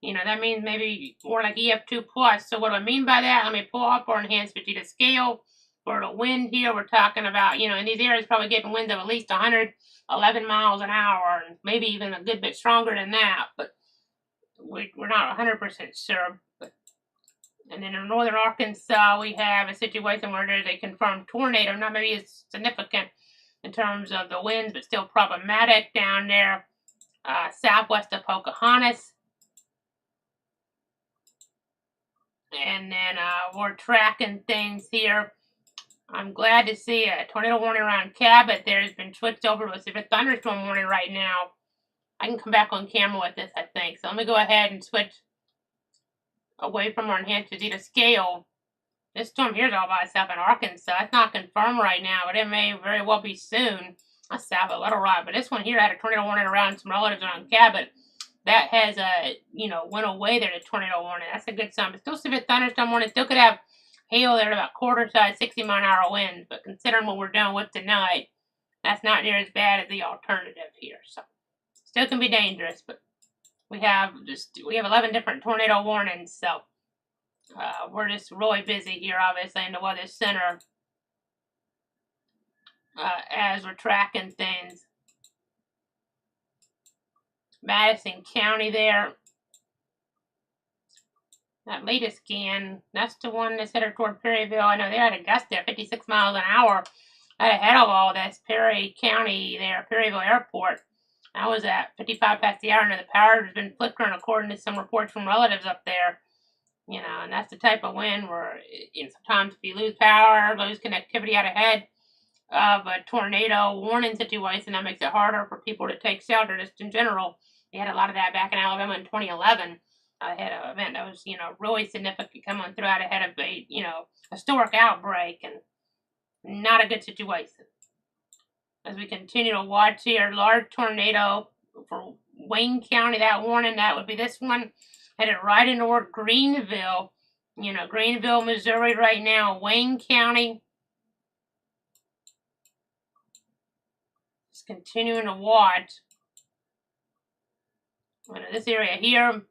Speaker 2: That means maybe more like EF2 plus. So what do I mean by that? Let me pull up our enhanced Vegeta scale. For the wind here, we're talking about, in these areas probably getting winds of at least 111 miles an hour, and maybe even a good bit stronger than that, but we're not 100% sure. And then in northern Arkansas, we have a situation where there's a confirmed tornado, not maybe as significant in terms of the winds, but still problematic down there southwest of Pocahontas. And then we're tracking things here. I'm glad to see a tornado warning around Cabot. There's been switched over to a severe thunderstorm warning right now. I can come back on camera with this, I think. So let me go ahead and switch away from our enhanced Vegeta scale. This storm here is all by itself in Arkansas. It's not confirmed right now, but it may very well be soon. That's south of Little Rock. But this one here had a tornado warning around some relatives around Cabot. That has, went away there, the tornado warning. That's a good sign. But still severe thunderstorm warning. Still could have hail there at about quarter size, 60-mile-an-hour winds. But considering what we're dealing with tonight, that's not near as bad as the alternative here. So still can be dangerous, but we have 11 different tornado warnings. So we're just really busy here, obviously, in the Weather Center as we're tracking things. Madison County there. That latest scan, that's the one that's headed toward Perryville. I know they had a gust there, 56 miles an hour. Ahead of all this, Perry County there, Perryville Airport. That was at 55 past the hour, and the power has been flickering according to some reports from relatives up there. And that's the type of wind where, sometimes if you lose power, lose connectivity out ahead of a tornado warning situation, that makes it harder for people to take shelter just in general. We had a lot of that back in Alabama in 2011. I had an event that was, really significant coming throughout ahead of a, historic outbreak, and not a good situation. As we continue to watch here, large tornado for Wayne County, that warning, that would be this one, headed right into toward Greenville. Greenville, Missouri right now, Wayne County. Just continuing to watch. This area here,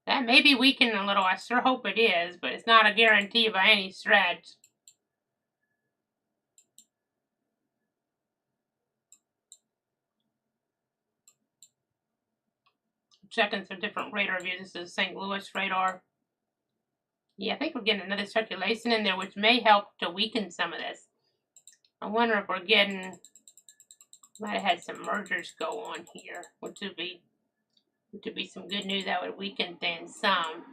Speaker 2: that may be weakening a little. I sure hope it is, but it's not a guarantee by any stretch. Checking some different radar views. This is St. Louis radar. Yeah, I think we're getting another circulation in there, which may help to weaken some of this. I wonder if we're getting, might have had some mergers go on here, which would be some good news. That would weaken things some.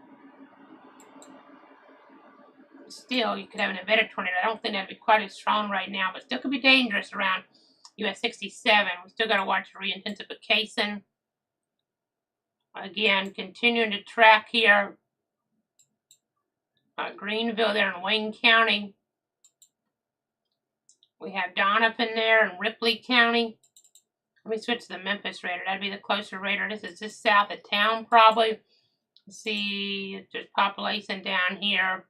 Speaker 2: Still, you could have an embedded tornado. I don't think that'd be quite as strong right now, but still could be dangerous around US 67. We still got to watch for re-intensification. Again, continuing to track here. Greenville there in Wayne County. We have Donovan there in Ripley County. Let me switch to the Memphis radar. That'd be the closer radar. This is just south of town, probably. Let's see if there's population down here.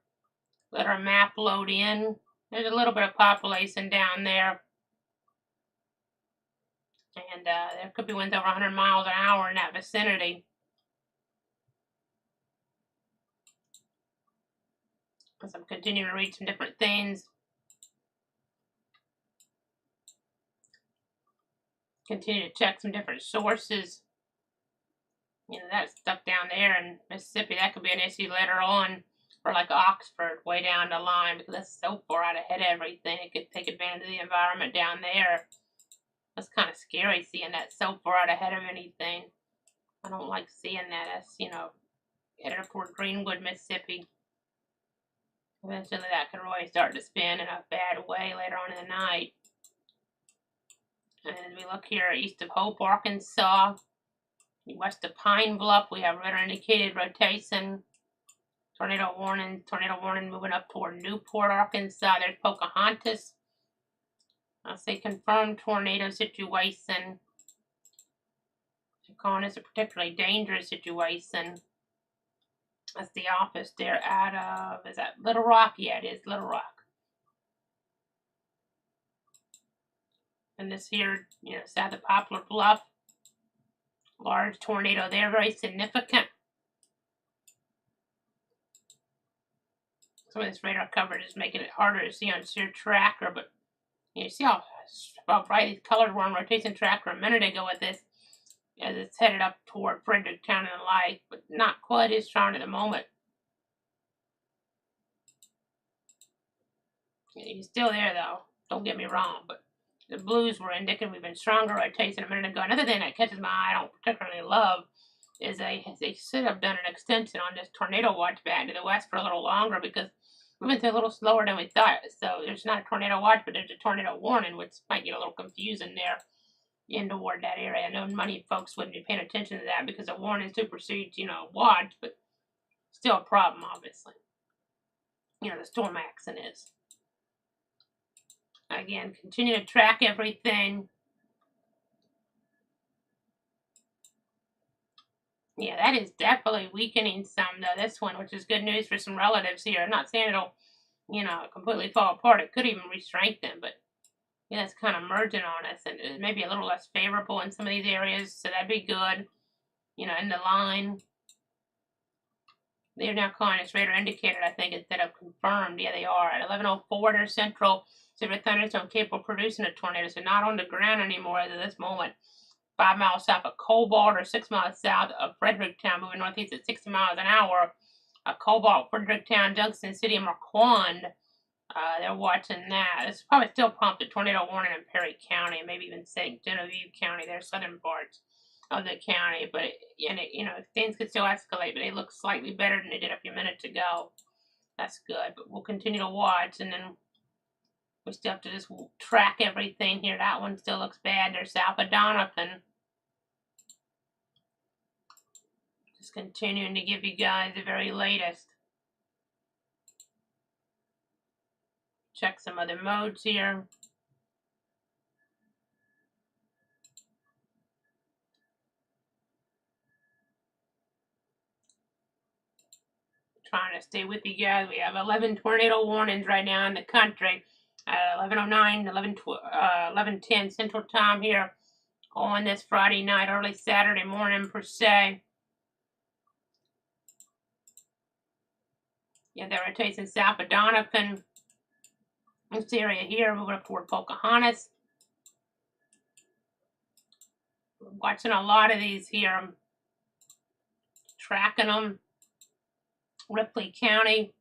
Speaker 2: Let our map load in. There's a little bit of population down there. And there could be winds over 100 miles an hour in that vicinity. As I'm continuing to read some different things. Continue to check some different sources. You know, that stuff down there in Mississippi, that could be an issue later on. Or like Oxford, way down the line, because that's so far out ahead of everything. It could take advantage of the environment down there. That's kind of scary seeing that so far out ahead of anything. I don't like seeing that. That's, you know, headed toward Greenwood, Mississippi. Eventually that could really start to spin in a bad way later on in the night. And as we look here east of Hope, Arkansas, west of Pine Bluff, we have radar indicated rotation. Tornado warning moving up toward Newport, Arkansas. There's Pocahontas. I'll say confirmed tornado situation. They're calling this a particularly dangerous situation. That's the office there out of, is that Little Rock? Yeah, it is Little Rock. And this here, you know, south of Poplar Bluff. Large tornado there, very significant. Some of this radar coverage is making it harder to see on Sheer Tracker, but you see how bright these colors were on Rotation Tracker a minute ago with this, as it's headed up toward Fredericktown and the like, but not quite as strong at the moment. He's still there though, don't get me wrong, but the blues were indicative we've been stronger rotation a minute ago. Another thing that catches my eye, I don't particularly love, is they should have done an extension on this tornado watch back to the west for a little longer, because we went a little slower than we thought. So there's not a tornado watch, but there's a tornado warning, which might get a little confusing there in toward that area. I know many folks wouldn't be paying attention to that because a warning supersedes, you know, watch, but still a problem, obviously. You know, the storm accent is. Again, continue to track everything. Yeah, that is definitely weakening some, though, this one, which is good news for some relatives here. I'm not saying it'll, you know, completely fall apart. It could even re-strengthen, but yeah, it's kind of merging on us, and it may be a little less favorable in some of these areas, so that'd be good. You know, in the line. They're now calling us radar indicated, I think, instead of confirmed. Yeah, they are. At 11:04, they're central. Severe thunderstorm capable of producing a tornado, so not on the ground anymore as of this moment. 5 miles south of Cobalt, or 6 miles south of Fredericktown, moving northeast at 60 miles an hour. Cobalt, Fredericktown, Junction City, and Marquand. They're watching that. It's probably still prompted tornado warning in Perry County, and maybe even St. Genevieve County, their southern parts of the county. But you know, things could still escalate, but they look slightly better than they did a few minutes ago. That's good. But we'll continue to watch, and then we still have to just track everything here. That one still looks bad. They're south of Donovan. Just continuing to give you guys the very latest. Check some other modes here. Trying to stay with you guys. We have 11 tornado warnings right now in the country. 11:09, 11:10 Central Time here on this Friday night, early Saturday morning per se. Yeah, they're rotating south of Donovan. This area here, moving up toward Pocahontas. We're watching a lot of these here. Tracking them. Ripley County.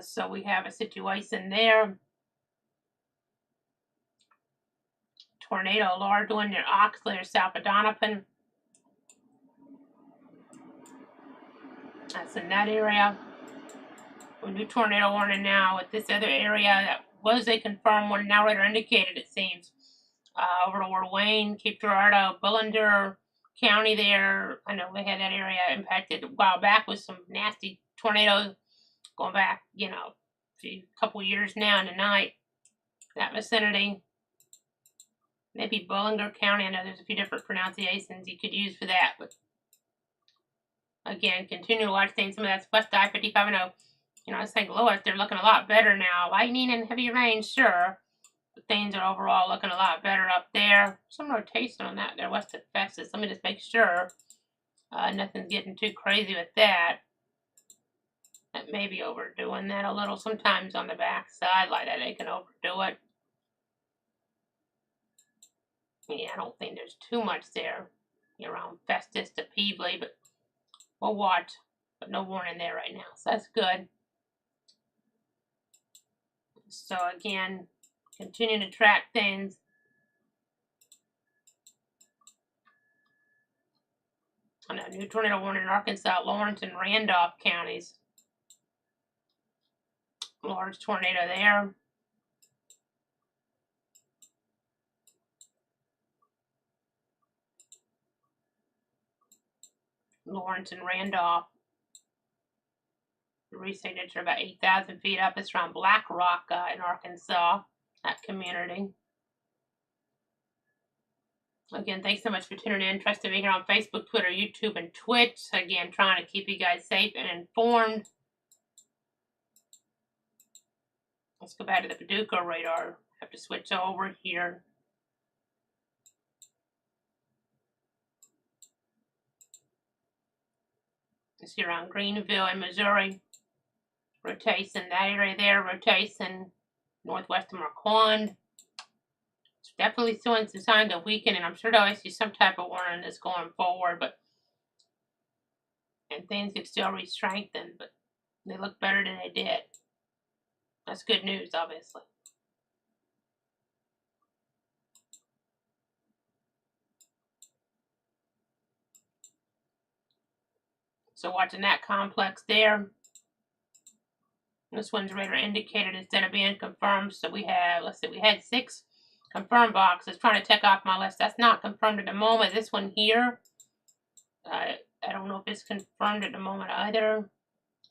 Speaker 2: So we have a situation there. Tornado, large one near Oxley or south of Donovan. That's in that area. We do tornado warning now with this other area that was a confirmed one, now radar indicated, it seems. Over toward Wayne, Cape Girardeau, Bullender, County there. I know they had that area impacted a while back with some nasty tornadoes going back, a couple years now in the night. That vicinity. Maybe Bollinger County. I know there's a few different pronunciations you could use for that, but again, continue to watch things. Some of that's West I-55. I know, St. Louis, they're looking a lot better now. Lightning and heavy rain, sure, but things are overall looking a lot better up there. Some rotation on that there west of Texas. Let me just make sure nothing's getting too crazy with that. That may be overdoing that a little sometimes on the back side like that. They can overdo it. Yeah, I don't think there's too much there around Festus to Peebly, but we'll watch. But no warning there right now, so that's good. So again, continue to track things. On a new tornado warning in Arkansas, Lawrence and Randolph counties. Large tornado there. Lawrence and Randolph. The resignature are about 8,000 feet up. It's around Black Rock in Arkansas, that community. Again, thanks so much for tuning in. Trust to be here on Facebook, Twitter, YouTube, and Twitch. Again, trying to keep you guys safe and informed. Let's go back to the Paducah radar. Have to switch over here. It's here around Greenville in Missouri. Rotation that area there. Rotation northwest of Marquand. It's definitely showing some signs of weakening. I'm sure they'll issue some type of warning that's going forward, and things could still re-strengthen, but they look better than they did. That's good news, obviously. So watching that complex there. This one's radar indicated instead of being confirmed. So we have, let's see, we had 6 confirmed boxes. Trying to check off my list. That's not confirmed at the moment. This one here, I don't know if it's confirmed at the moment either.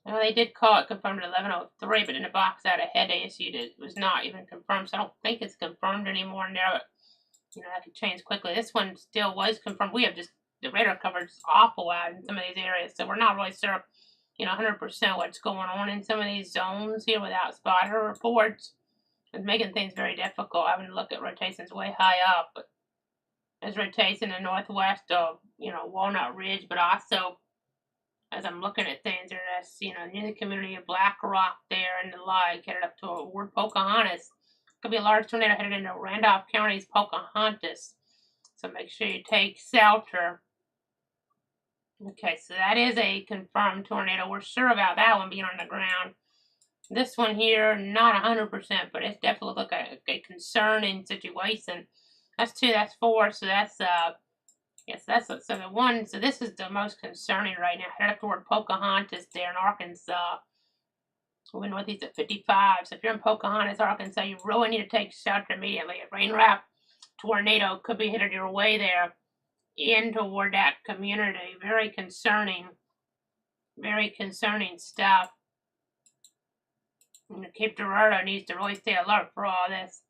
Speaker 2: Well, they did call it confirmed at 11:03, but in the box out ahead they issued it was not even confirmed. So I don't think it's confirmed anymore in there. But, that could change quickly. This one still was confirmed. We have just, the radar coverage is awful out in some of these areas. So we're not really sure, 100% what's going on in some of these zones here without spotter reports. It's making things very difficult. Having to look at rotations way high up. But there's rotation in the northwest of, Walnut Ridge, but also as I'm looking at things, there's, near the community of Black Rock there and the like, headed up toward Pocahontas. Could be a large tornado headed into Randolph County's Pocahontas. So make sure you take shelter. Okay, so that is a confirmed tornado. We're sure about that one being on the ground. This one here, not 100%, but it's definitely like a concerning situation. That's 2, that's 4, so that's, yes, so the one, so this is the most concerning right now. Headed up toward Pocahontas there in Arkansas. We're northeast at 55. So if you're in Pocahontas, Arkansas, you really need to take shelter immediately. A rain wrap tornado could be headed your way there in toward that community. Very concerning stuff. Cape Girardeau needs to really stay alert for all this,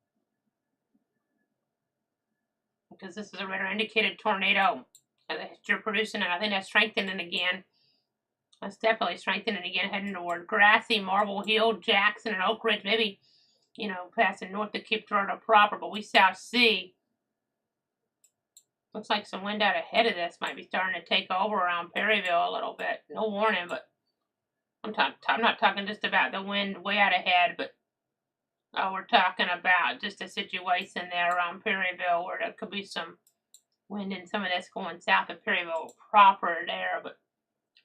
Speaker 2: because this is a radar indicated tornado that you're producing, and I think that's strengthening again. That's definitely strengthening again, heading toward Grassy, Marble Hill, Jackson, and Oak Ridge. Maybe, passing north of Cape Girardeau proper, but we shall see. Looks like some wind out ahead of this might be starting to take over around Perryville a little bit. No warning, but I'm not talking just about the wind way out ahead, but we're talking about just a situation there around Perryville where there could be some wind and some of this going south of Perryville proper there, but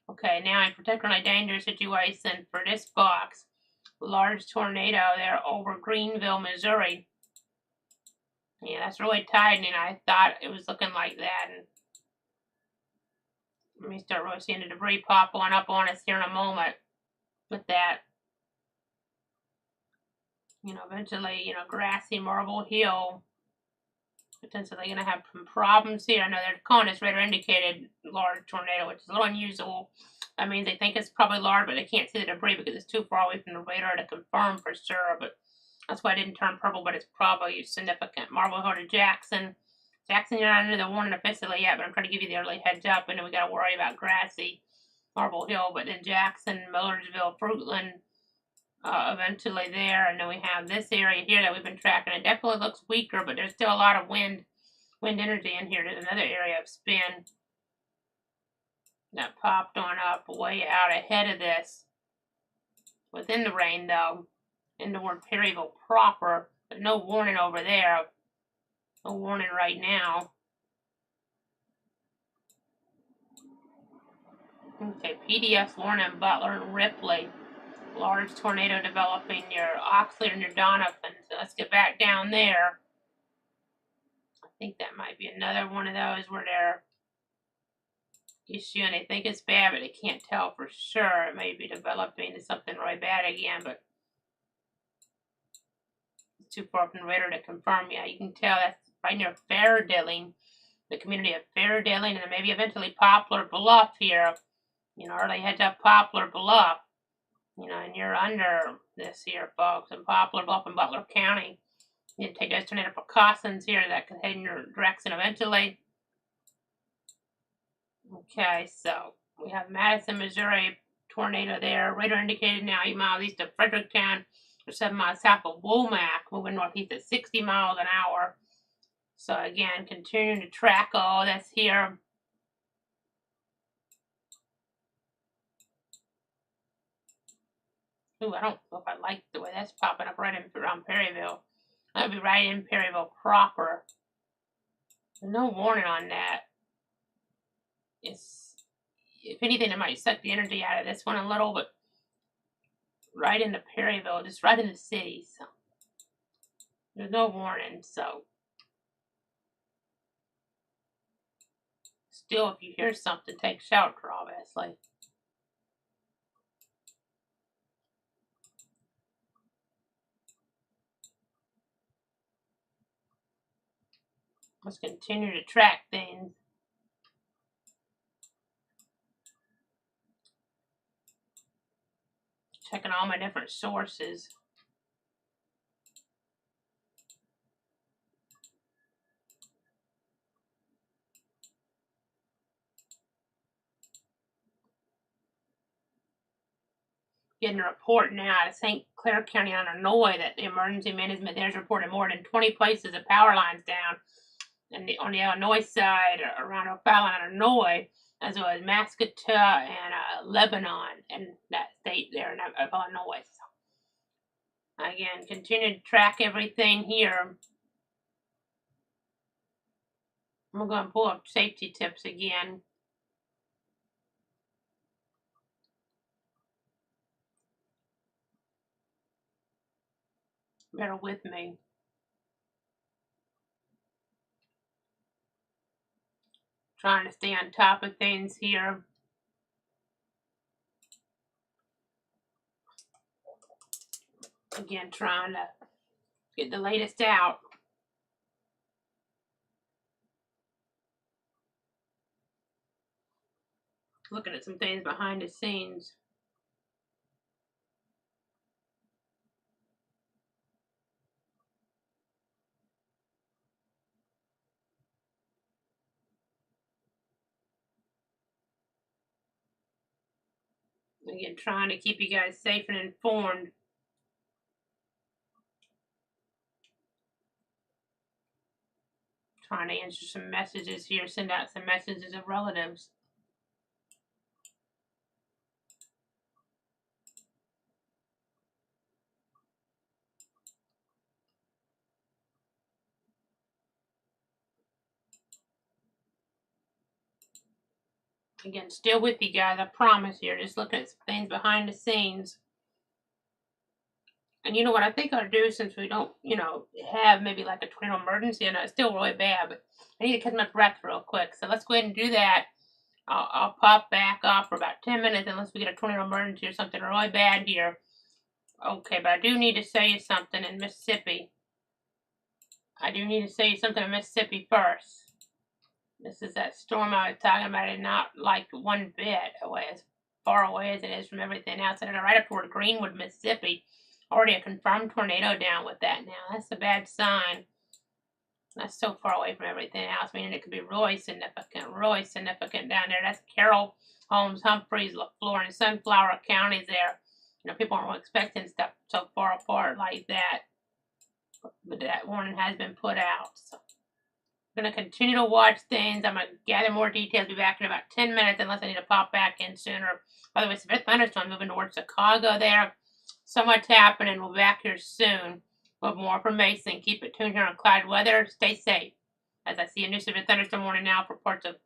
Speaker 2: okay, now a particularly dangerous situation for this box. Large tornado there over Greenville, Missouri. Yeah, that's really tightening. I thought it was looking like that. And let me start really seeing the debris pop on up on us here in a moment with that. Eventually, Grassy, Marble Hill. Potentially going to have some problems here. I know they're calling this radar indicated large tornado, which is a little unusual. That means they think it's probably large, but they can't see the debris because it's too far away from the radar to confirm for sure. But that's why I didn't turn purple, but it's probably significant. Marble Hill to Jackson. Jackson, you're not under the warning officially yet, but I'm trying to give you the early heads up. And then we got to worry about Grassy, Marble Hill, but then Jackson, Millersville, Fruitland, eventually there. And then we have this area here that we've been tracking. It definitely looks weaker, but there's still a lot of wind energy in here. There's another area of spin that popped on up way out ahead of this. Within the rain, though, in toward Perryville proper. There's no warning over there. No warning right now. Okay, PDS warning Butler and Ripley. Large tornado developing near Oxley and near Donovan. So let's get back down there. I think that might be another one of those where they're issuing, they think it's bad, but they can't tell for sure. It may be developing into something really bad again, but it's too far from the radar to confirm. Yeah, you can tell that's right near Fairdilling, the community of Fairdilling, and then maybe eventually Poplar Bluff here. You know, early heads up Poplar Bluff. You know, and you're under this here, folks, in Poplar Bluff and Butler County. You need to take those tornado precautions here that can head in your direction eventually. Okay, so we have Madison, Missouri tornado there. Radar indicated now 8 miles east of Fredericktown, or 7 miles south of Womack, moving northeast at 60 miles an hour. So again, continuing to track all this here. Ooh, I don't know if I like the way that's popping up right in around Perryville. That'd be right in Perryville proper. There's no warning on that. It's, if anything, it might suck the energy out of this one a little, but right into Perryville, just right in the city. So there's no warning. So still, if you hear something, take shelter, obviously. Let's continue to track things. Checking all my different sources. Getting a report now out of St. Clair County, Illinois, that the emergency management there has reported more than 20 places of power lines down. And on the Illinois side, around O'Fallon, Illinois, as well as Mascota and Lebanon, and that state there of Illinois. So, again, continue to track everything here. I'm going to pull up safety tips again. Bear with me. Trying to stay on top of things here. Again, trying to get the latest out. Looking at some things behind the scenes. Again, trying to keep you guys safe and informed. Trying to answer some messages here, send out some messages of relatives. Again, still with you guys, I promise here. Just looking at some things behind the scenes. And you know what I think I'll do, since we don't, have maybe like a tornado emergency, and it's still really bad, but I need to catch my breath real quick. So let's go ahead and do that. I'll pop back off for about 10 minutes unless we get a tornado emergency or something really bad here. Okay, but I do need to say something in Mississippi. I do need to say something to Mississippi first. This is that storm I was talking about, and not like one bit away, as far away as it is from everything else. And right up toward Greenwood, Mississippi. Already a confirmed tornado down with that now. That's a bad sign. That's so far away from everything else, meaning it could be really significant down there. That's Carroll, Holmes, Humphreys, LaFleur, and Sunflower counties there. You know, people aren't expecting stuff so far apart like that. But that warning has been put out. So I'm going to continue to watch things. I'm going to gather more details. Be back in about 10 minutes unless I need to pop back in sooner. By the way, severe thunderstorm moving towards Chicago there. So much happening. We'll be back here soon with more information. Keep it tuned here on Cloud Weather. Stay safe. As I see a new severe thunderstorm warning now for parts of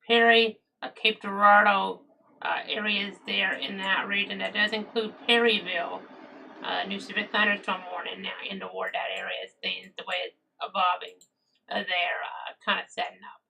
Speaker 2: Perry, Cape Girardeau areas there in that region. That does include Perryville. New severe thunderstorm warning now in toward that area as things, the way it's evolving there, kind of setting up.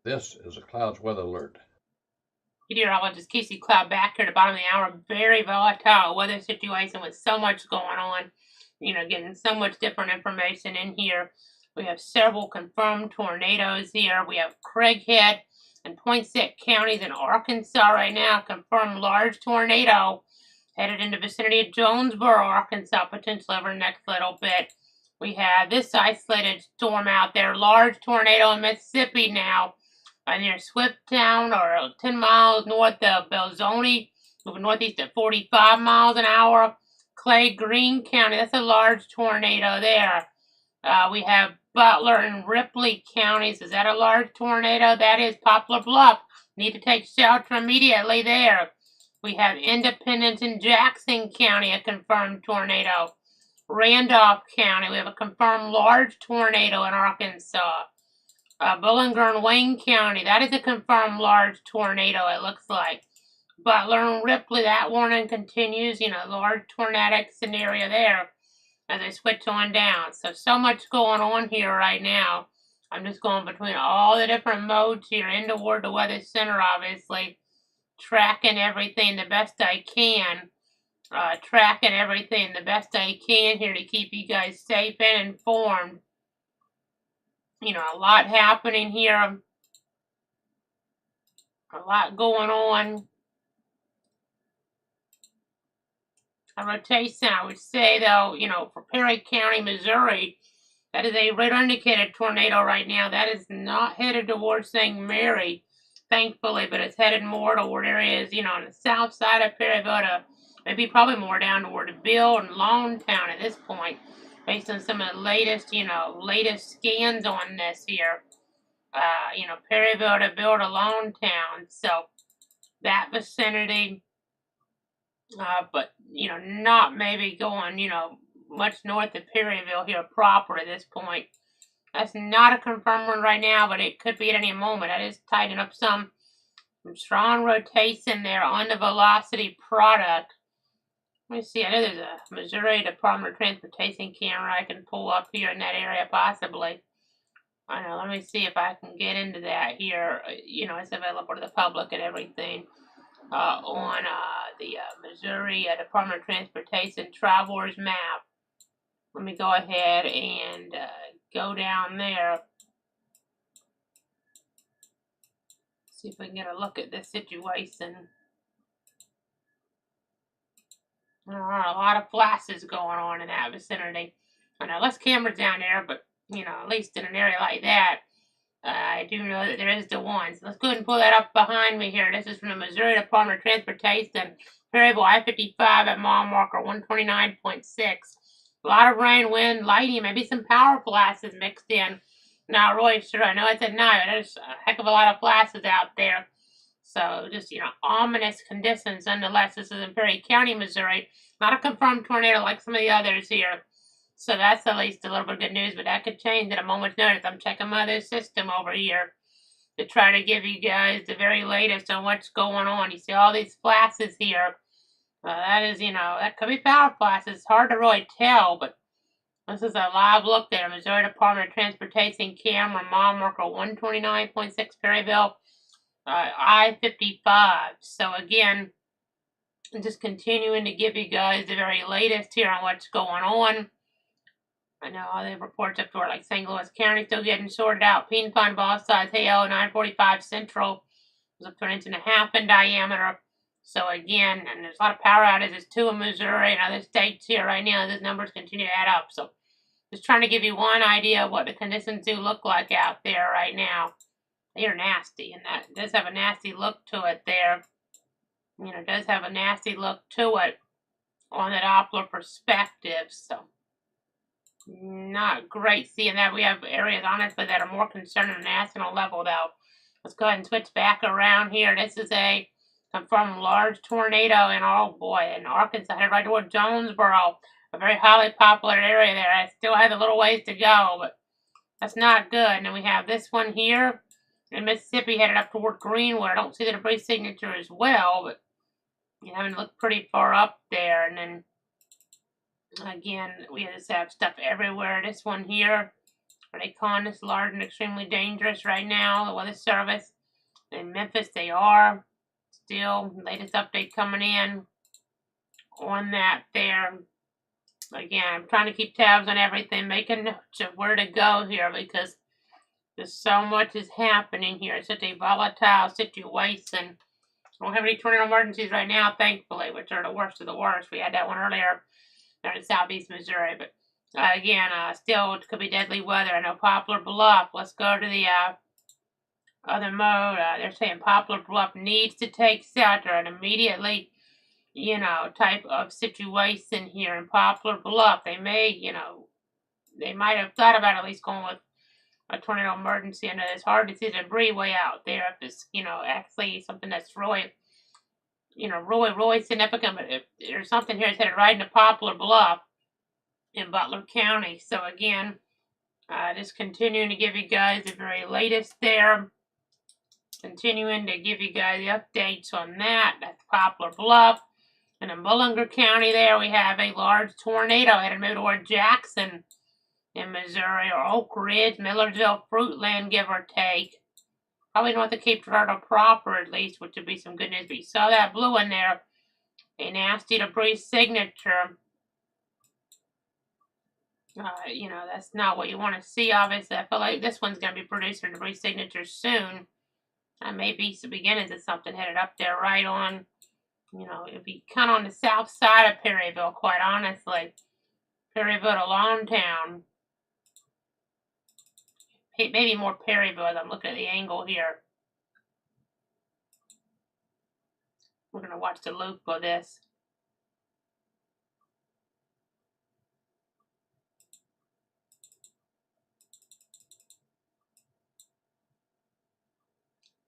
Speaker 1: This is a clouds weather alert.
Speaker 2: Meteorologist Casey Cloud back here at the bottom of the hour. Very volatile weather situation with so much going on. Getting so much different information in here. We have several confirmed tornadoes here. We have Craighead and Poinsett counties in Arkansas right now. Confirmed large tornado headed in the vicinity of Jonesboro, Arkansas, potentially over the next little bit. We have this isolated storm out there. Large tornado in Mississippi now. Near Swifttown, or 10 miles north of Belzoni, moving northeast at 45 miles an hour. Clay, Greene County, that's a large tornado there. We have Butler and Ripley counties. Is that a large tornado? That is. Poplar Bluff. Need to take shelter immediately there. We have Independence and Jackson County, a confirmed tornado. Randolph County, we have a confirmed large tornado in Arkansas. Bowling and Wayne County, that is a confirmed large tornado, it looks like. Butler and Ripley, that warning continues, large tornadic scenario there as I switch on down. So much going on here right now. I'm just going between all the different modes here in toward the Weather Center, obviously. Tracking everything the best I can. Tracking everything the best I can here to keep you guys safe and informed. A lot happening here. A lot going on. A rotation, I would say, though, for Perry County, Missouri, that is a radar indicated tornado right now. That is not headed towards St. Mary, thankfully, but it's headed more toward areas, on the south side of Perryville, to maybe probably more down toward Bill and Lonetown at this point, based on some of the latest, latest scans on this here. Perryville to Bill to Lonetown, so that vicinity, but, not maybe going, much north of Perryville here proper at this point. That's not a confirmed one right now, but it could be at any moment. I just tightened up some strong rotation there on the velocity product. Let me see, I know there's a Missouri Department of Transportation camera I can pull up here in that area possibly. I know, let me see if I can get into that here. It's available to the public and everything on the Missouri Department of Transportation Travelers map. Let me go ahead and go down there. See if we can get a look at this situation. There are a lot of flashes going on in that vicinity. I know less cameras down there, but at least in an area like that, I do know that there is the one. So let's go ahead and pull that up behind me here. This is from the Missouri Department of Transportation. Perryville I-55 at mile marker 129.6. A lot of rain, wind, lightning, maybe some power flashes mixed in. Not really sure. I know it's at night, but there's a heck of a lot of flashes out there. So just, ominous conditions nonetheless. This is in Perry County, Missouri. Not a confirmed tornado like some of the others here. So that's at least a little bit of good news, but that could change at a moment's notice. I'm checking my other system over here to try to give you guys the very latest on what's going on. You see all these flashes here. That is, that could be power flashes. It's hard to really tell, but this is a live look there. Missouri Department of Transportation camera, mile marker 129.6 Perryville, I-55. So again, I'm just continuing to give you guys the very latest here on what's going on. I know all the reports up toward like St. Louis County still getting sorted out. Pine Pine both sides. Hail 945 Central was up to 1.5 inches in diameter. So again, and there's a lot of power outages too in Missouri and other states here right now. Those numbers continue to add up. So just trying to give you one idea of what the conditions do look like out there right now. They're nasty, and that does have a nasty look to it there. It does have a nasty look to it on the Doppler perspective. So not great seeing that. We have areas, honestly, that are more concerned on a national level, though. Let's go ahead and switch back around here. This is a confirmed large tornado in, oh boy, in Arkansas, headed right toward Jonesboro, a very highly popular area there. I still have a little ways to go, but that's not good. And then we have this one here in Mississippi headed up toward Greenwood. I don't see the debris signature as well, but you haven't looked pretty far up there. And then again, we just have stuff everywhere. This one here Are they calling this large and extremely dangerous right now? The Weather Service in Memphis, they are. Still, latest update coming in on that there. Again, I'm trying to keep tabs on everything, making notes of where to go here because there's so much is happening here. It's such a volatile situation. We don't have any tornado emergencies right now, thankfully, which are the worst of the worst. We had that one earlier there in southeast Missouri, but again, still it could be deadly weather. I know Poplar Bluff. Let's go to the other mode. They're saying Poplar Bluff needs to take shelter and immediately, type of situation here in Poplar Bluff. They may, they might have thought about at least going with a tornado emergency. I know it's hard to see the debris way out there if it's, actually something that's really, really significant. But if there's something here that's headed right into Poplar Bluff in Butler County. So again, just continuing to give you guys the very latest there. Continuing to give you guys the updates on that. That's Poplar Bluff. And in Mullinger County there, we have a large tornado headed maybe toward Jackson in Missouri, or Oak Ridge, Millersville, Fruitland, give or take. Probably north of Cape Girardeau proper, at least, which would be some good news. But you saw that blue in there, a nasty debris signature. That's not what you want to see, obviously. I feel like this one's going to be producing a debris signature soon. That may be some beginnings of something headed up there right on, it'd be kind of on the south side of Perryville, quite honestly. Perryville to Longtown. Maybe more Perryville as I'm looking at the angle here. We're going to watch the loop of this.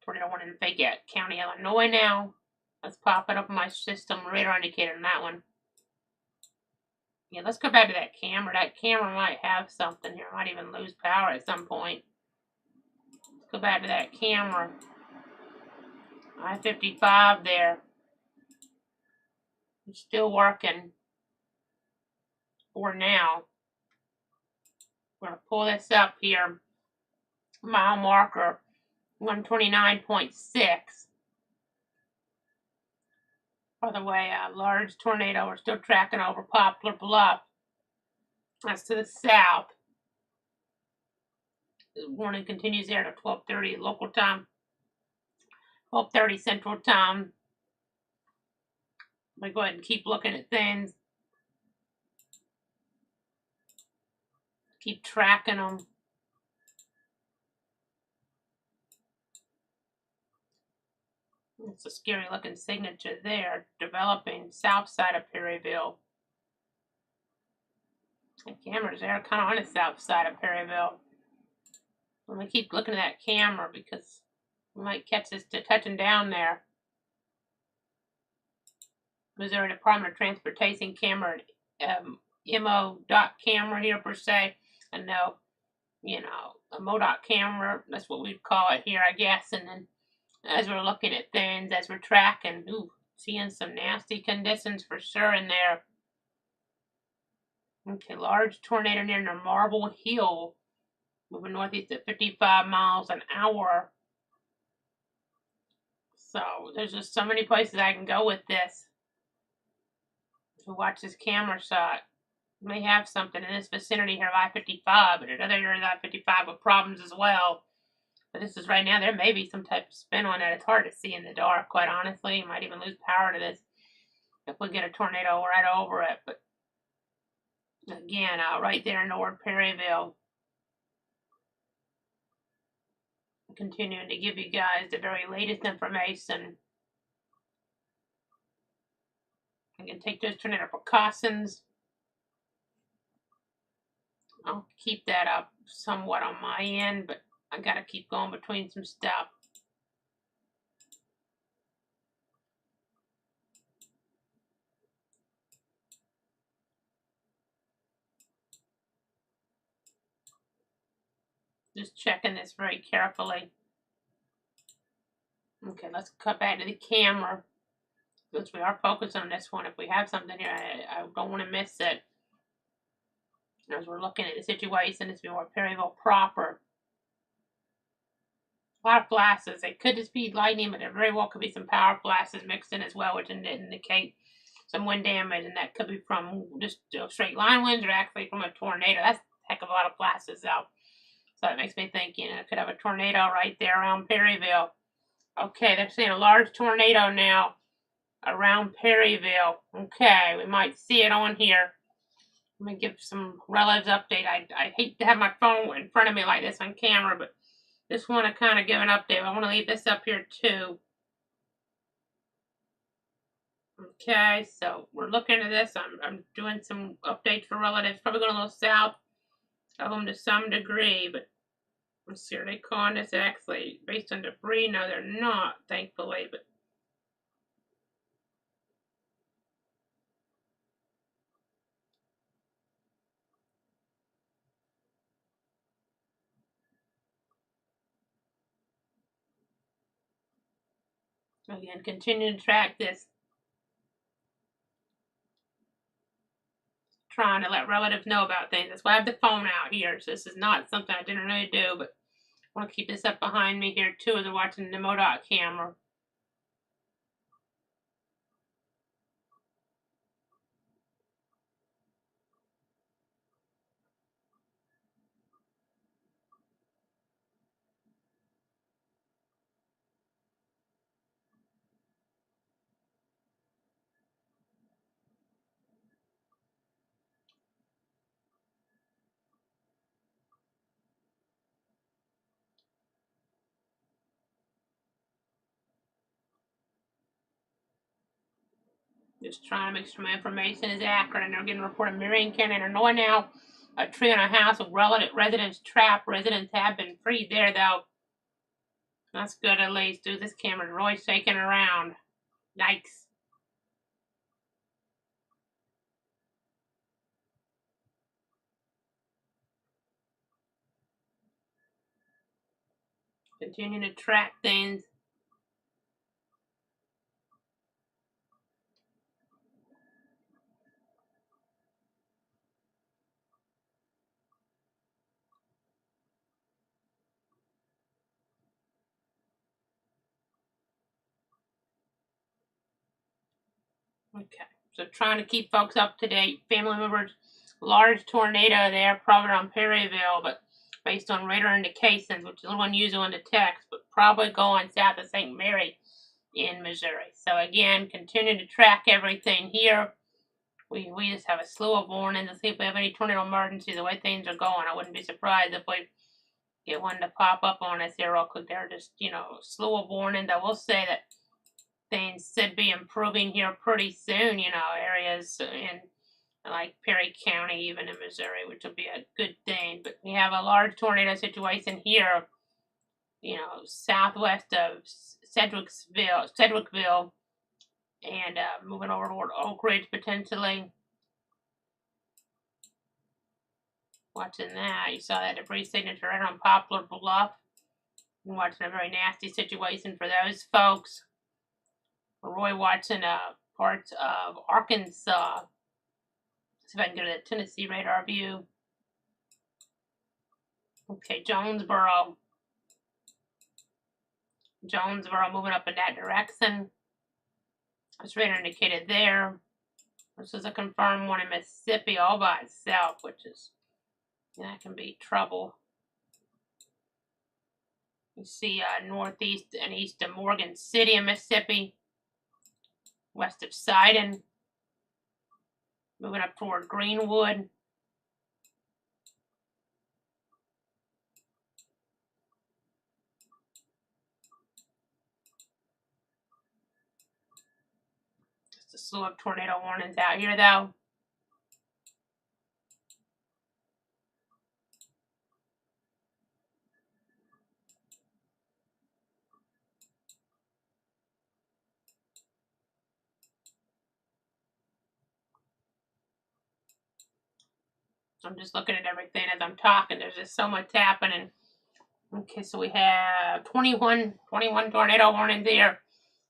Speaker 2: Tornado warning in Fayette County, Illinois now. Let's pop it up on my system radar indicator on that one. Yeah, let's go back to that camera. That camera might have something here. Might even lose power at some point. Let's go back to that camera. I-55 there. It's still working for now. We're going to pull this up here. Mile marker 129.6. By the way, a large tornado. We're still tracking over Poplar Bluff. That's to the south. The warning continues there to 12:30 local time. 12:30 Central Time. I'm going to go ahead and keep looking at things. Keep tracking them. It's a scary looking signature there, developing south side of Perryville. The cameras there kind of on the south side of Perryville. I'm going to keep looking at that camera because we might catch this touching down there. Missouri Department of Transportation camera, MO.dot camera here per se. And no, a MODOT camera, that's what we'd call it here, I guess. And then as we're looking at things, as we're tracking, seeing some nasty conditions for sure in there. Okay, large tornado near Marble Hill, moving northeast at 55 miles an hour. So there's just so many places I can go with this. To watch this camera shot. May have something in this vicinity here of I-55, but in other areas of I-55 with problems as well. But this is right now, there may be some type of spin on that. It's hard to see in the dark, quite honestly. You might even lose power to this if we get a tornado right over it. But again, right there in North Perryville. Continuing to give you guys the very latest information. I can take those tornado precautions. I'll keep that up somewhat on my end, but I gotta keep going between some stuff. Just checking this very carefully. Okay, let's cut back to the camera. Since we are focused on this one, if we have something here, I don't want to miss it. as we're looking at the situation. It's more Perryville proper. A lot of flashes. It could just be lightning, but there very well could be some power flashes mixed in as well, which indicate some wind damage, and that could be from just straight line winds or actually from a tornado. That's a heck of a lot of flashes out. So that makes me think, it could have a tornado right there around Perryville. Okay, they're saying a large tornado now around Perryville. Okay, we might see it on here. Let me give some relatives update. I hate to have my phone in front of me like this on camera, but just want to kind of give an update. I want to leave this up here too. Okay, so we're looking at this. I'm doing some updates for relatives. Probably going a little south of them to some degree, but let's see, are they calling this actually based on debris? No, they're not, thankfully, but again, continue to track this. Trying to let relatives know about things. That's why I have the phone out here. So this is not something I didn't really do, but I want to keep this up behind me here too as I'm watching the MoDOT camera. Just trying to make sure my information is accurate. And they're getting a report of Marion County, Illinois now. A tree on a house with residents trapped. Residents have been freed there, though. That's good at least. Dude, this camera's really shaking around. Yikes. Continuing to track things. Okay, so trying to keep folks up to date. Family members, large tornado there, probably on Perryville, but based on radar indications, which is a little unusual in the text, but probably going south of St. Mary in Missouri. So again, continue to track everything here. We just have a slew of warnings to see if we have any tornado emergency. The way things are going, I wouldn't be surprised if we get one to pop up on us here real quick. They're just, a slew of warnings. I will say that things should be improving here pretty soon, areas in like Perry County, even in Missouri, which will be a good thing. But we have a large tornado situation here, southwest of Sedgwickville, and moving over toward Oak Ridge potentially. Watching that, you saw that debris signature right on Poplar Bluff. I'm watching a very nasty situation for those folks. Roy watching parts of Arkansas. See if I can go to the Tennessee radar view. Okay, Jonesboro moving up in that direction. It's radar indicated there. This is a confirmed one in Mississippi all by itself, which is, that can be trouble. You see northeast and east of Morgan City in Mississippi. West of Sidon. Moving up toward Greenwood. Just a slew of tornado warnings out here, though. I'm just looking at everything as I'm talking. There's just so much happening. Okay, so we have 21 tornado warnings here.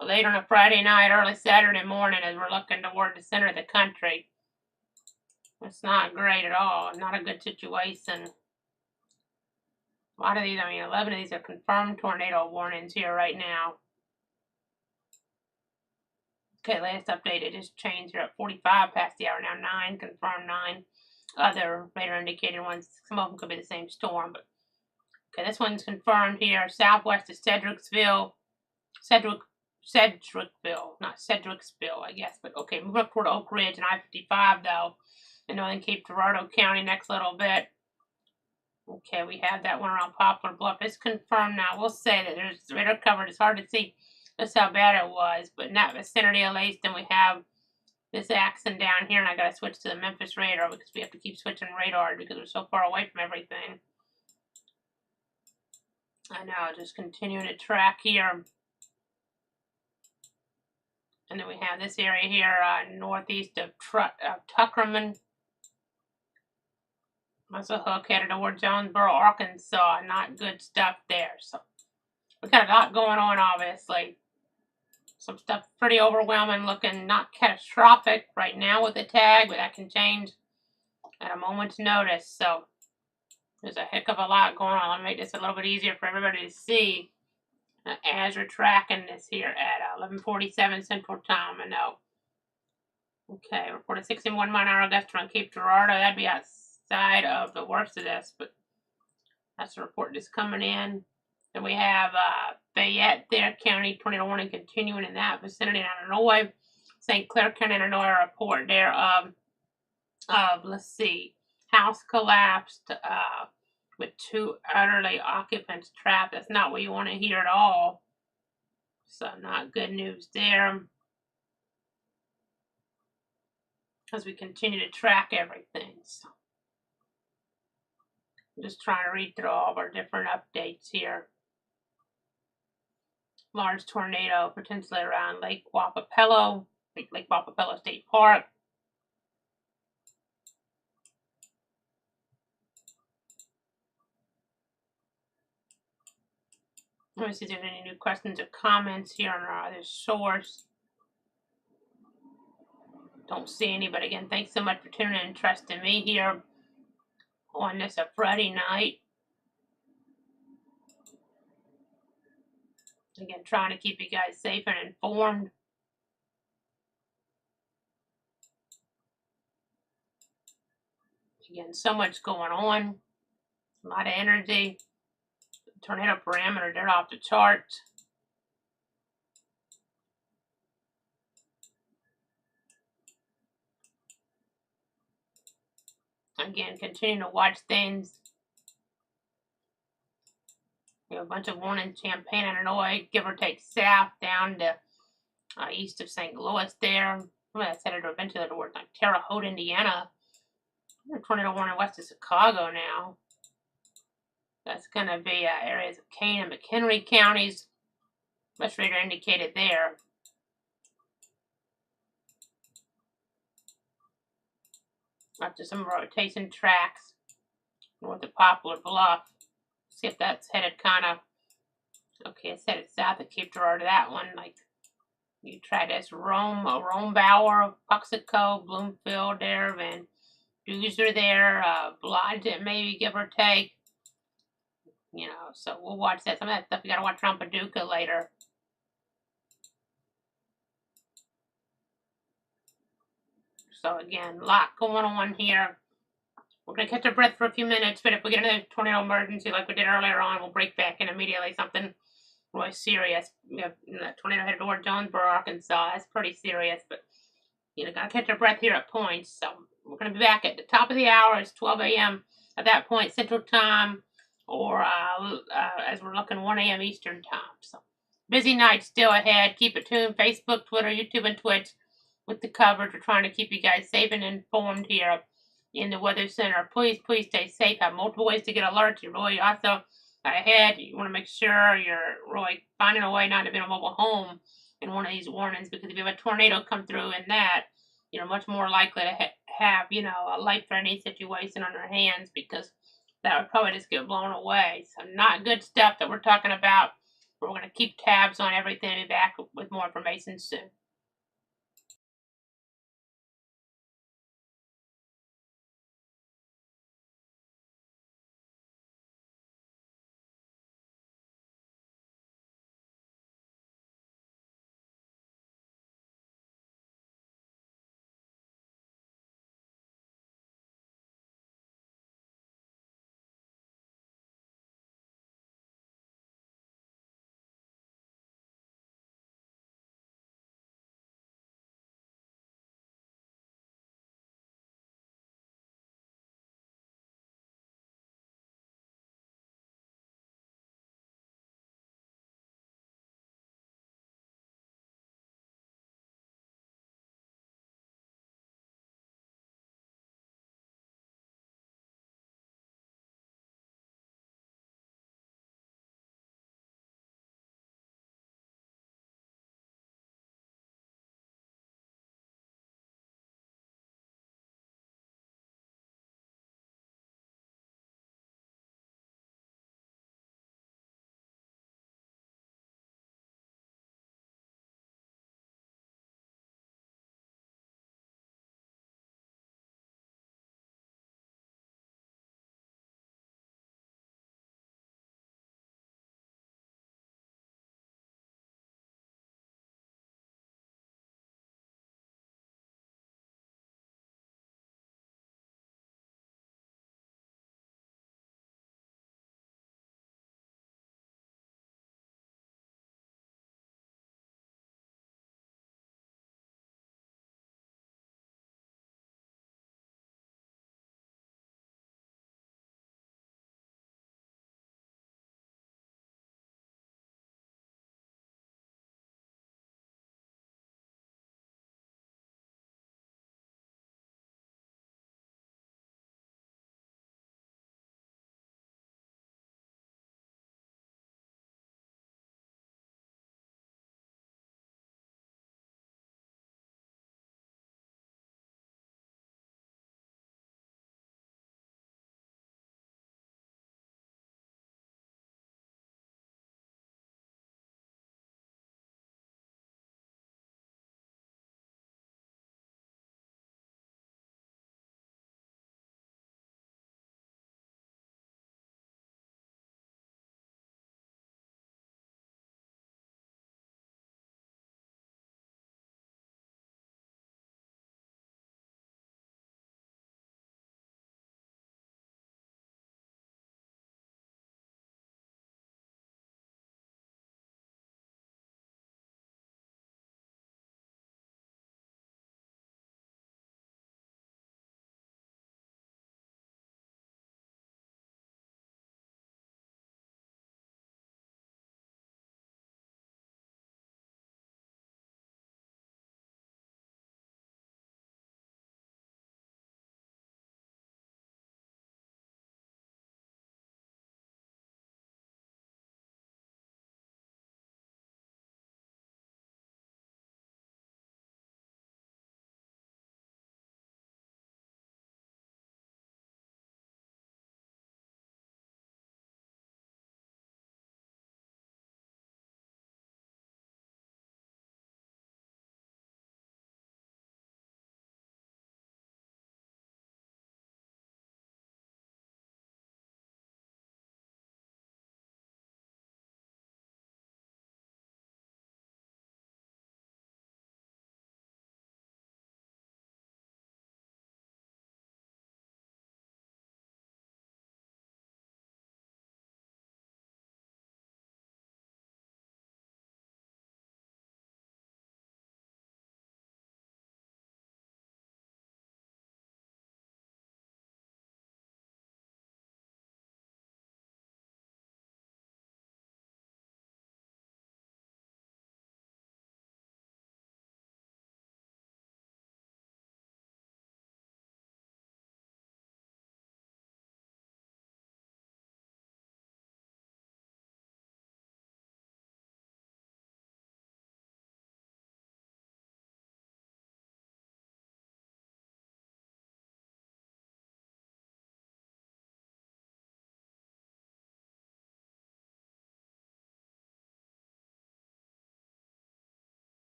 Speaker 2: Late on a Friday night, early Saturday morning as we're looking toward the center of the country. It's not great at all. Not a good situation. A lot of these, 11 of these are confirmed tornado warnings here right now. Okay, last update, it just changed. You're at 45 past the hour now. 9, confirmed 9. Other radar indicated ones, some of them could be the same storm, but okay, this one's confirmed here. Southwest of Cedricsville, not Cedricsville, I guess, but okay, move up toward Oak Ridge and I-55 though, in northern Cape Girardeau County next little bit. Okay, we have that one around Poplar Bluff. It's confirmed now. We'll say that there's radar covered. It's hard to see just how bad it was, but in that vicinity at least. Then we have this accent down here, and I gotta switch to the Memphis radar because we have to keep switching radar because we're so far away from everything. I know, just continuing to track here. And then we have this area here, northeast of Tuckerman. That's a hook headed toward Jonesboro, Arkansas. Not good stuff there. So we got a lot going on, obviously. Some stuff pretty overwhelming, looking not catastrophic right now with the tag, but that can change at a moment's notice. So there's a heck of a lot going on. Let me make this a little bit easier for everybody to see as we're tracking this here at 11:47 Central Time. I know. Okay, reported 61 mile-an-hour gust around Cape Girardeau. That'd be outside of the worst of this, but that's the report just coming in. Then we have Fayette there, county tornado warning continuing in that vicinity in Illinois. St. Clair County, Illinois, report there of let's see, house collapsed with 2 elderly occupants trapped. That's not what you want to hear at all. So not good news there. As we continue to track everything. So I'm just trying to read through all of our different updates here. Large tornado potentially around Lake Wappapello, Lake Wappapello State Park. Let me see if there's any new questions or comments here on our other source. Don't see any, but again, thanks so much for tuning in and trusting me here on this Friday night. Again, trying to keep you guys safe and informed. Again, so much going on. A lot of energy. Tornado parameter, they're off the charts. Again, continue to watch things. We have a bunch of warnings. Champaign, Illinois, give or take south down to east of St. Louis there. That's headed eventually towards like Terre Haute, Indiana. Tornado warning west of Chicago now. That's going to be areas of Kane and McHenry counties. West radar indicated there. Up to some rotation tracks north of Poplar Bluff. See if that's headed kind of, okay, it's headed south of Cape Girardeau. That one, like, you try this Rombauer, Puxico, Bloomfield there, Van Duzer there, Blodgett maybe, give or take. You know, so we'll watch that. Some of that stuff you gotta watch around Paducah later. So again, a lot going on here. We're going to catch our breath for a few minutes, but if we get another tornado emergency like we did earlier on, we'll break back in immediately. Something really serious. We have that tornado headed toward Jonesboro, Arkansas. That's pretty serious, but you know, got to catch our breath here at points. So we're going to be back at the top of the hour. It's 12 a.m. at that point, Central Time, or as we're looking 1 a.m. Eastern Time. So busy night still ahead. Keep it tuned. Facebook, Twitter, YouTube, and Twitch with the coverage. We're trying to keep you guys safe and informed here in the Weather Center. Please stay safe. Have multiple ways to get alerts. You really also ahead. You want to make sure you're really finding a way not to be in a mobile home in one of these warnings, because if you have a tornado come through in that, you're much more likely to have, you know, a life-threatening situation on your hands, because that would probably just get blown away. So not good stuff that we're talking about. We're going to keep tabs on everything and be back with more information soon.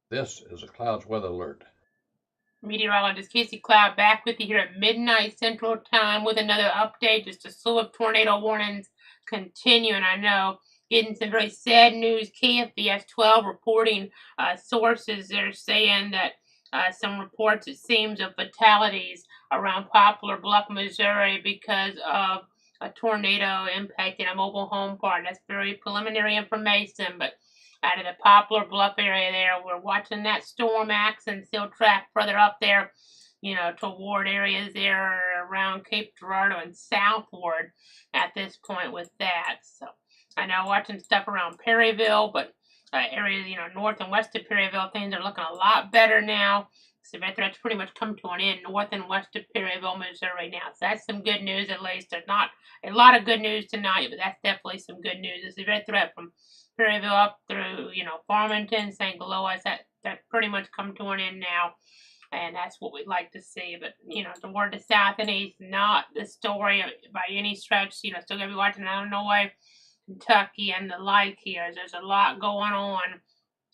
Speaker 1: This is a clouds weather alert.
Speaker 2: Meteorologist Casey Cloud back with you here at midnight Central Time with another update. Just a slew of tornado warnings continuing. I know, getting some very sad news. KFBS 12 reporting sources. They're saying that some reports, it seems, of fatalities around Poplar Bluff, Missouri because of a tornado impacting a mobile home park. That's very preliminary information, but out of the Poplar Bluff area there. We're watching that storm axe and still track further up there, toward areas there around Cape Girardeau and southward at this point with that. So I know watching stuff around Perryville, but areas, north and west of Perryville, things are looking a lot better now. Severe threats pretty much come to an end north and west of Perryville, Missouri now. So that's some good news at least. There's not a lot of good news tonight, but that's definitely some good news. The severe threat from Perryville up through, Farmington, St. Louis, that pretty much come to an end now. And that's what we'd like to see. But, toward the south and east, not the story by any stretch. Still going to be watching Illinois, Kentucky, and the like here. There's a lot going on.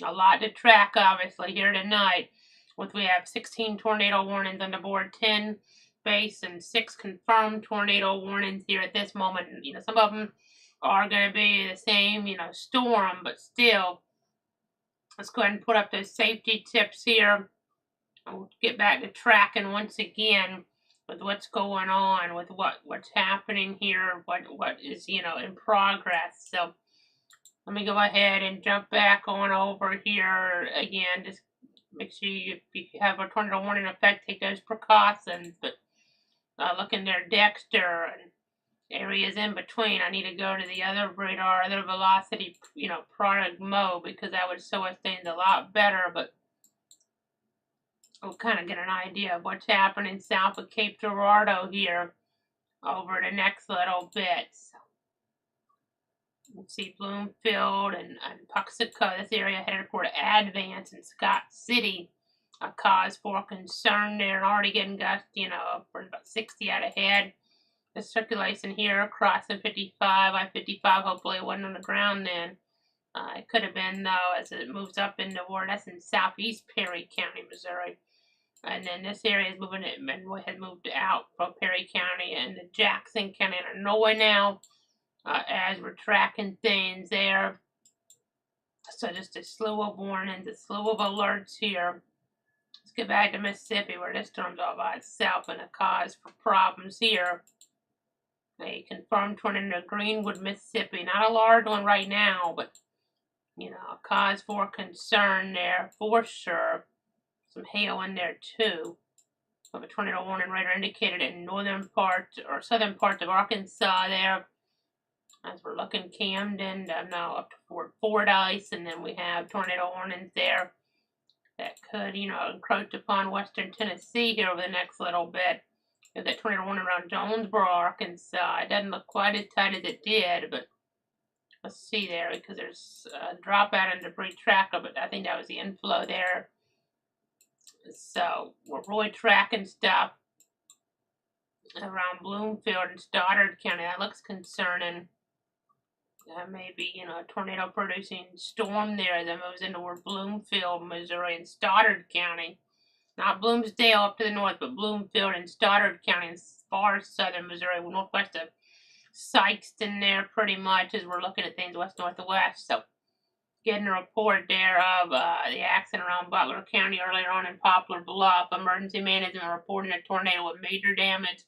Speaker 2: A lot to track, obviously, here tonight. We have 16 tornado warnings on the board, 10 base and 6 confirmed tornado warnings here at this moment. Some of them are going to be the same, storm, but still, let's go ahead and put up those safety tips here. We'll get back to tracking once again with what's going on, with what's happening here, what is, in progress. So let me go ahead and jump back on over here again. Just make sure if you have a tornado warning effect, take those precautions. But look in there, Dexter and areas in between. I need to go to the other radar, other velocity, product mode, because that would show us things a lot better. But we'll kind of get an idea of what's happening south of Cape Girardeau here over the next little bit. So you see Bloomfield and Puxico, this area headed toward Advance and Scott City. A cause for concern there, already getting gusts, for about 60 out ahead. The circulation here crossing 55, I-55, hopefully it wasn't on the ground then. It could have been, though, as it moves up into where that's in southeast Perry County, Missouri. And then this area is moving, and has moved out from Perry County into Jackson County, Illinois now, as we're tracking things there. So just a slew of warnings, a slew of alerts here. Let's get back to Mississippi, where this storm's all by itself and a cause for problems here. A confirmed tornado in Greenwood, Mississippi. Not a large one right now, but, a cause for concern there for sure. Some hail in there too. We have a tornado warning radar indicated in northern parts or southern parts of Arkansas there. As we're looking, Camden, now up to Fort Fordyce, and then we have tornado warnings there that could, encroach upon western Tennessee here over the next little bit. There's that tornado warning around Jonesboro, Arkansas. It doesn't look quite as tight as it did, but let's see there, because there's a dropout and debris tracker, but I think that was the inflow there. So we're really tracking stuff around Bloomfield and Stoddard County. That looks concerning. Maybe, a tornado-producing storm there as it moves into Bloomfield, Missouri, and Stoddard County. Not Bloomsdale up to the north, but Bloomfield and Stoddard County as far as southern Missouri, northwest of Sykeston there pretty much as we're looking at things west-northwest. So getting a report there of the accident around Butler County earlier on in Poplar Bluff. Emergency management reporting a tornado with major damage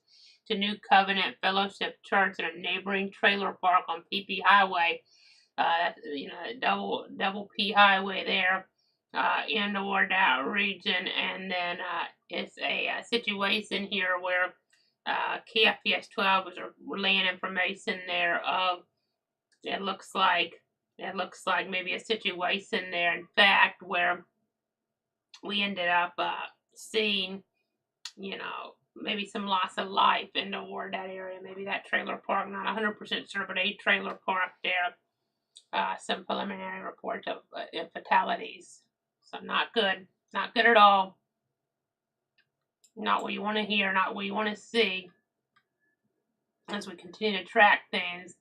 Speaker 2: to New Covenant Fellowship Church and a neighboring trailer park on PP Highway. Double P Highway there in toward that region. And then it's a situation here where KFPS 12 was relaying information there of it looks like maybe a situation there, in fact, where we ended up seeing, maybe some loss of life in toward that area. Maybe that trailer park, not 100% sure, but a trailer park there. Some preliminary reports of fatalities. So not good. Not good at all. Not what you want to hear, not what you want to see. As we continue to track things,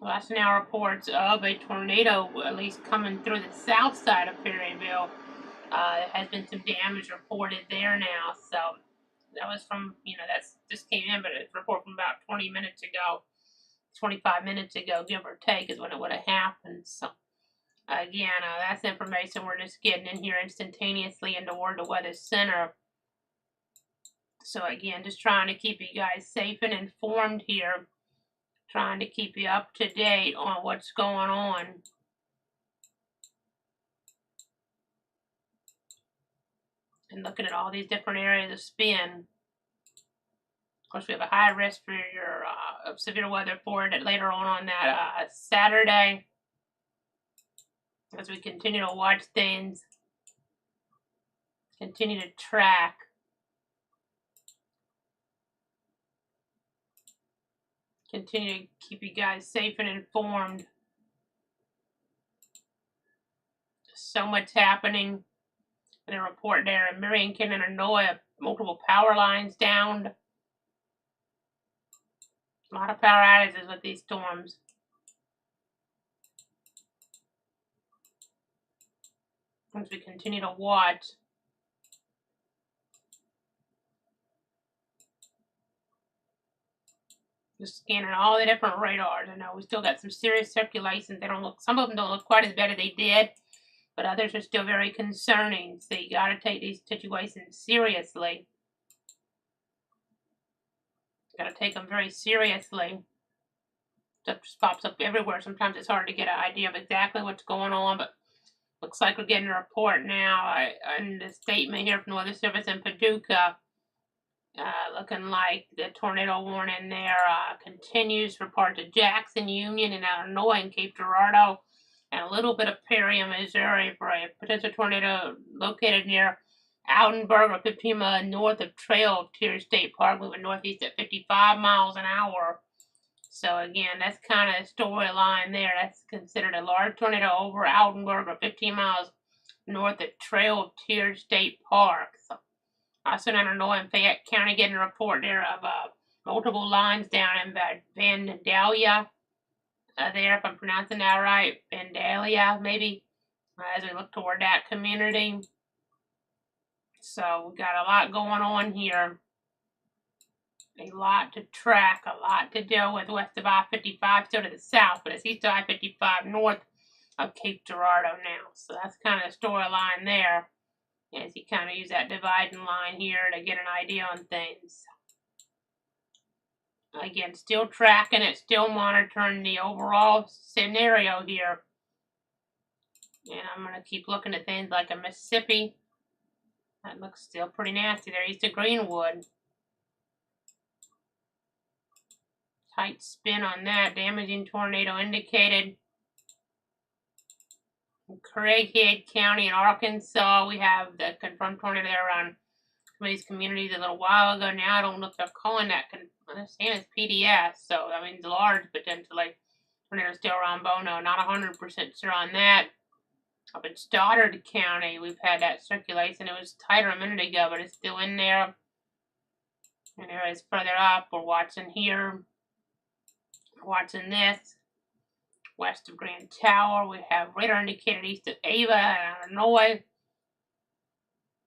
Speaker 2: Last now reports of a tornado at least coming through the south side of Perryville. There has been some damage reported there now, so that was from, that's just came in, but it's reported from about 20 minutes ago, 25 minutes ago, give or take, is when it would have happened. So, again, that's information we're just getting in here instantaneously into Word to Weather Center. So, again, just trying to keep you guys safe and informed here, trying to keep you up to date on what's going on. And looking at all these different areas of spin. Of course, we have a high risk for your severe weather for it later on that Saturday. As we continue to watch things, continue to track. Continue to keep you guys safe and informed. So much happening. In a report there in Marion County, Illinois, multiple power lines downed. A lot of power outages with these storms. As we continue to watch. Just scanning all the different radars. I know we still got some serious circulations. Some of them don't look quite as bad as they did, but others are still very concerning. So you got to take these situations seriously. Got to take them very seriously. Stuff just pops up everywhere. Sometimes it's hard to get an idea of exactly what's going on, but looks like we're getting a report now and the statement here from the Weather Service in Paducah. Looking like the tornado warning there continues for parts of Jackson, Union, and Illinois, and Cape Girardeau, and a little bit of Perry in Missouri for a potential tornado located near Outbreak or 15 miles north of Trail of Tears State Park, moving northeast at 55 miles an hour. So again, that's kind of a storyline there. That's considered a large tornado over Outbreak or 15 miles north of Trail of Tears State Park. So, also in Illinois and Fayette County, getting a report there of multiple lines down in Vandalia. There, if I'm pronouncing that right, Vandalia, maybe, as we look toward that community. So we got a lot going on here. A lot to track, a lot to deal with west of I-55, still to the south, but it's east of I-55 north of Cape Girardeau now. So that's kind of the storyline there, as you kind of use that dividing line here to get an idea on things. Again, still tracking it, still monitoring the overall scenario here. And I'm going to keep looking at things like a Mississippi. That looks still pretty nasty there, east of Greenwood. Tight spin on that. Damaging tornado indicated. In Craighead County in Arkansas, we have the confirmed tornado there around some of these communities a little while ago. Now I don't know if they're calling that. I understand it's PDS, so that means large potentially. Tornado still around Bono. Not 100% sure on that. Up in Stoddard County, we've had that circulation. It was tighter a minute ago, but it's still in there. And areas further up, we're watching here. Watching this. West of Grand Tower, we have radar indicated east of Ava and Illinois.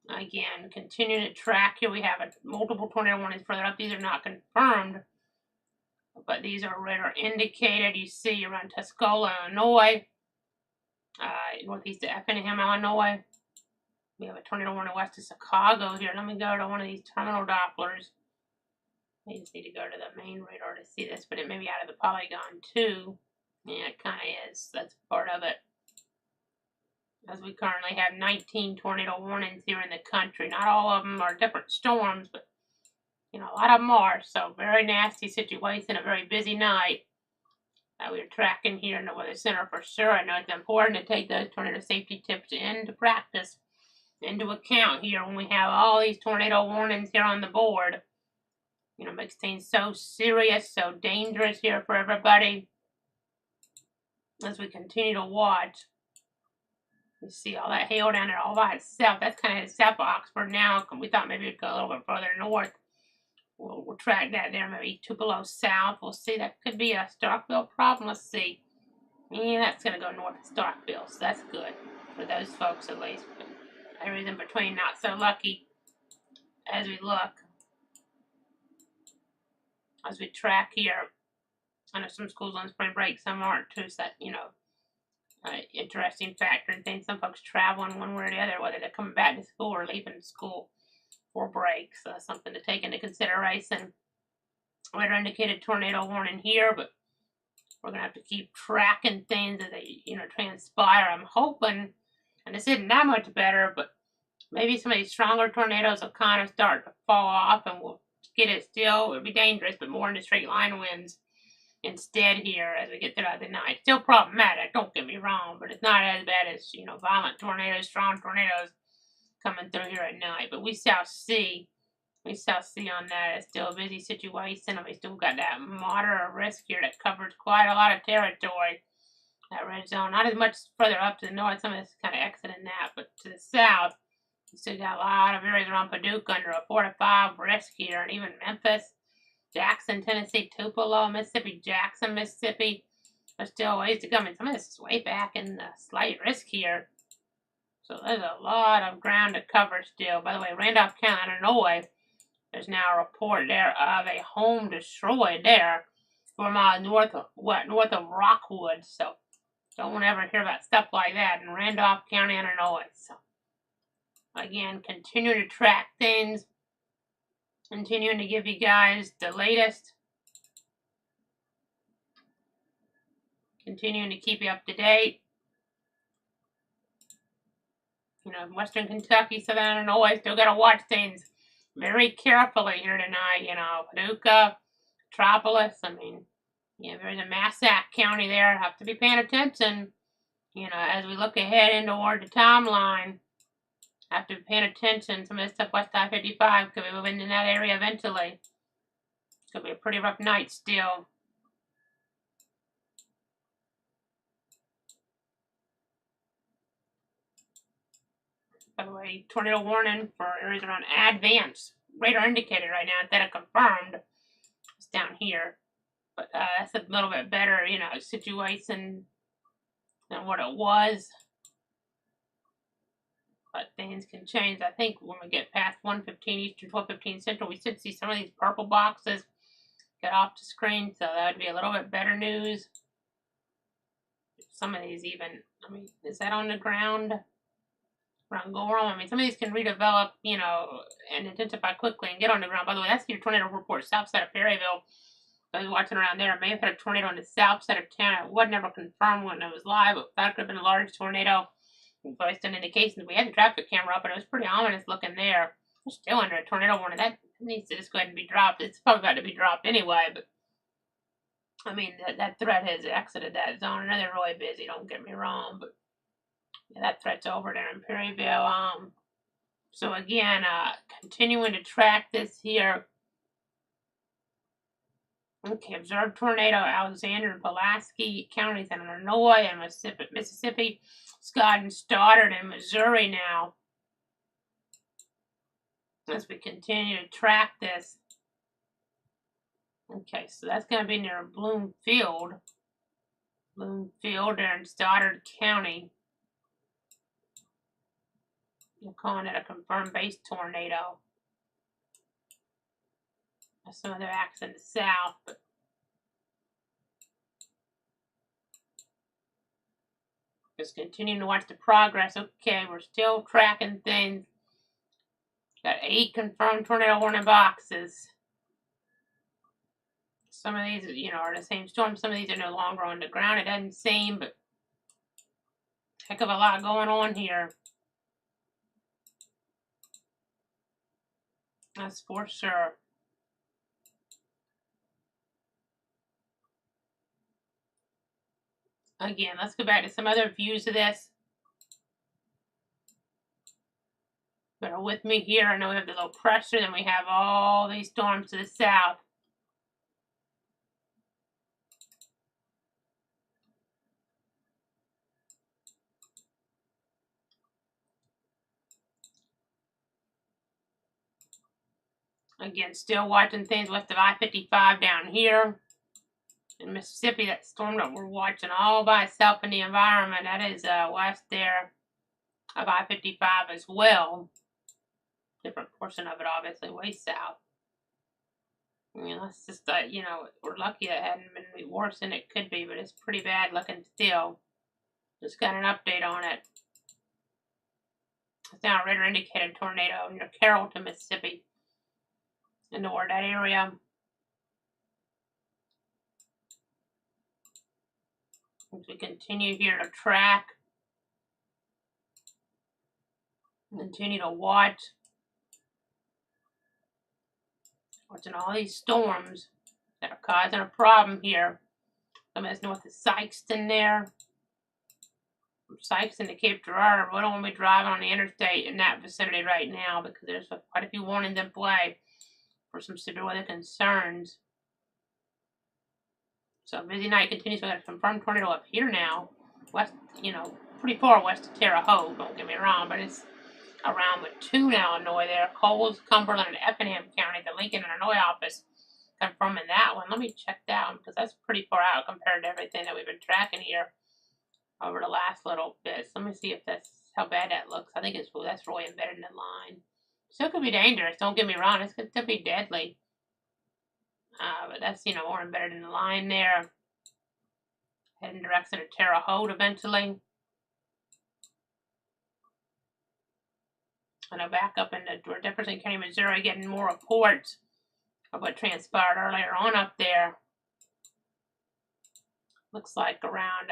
Speaker 2: Again, continuing to track here. We have multiple tornado warnings further up. These are not confirmed, but these are radar indicated. You see around Tuscola, Illinois. Northeast of Effingham, Illinois. We have a tornado warning west of Chicago here. Let me go to one of these terminal Dopplers. I just need to go to the main radar to see this, but it may be out of the polygon too. Yeah, it kind of is. That's part of it. As we currently have 19 tornado warnings here in the country. Not all of them are different storms, but a lot of them are. So very nasty situation, a very busy night. We're tracking here in the Weather Center for sure. I know it's important to take those tornado safety tips into practice, into account here when we have all these tornado warnings here on the board. Makes things so serious, so dangerous here for everybody. As we continue to watch, you see all that hail down there all by itself. That's kind of south of Oxford now. We thought maybe it'd go a little bit further north. We'll track that there, maybe Tupelo south. We'll see. That could be a Starkville problem. Let's see. Yeah, that's going to go north of Starkville, so that's good for those folks at least. But areas in between, not so lucky as we look. As we track here, I know some schools on spring break, some aren't too. So that, interesting factor and things. Some folks traveling one way or the other, whether they're coming back to school or leaving school for breaks. So that's something to take into consideration. Radar indicated tornado warning here, but we're going to have to keep tracking things as they, transpire. I'm hoping, and this isn't that much better, but maybe some of these stronger tornadoes will kind of start to fall off and we'll get it still. It'll be dangerous, but more into straight line winds instead here as we get throughout the night. Still problematic, don't get me wrong, but it's not as bad as, violent tornadoes, strong tornadoes coming through here at night. But we shall see. We shall see on that. It's still a busy situation, and we still got that moderate risk here that covers quite a lot of territory. That red zone, not as much further up to the north. Some of this is kind of exiting that, but to the south, we still got a lot of areas around Paducah under a 4 to 5 risk here, and even Memphis, Jackson, Tennessee, Tupelo, Mississippi, Jackson, Mississippi. There's still ways to come, and some of this is way back in the slight risk here. So there's a lot of ground to cover still. By the way, Randolph County, Illinois, there's now a report there of a home destroyed there 4 miles north of Rockwood. So don't ever hear about stuff like that in Randolph County, Illinois. So again, continue to track things. Continuing to give you guys the latest. Continuing to keep you up to date. Western Kentucky, Southern Illinois, still got to watch things very carefully here tonight. Paducah, Metropolis. There's a Massac County there. Have to be paying attention. As we look ahead toward the timeline, have to be paying attention. Some of this stuff west I-55 could be moving in that area eventually. It's going to be a pretty rough night still. By the way, tornado warning for areas around Advance. Radar indicated right now instead of confirmed. It's down here. But that's a little bit better, situation than what it was. But things can change. I think when we get past 1:15 Eastern, 12:15 Central, we should see some of these purple boxes get off the screen. So that would be a little bit better news. Some of these even, is that on the ground? Around Gorham. Some of these can redevelop, and intensify quickly and get on the ground. By the way, that's your tornado report, south side of Perryville. I was watching around there. I may have had a tornado on the south side of town. It was never confirmed when it was live, but that could have been a large tornado. Based on indications, we had the traffic camera up, and it was pretty ominous looking there. We're still under a tornado warning. That needs to just go ahead and be dropped. It's probably about to be dropped anyway, but that threat has exited that zone. I know they're really busy, don't get me wrong, but yeah, that threat's over there in Perryville. So again, continuing to track this here. Okay, observed tornado, Alexander and Pulaski counties in Illinois and Mississippi, Scott and Stoddard in Missouri now. As we continue to track this. Okay, so that's going to be near Bloomfield. Bloomfield there in Stoddard County. We're calling it a confirmed base tornado. Some other acts in the south, but just continuing to watch the progress. Okay, we're still tracking things. Got 8 confirmed tornado warning boxes. Some of these, are the same storm. Some of these are no longer on the ground. It doesn't seem, but heck of a lot going on here. That's for sure. Again, let's go back to some other views of this. Bear with me here. I know we have the low pressure, then we have all these storms to the south. Again, still watching things west of I-55 down here. In Mississippi, that storm that we're watching all by itself in the environment, that is west there of I-55 as well. Different portion of it, obviously, way south. I mean, that's just, we're lucky it hadn't been any worse than it could be, but it's pretty bad looking still. Just got an update on it. It's now a radar indicated tornado near Carrollton, Mississippi. Toward that area. As we continue here to track, continue to watching all these storms that are causing a problem here. Some of this north of Sykeston there. From Sykeston to Cape Girardeau, we don't want to be driving on the interstate in that vicinity right now because there's quite a few warnings in play for some severe weather concerns. So busy night continues. We got a confirmed tornado up here now, west, pretty far west of Terre Haute. Don't get me wrong, but it's around Mattoon, Illinois. There, Coles, Cumberland, and Effingham County. The Lincoln, Illinois office confirming that one. Let me check that one because that's pretty far out compared to everything that we've been tracking here over the last little bit. So let me see if that's how bad that looks. I think that's really embedded in the line. Still could be dangerous. Don't get me wrong. It could still be deadly. But that's, more embedded in the line there. Heading direction to Terre Haute eventually. I know back up in the Jefferson County, Missouri, getting more reports of what transpired earlier on up there. Looks like around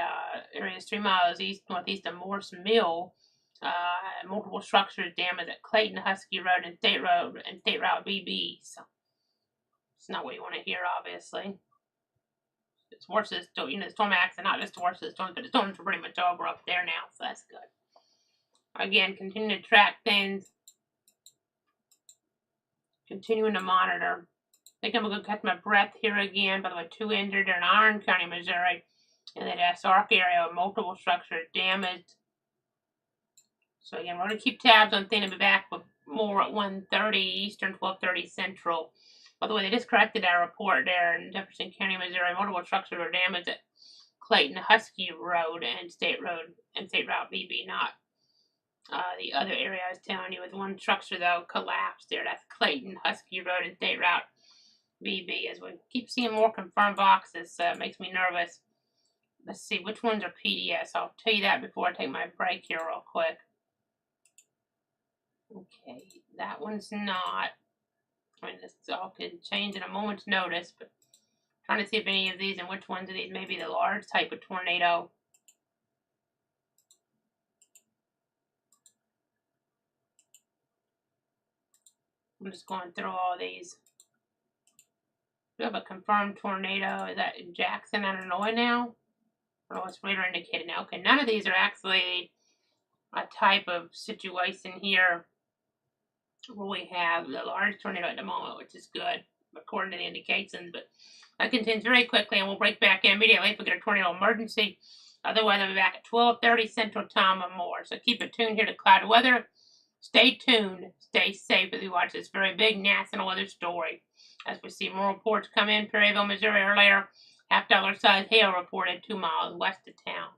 Speaker 2: areas 3 miles northeast of Morse Mill. Multiple structures damaged at Clayton, Husky Road, and State Route BB. So it's not what you want to hear, obviously. It's worse than the storm accident, not just the worst of the storms, but the storms are pretty much over up there now, so that's good. Again, continue to track things. Continuing to monitor. I think I'm going to catch my breath here again. By the way, 2 injured in Iron County, Missouri, in that SARC area with multiple structures damaged. So again, we're going to keep tabs on things and be back with more at 1:30 Eastern, 12:30 Central. By the way, they just corrected that report there in Jefferson County, Missouri. Multiple structures were damaged at Clayton, Husky Road, and State Route BB, not the other area I was telling you. With one structure, though, collapsed there. That's Clayton, Husky Road, and State Route BB. As we keep seeing more confirmed boxes, makes me nervous. Let's see, which ones are PDS? I'll tell you that before I take my break here real quick. Okay, that one's not. I mean, this all can change in a moment's notice, but I'm trying to see if any of these and which ones of these may be the large type of tornado. I'm just going through all these. We have a confirmed tornado. Is that in Jackson, Illinois now? I don't know what's radar indicated now. Okay, none of these are actually a type of situation here where we have the large tornado at the moment, which is good according to the indications. But that continues very quickly, and we'll break back in immediately if we get a tornado emergency. Otherwise, I'll be back at 12:30 Central Time or more. So keep it tuned here to Cloud Weather. Stay tuned. Stay safe as we watch this very big national weather story. As we see more reports come in, Perryville, Missouri earlier, half-dollar size hail reported 2 miles west of town.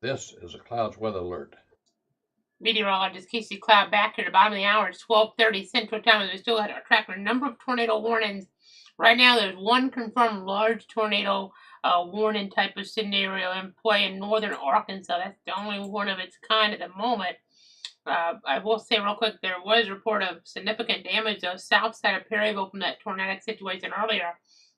Speaker 1: This is a clouds weather alert.
Speaker 2: Meteorologist Casey Cloud back here at the bottom of the hour. It's 12:30 Central Time, and we still had tracking a number of tornado warnings. Right now, there's one confirmed large tornado warning type of scenario in play in northern Arkansas. That's the only one of its kind at the moment. I will say real quick, there was a report of significant damage though south side of Perryville from that tornadic situation earlier.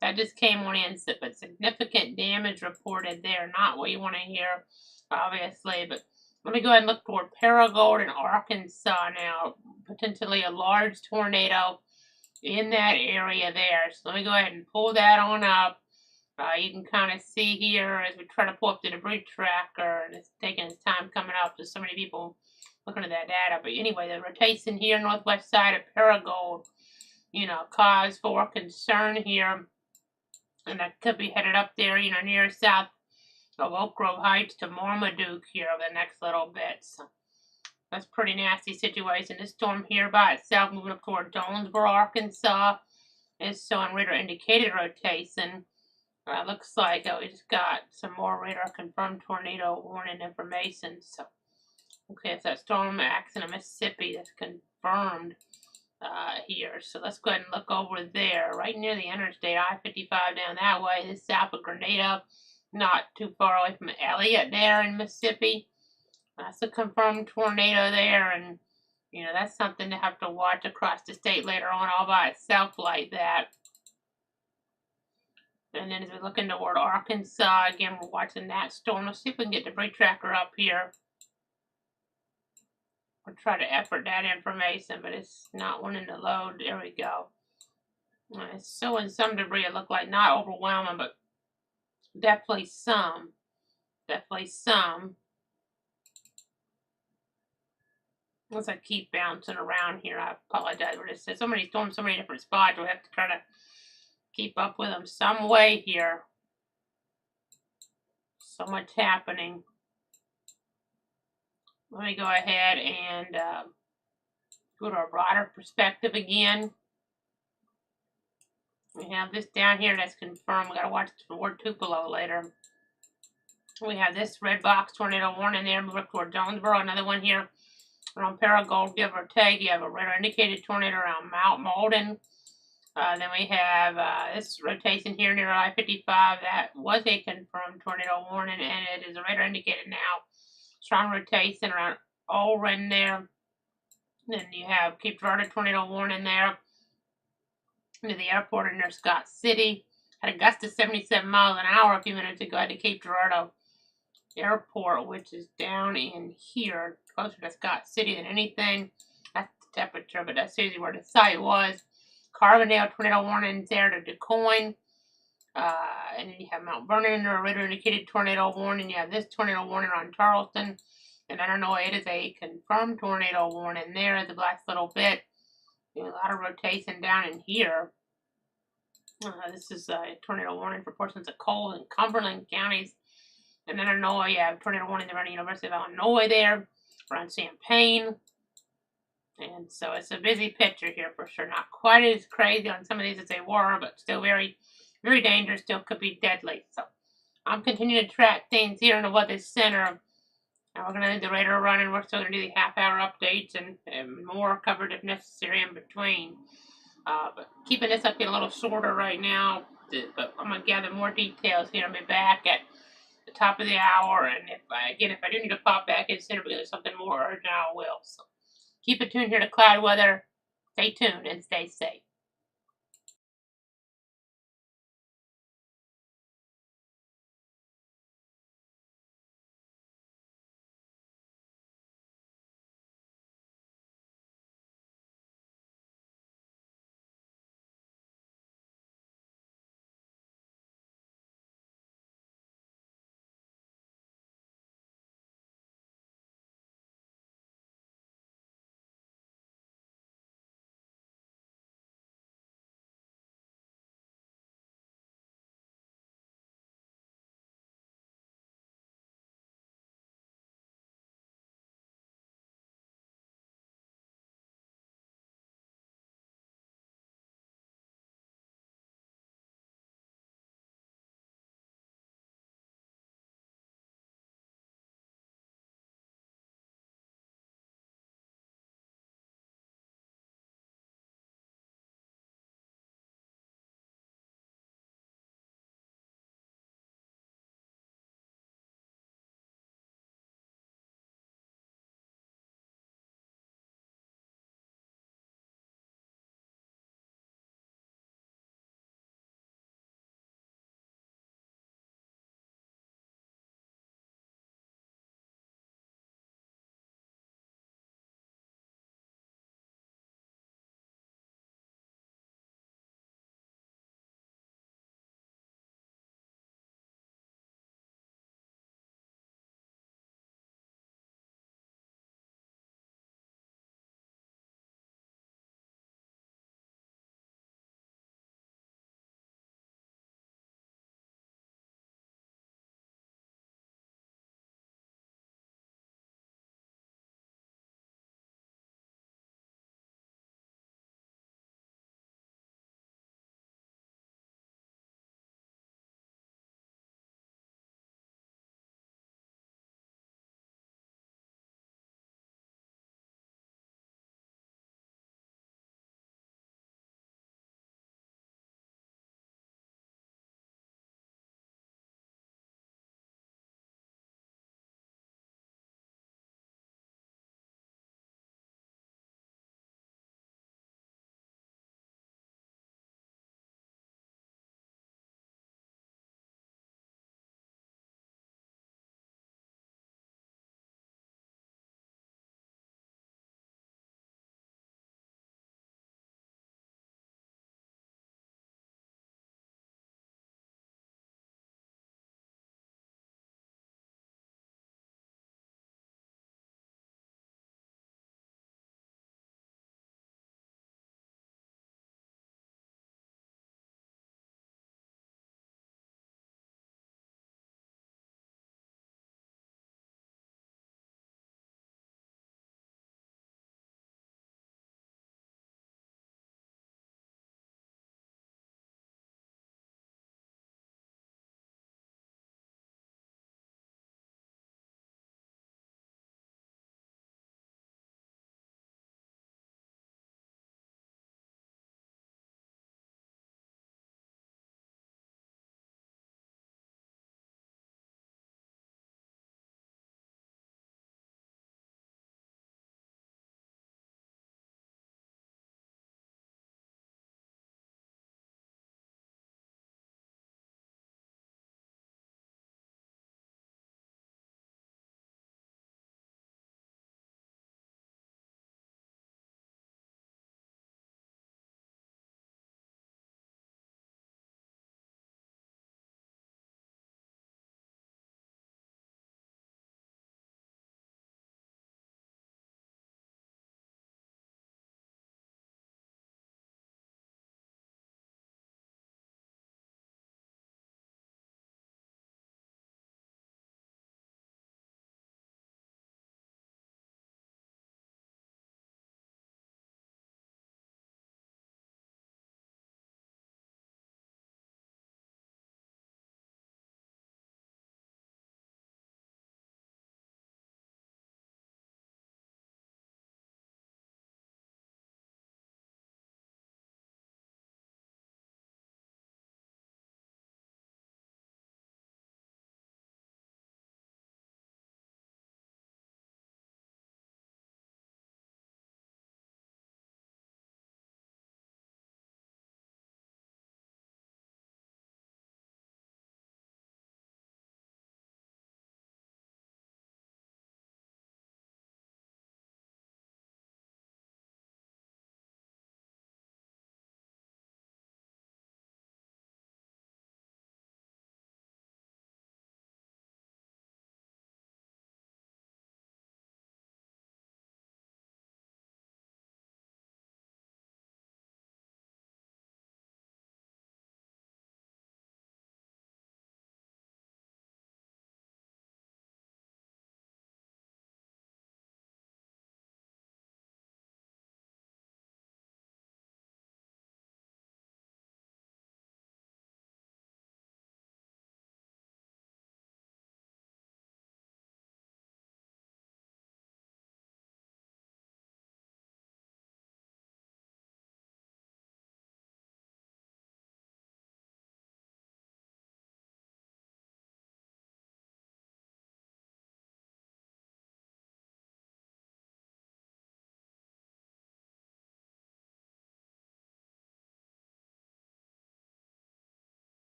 Speaker 2: That just came on in, but significant damage reported there. Not what you want to hear, obviously, but let me go ahead and look toward Paragould and Arkansas now. Potentially a large tornado in that area there. So let me go ahead and pull that on up. You can kind of see here as we try to pull up the debris tracker, and it's taking its time coming up. There's so many people looking at that data. But anyway, the rotation here, northwest side of Paragould, cause for concern here. And that could be headed up there, near south of Oak Grove Heights to Marmaduke here over the next little bit. So that's a pretty nasty situation. This storm here by itself moving up toward Jonesboro, Arkansas is showing radar indicated rotation. Looks like we just got some more radar confirmed tornado warning information. So, okay, it's that storm acts in Mississippi that's confirmed here. So let's go ahead and look over there, right near the interstate, I-55 down that way. This is south of Grenada, not too far away from Elliott there in Mississippi. That's a confirmed tornado there, and that's something to have to watch across the state later on all by itself like that. And then as we look into toward Arkansas, again, we're watching that storm. Let's see if we can get the debris tracker up here. We'll try to effort that information, but it's not wanting to load. There we go. It's showing some debris. It looked like not overwhelming, but definitely some. Definitely some. As I keep bouncing around here, I apologize for this. There's so many storms, so many different spots. We have to try to keep up with them some way here. So much happening. Let me go ahead and go to a broader perspective again. We have this down here that's confirmed. We got to watch the word Tupelo later. We have this red box tornado warning there. Move up toward Jonesboro. Another one here around Paragould, give or take. You have a radar indicated tornado around Mount Malden. Then we have this rotation here near I-55. That was a confirmed tornado warning, and it is a radar indicated now. Strong rotation around Olren there. Then you have Cape Girardeau tornado warning there. Near the airport near Scott City. Had a gust of 77 miles an hour a few minutes ago at the Cape Girardeau Airport, which is down in here, closer to Scott City than anything. That's the temperature, but that's usually where the site was. Carbondale tornado warnings there to DuQuoin. And then you have Mount Vernon, a radar indicated tornado warning. You have this tornado warning on Charleston. And I don't know, it is a confirmed tornado warning there at the last little bit. A lot of rotation down in here. This is a tornado warning for portions of Cole and Cumberland counties. And then Illinois, you have tornado warning around the University of Illinois there, around Champaign. And so it's a busy picture here for sure. Not quite as crazy on some of these as they were, but still very, very dangerous. Still could be deadly. So I'm continuing to track things here in the Weather Center. And we're going to leave the radar running. We're still going to do the half-hour updates and more covered if necessary in between. But keeping this up a little shorter right now. But I'm going to gather more details here. I'll be back at the top of the hour. And if I do need to pop back in center because there's something more urgent, I will. So keep it tuned here to Cloud Weather. Stay tuned and stay safe.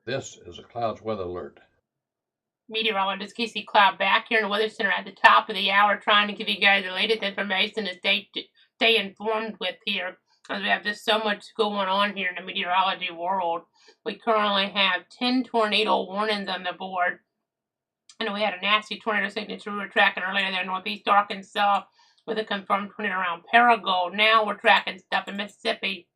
Speaker 1: This is a clouds weather alert.
Speaker 2: Meteorologist Casey Cloud back here in the Weather Center at the top of the hour, trying to give you guys the latest information to stay informed with here, as we have just so much going on here in the meteorology world. We currently have 10 tornado warnings on the board. And we had a nasty tornado signature we were tracking earlier there in northeast Arkansas with a confirmed tornado around Paragould. Now we're tracking stuff in Mississippi.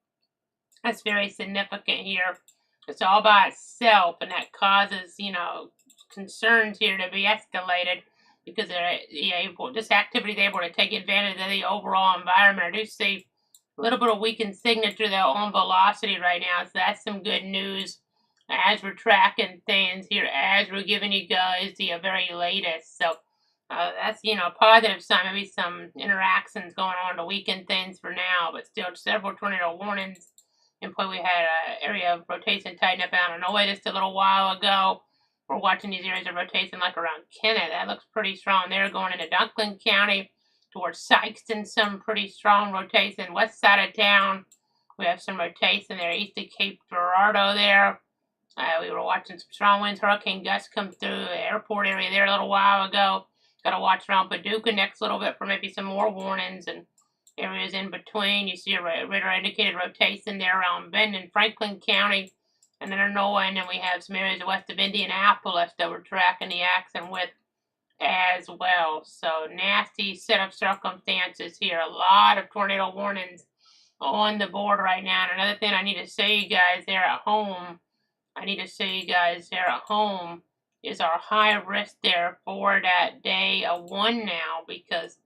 Speaker 2: That's very significant here. It's all by itself, and that causes, concerns here to be escalated because they're able, this activity is able to take advantage of the overall environment. I do see a little bit of weakened signature though on velocity right now, so that's some good news as we're tracking things here, as we're giving you guys the very latest. So that's, a positive sign. Maybe some interactions going on to weaken things for now, but still several tornado warnings in play. We had an area of rotation tighten up out of Illinois just a little while ago. We're watching these areas of rotation like around Kennett. That looks pretty strong there, going into Dunklin County towards Sykeston. Some pretty strong rotation. West side of town, we have some rotation there. East of Cape Girardeau there. We were watching some strong winds, hurricane gusts come through the airport area there a little while ago. Got to watch around Paducah next little bit for maybe some more warnings and areas in between. You see a radar indicated rotation there around Bend and Franklin County and then Illinois, and then we have some areas west of Indianapolis that we're tracking the action with as well. So nasty set of circumstances here. A lot of tornado warnings on the board right now. And another thing I need to say, you guys there at home, is our high risk there for that day of 1 now, because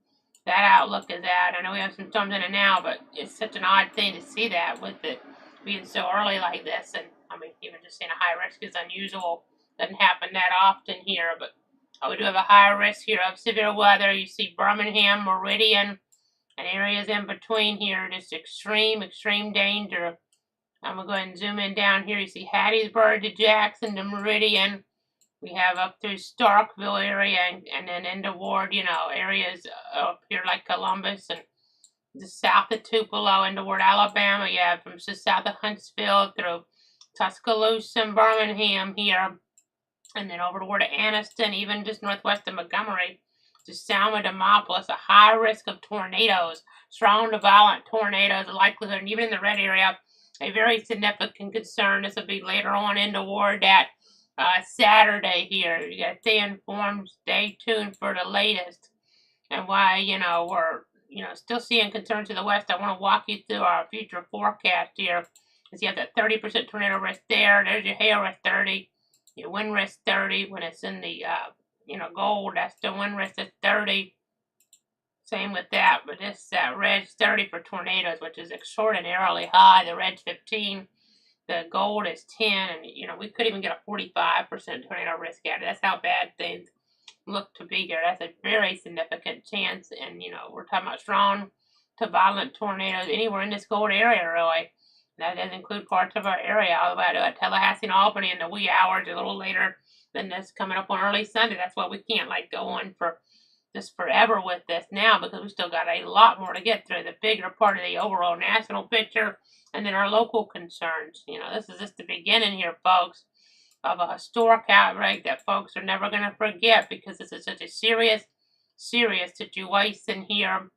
Speaker 2: that outlook is out. I know we have some storms in it now, but it's such an odd thing to see that with it being so early like this. And I mean, even just seeing a high risk is unusual. Doesn't happen that often here, but we do have a high risk here of severe weather. You see Birmingham, Meridian, and areas in between here. Just extreme danger. I'm going to go ahead and zoom in down here. You see Hattiesburg to Jackson to Meridian. We have up through Starkville area and then into Ward, areas up here like Columbus and just south of Tupelo into Ward, Alabama. You have from just south of Huntsville through Tuscaloosa and Birmingham here. And then over toward Anniston, even just northwest of Montgomery, to Selma, Demopolis, a high risk of tornadoes, strong to violent tornadoes, the likelihood, and even in the red area, a very significant concern. This will be later on into Ward that Saturday here. You got to stay informed, stay tuned for the latest. And why, we're, still seeing concerns to the west, I want to walk you through our future forecast here. Because you have that 30% tornado risk there. There's your hail risk 30. Your wind risk 30 when it's in the, gold. That's the wind risk at 30. Same with that, but this red's 30 for tornadoes, which is extraordinarily high. The red's 15. The gold is 10. And, we could even get a 45% tornado risk out of it. That's how bad things look to be here. That's a very significant chance. And, we're talking about strong to violent tornadoes anywhere in this gold area, really. That does include parts of our area, all the way to Tallahassee and Albany in the wee hours, a little later than this coming up on early Sunday. That's why we can't go on for just forever with this now, because we still got a lot more to get through. The bigger part of the overall national picture, and then our local concerns. This is just the beginning here, folks, of a historic outbreak that folks are never going to forget, because this is such a serious situation here.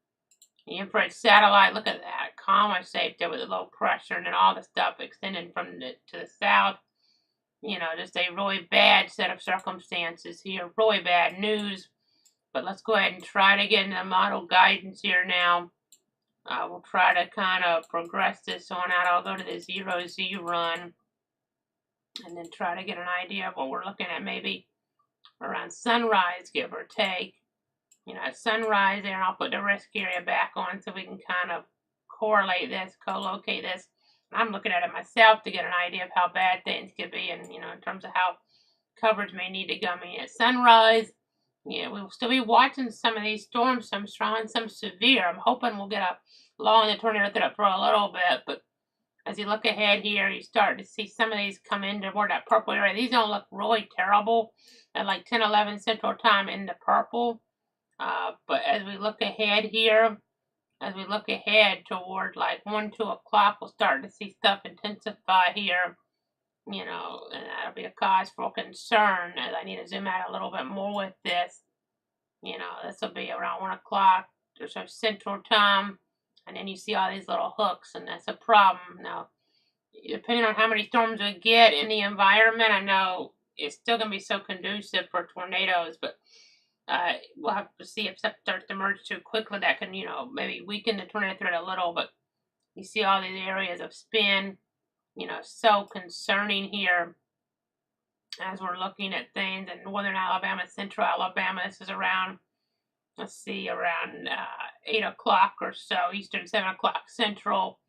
Speaker 2: The infrared satellite, look at that, comma shaped there with the low pressure, and then all the stuff extending from to the south. Just a really bad set of circumstances here, really bad news. But let's go ahead and try to get into the model guidance here now. We'll try to kind of progress this on out. I'll go to the 0Z run and then try to get an idea of what we're looking at, maybe around sunrise, give or take. At sunrise there, and I'll put the risk area back on so we can kind of correlate this, co-locate this. I'm looking at it myself to get an idea of how bad things could be, and in terms of how coverage may need to go. I mean, at sunrise, we'll still be watching some of these storms, some strong, some severe. I'm hoping we'll get a lull in the tornado threat for a little bit, but as you look ahead here, you start to see some of these come in toward that purple area. These don't look really terrible at like 10, 11 Central Time in the purple. But as we look ahead here, toward like 1, 2 o'clock, we'll start to see stuff intensify here and that'll be a cause for concern as I need to zoom out a little bit more with this. This will be around 1 o'clock or so Central Time, and then you see all these little hooks, and that's a problem. Now, depending on how many storms we get in the environment, I know it's still going to be so conducive for tornadoes, but we'll have to see if stuff starts to merge too quickly that can, maybe weaken the tornado threat a little, but you see all these areas of spin, so concerning here as we're looking at things in northern Alabama, central Alabama. This is around, let's see, around 8 o'clock or so, Eastern, 7 o'clock Central.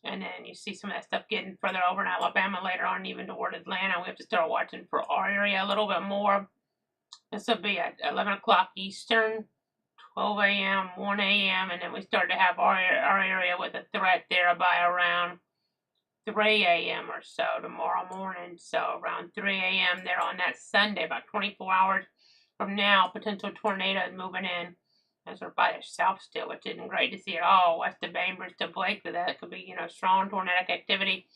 Speaker 2: And then you see some of that stuff getting further over in Alabama later on, even toward Atlanta. We have to start watching for our area a little bit more. This will be at 11 o'clock Eastern, 12 a.m., 1 a.m., and then we start to have our area with a threat there by around 3 a.m. or so tomorrow morning. So around 3 a.m. there on that Sunday, about 24 hours from now, potential tornadoes moving in as we're by the south still, which isn't great to see at all. West of Bainbridge to Blakely, that could be, strong tornadic activity,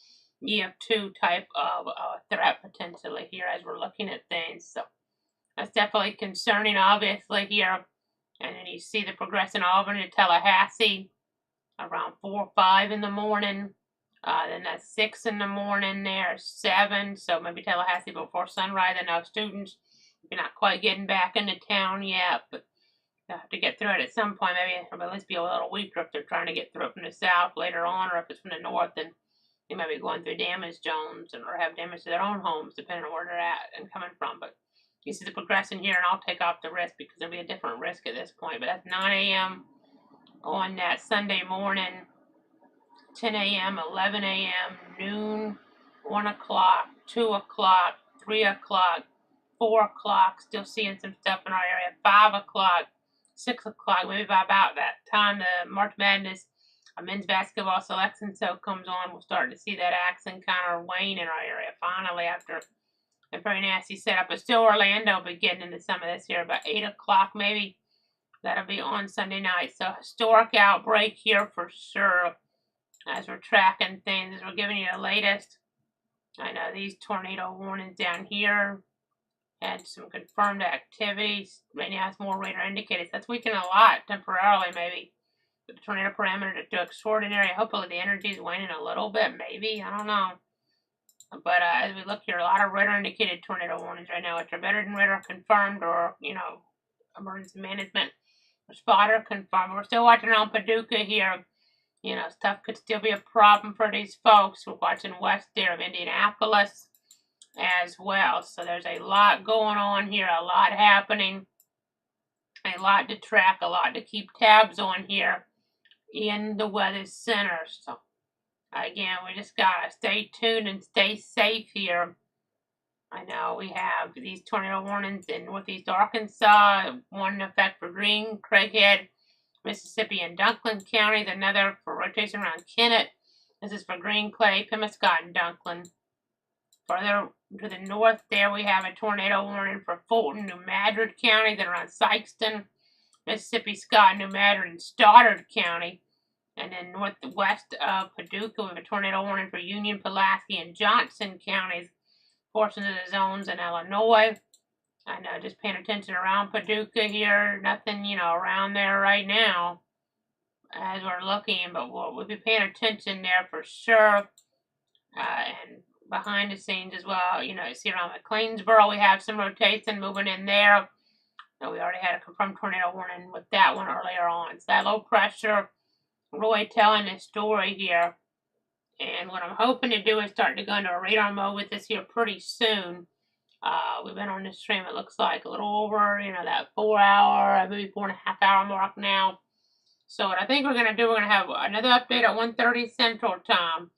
Speaker 2: EF2 type of threat potentially here as we're looking at things. So that's definitely concerning, obviously, here. And then you see the progressing Albany to Tallahassee around 4 or 5 in the morning. Then that's 6 in the morning there, 7. So maybe Tallahassee before sunrise. I know students, you're not quite getting back into town yet, but they'll have to get through it at some point. Maybe it'll at least be a little weaker if they're trying to get through it from the south later on, or if it's from the north, then they might be going through damage zones or have damage to their own homes, depending on where they're at and coming from. But you see the progression here, and I'll take off the risk because there'll be a different risk at this point. But that's 9 a.m. on that Sunday morning, 10 a.m., 11 a.m., noon, 1 o'clock, 2 o'clock, 3 o'clock, 4 o'clock. Still seeing some stuff in our area. 5 o'clock, 6 o'clock, maybe by about that time the March Madness men's basketball selection so comes on. We'll start to see that action kind of wane in our area finally after a very nasty setup. But still Orlando will be getting into some of this here about 8 o'clock maybe. That'll be on Sunday night. So historic outbreak here for sure as we're tracking things, as we're giving you the latest. I know these tornado warnings down here had some confirmed activities. Right now it's more radar indicated. That's weakening a lot temporarily maybe. But the tornado parameter to extraordinary. Hopefully the energy is waning a little bit maybe. I don't know. But as we look here, a lot of radar indicated tornado warnings right now, which are better than radar confirmed or, emergency management or spotter confirmed. We're still watching around Paducah here. Stuff could still be a problem for these folks. We're watching west there of Indianapolis as well. So there's a lot going on here, a lot happening, a lot to track, a lot to keep tabs on here in the weather center. So again, we just gotta stay tuned and stay safe here. I know we have these tornado warnings in northeast Arkansas, one in effect for Green, Craighead, Mississippi, and Dunklin counties, another for rotation around Kennett. This is for Green, Clay, Pemiscot, and Dunklin. Further to the north there, we have a tornado warning for Fulton, New Madrid County, then around Sykeston, Mississippi, Scott, New Madrid, and Stoddard County. And then northwest of Paducah, we have a tornado warning for Union, Pulaski, and Johnson counties, portions of the zones in Illinois. I know, just paying attention around Paducah here. Nothing, around there right now as we're looking, but we'll be paying attention there for sure. And behind the scenes as well, you see around McLeansboro, we have some rotation moving in there. So we already had a confirmed tornado warning with that one earlier on. So that low pressure really telling this story here. And what I'm hoping to do is start to go into a radar mode with this here pretty soon. We've been on this stream, it looks like, a little over, that 4 hour, maybe 4.5 hour mark now. So what I think we're going to do, we're going to have another update at 1:30 Central Time.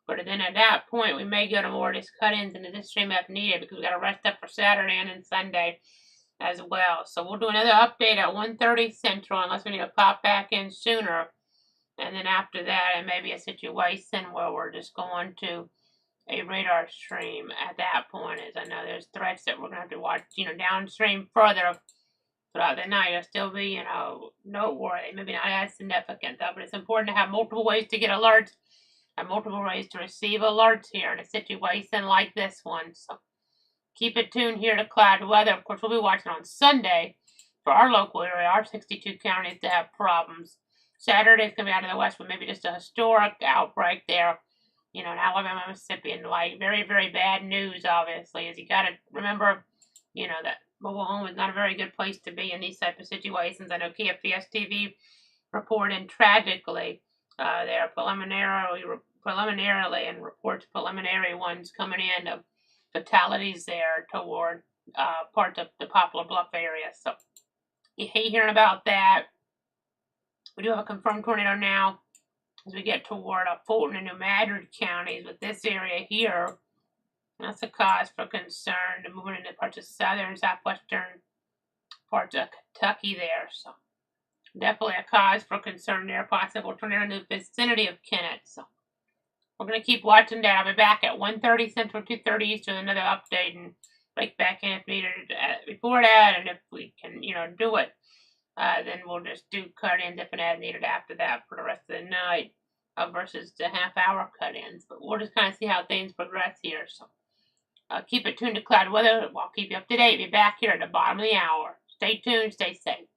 Speaker 2: But then at that point, we may go to more of these cut-ins into this stream if needed, because we got to rest up for Saturday and then Sunday as well. So we'll do another update at 1:30 Central, unless we need to pop back in sooner. And then after that, it may be a situation where we're just going to a radar stream at that point. As I know there's threats that we're going to have to watch, downstream further throughout the night. It'll still be, noteworthy. Maybe not as significant, though, but it's important to have multiple ways to get alerts have multiple ways to receive alerts here in a situation like this one. So keep it tuned here to Cloud Weather. Of course, we'll be watching on Sunday for our local area, our 62 counties to have problems. Saturday's going to be out of the west with maybe just a historic outbreak there, in Alabama, Mississippi, and like very, very bad news, obviously, as you got to remember, that mobile home is not a very good place to be in these type of situations. I know KFBS TV reported tragically there preliminarily and reports preliminary ones coming in of fatalities there toward parts of the Poplar Bluff area. So you hate hearing about that. We do have a confirmed tornado now as we get toward Fulton and New Madrid counties with this area here. That's a cause for concern to moving into parts of southern, southwestern parts of Kentucky there. So definitely a cause for concern there. Possible tornado in the vicinity of Kennett. So we're going to keep watching that. I'll be back at 1:30 Central, 2:30 Eastern, another update, and break back in if needed before that. And if we can, do it, then we'll just do cut-ins if and as needed after that for the rest of the night versus the half-hour cut-ins. But we'll just kind of see how things progress here. So keep it tuned to Cloud Weather. I'll keep you up to date. Be back here at the bottom of the hour. Stay tuned. Stay safe.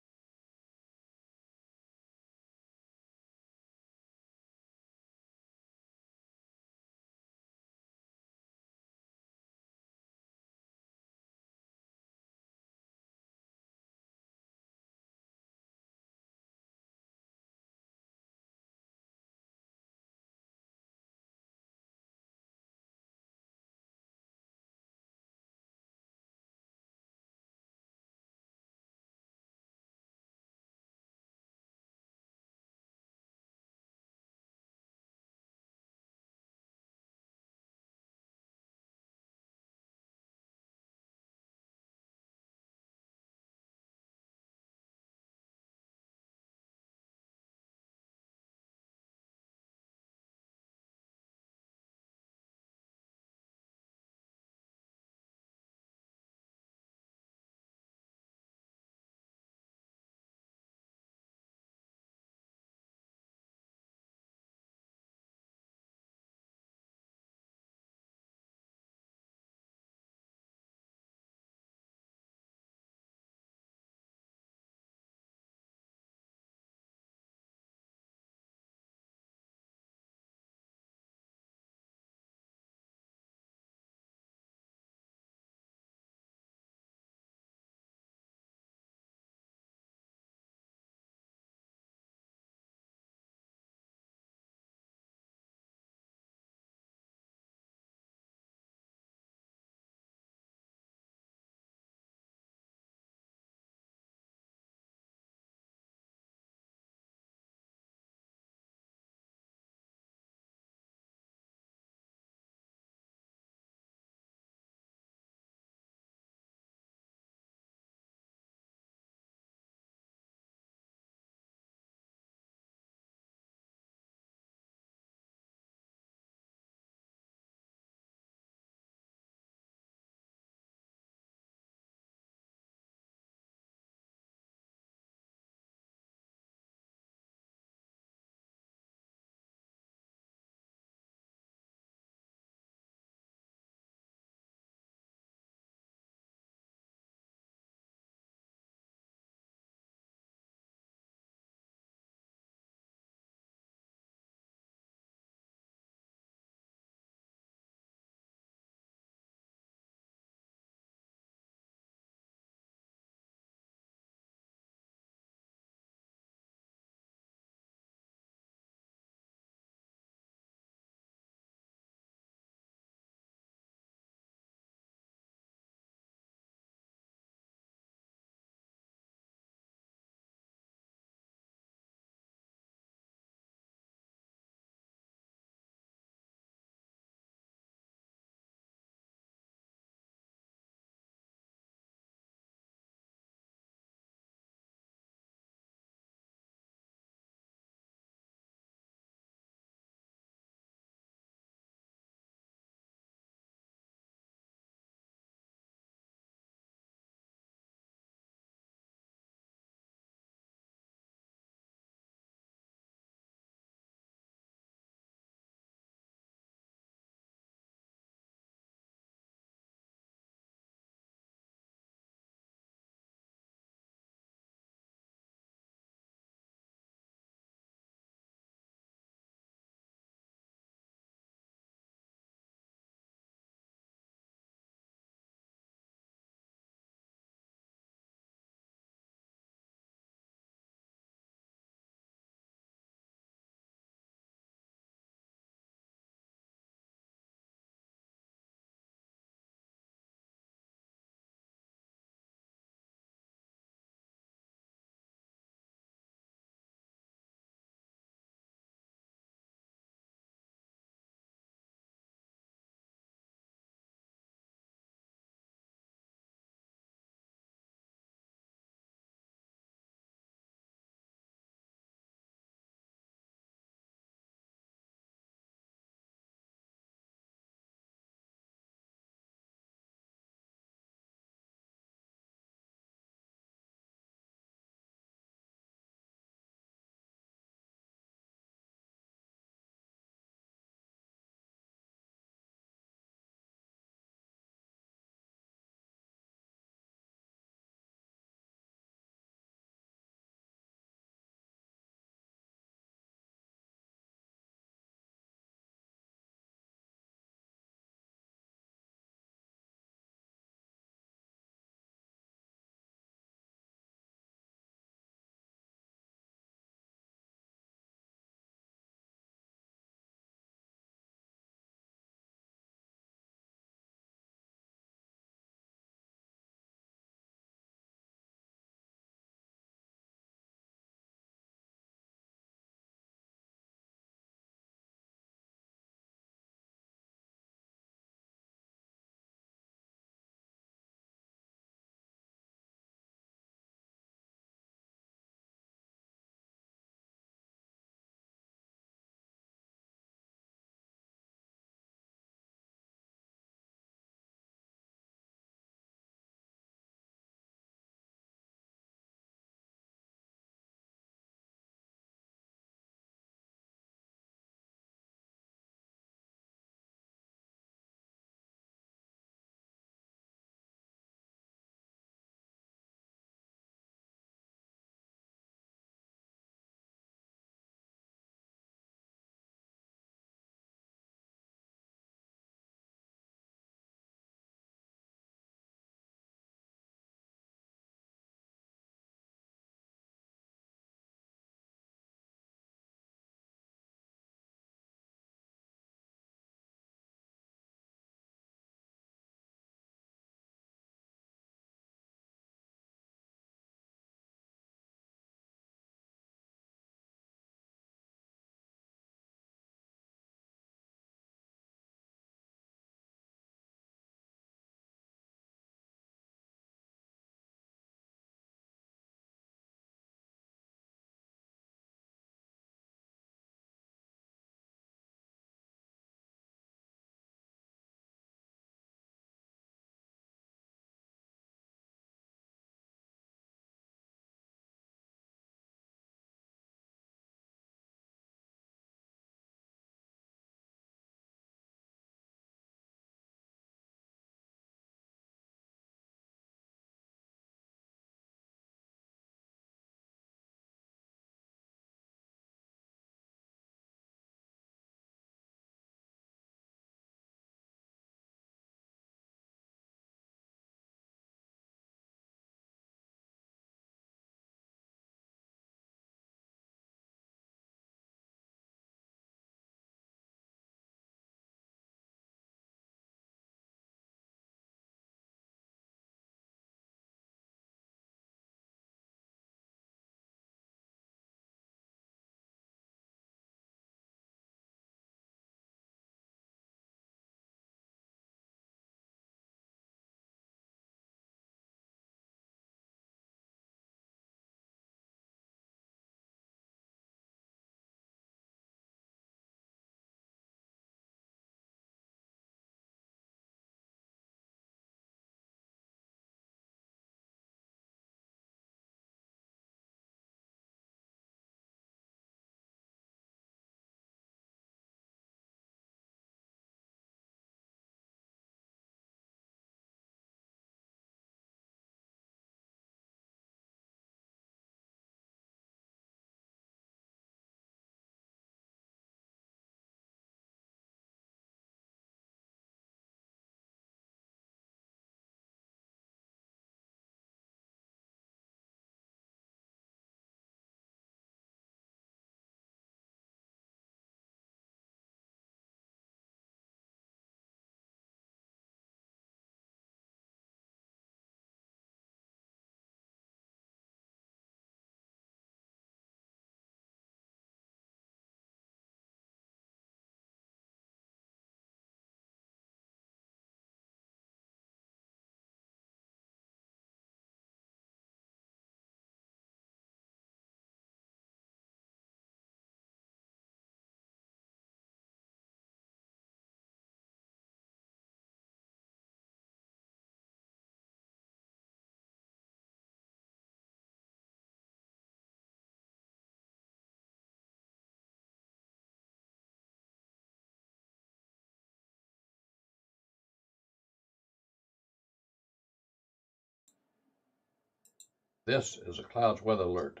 Speaker 1: This is a clouds weather alert.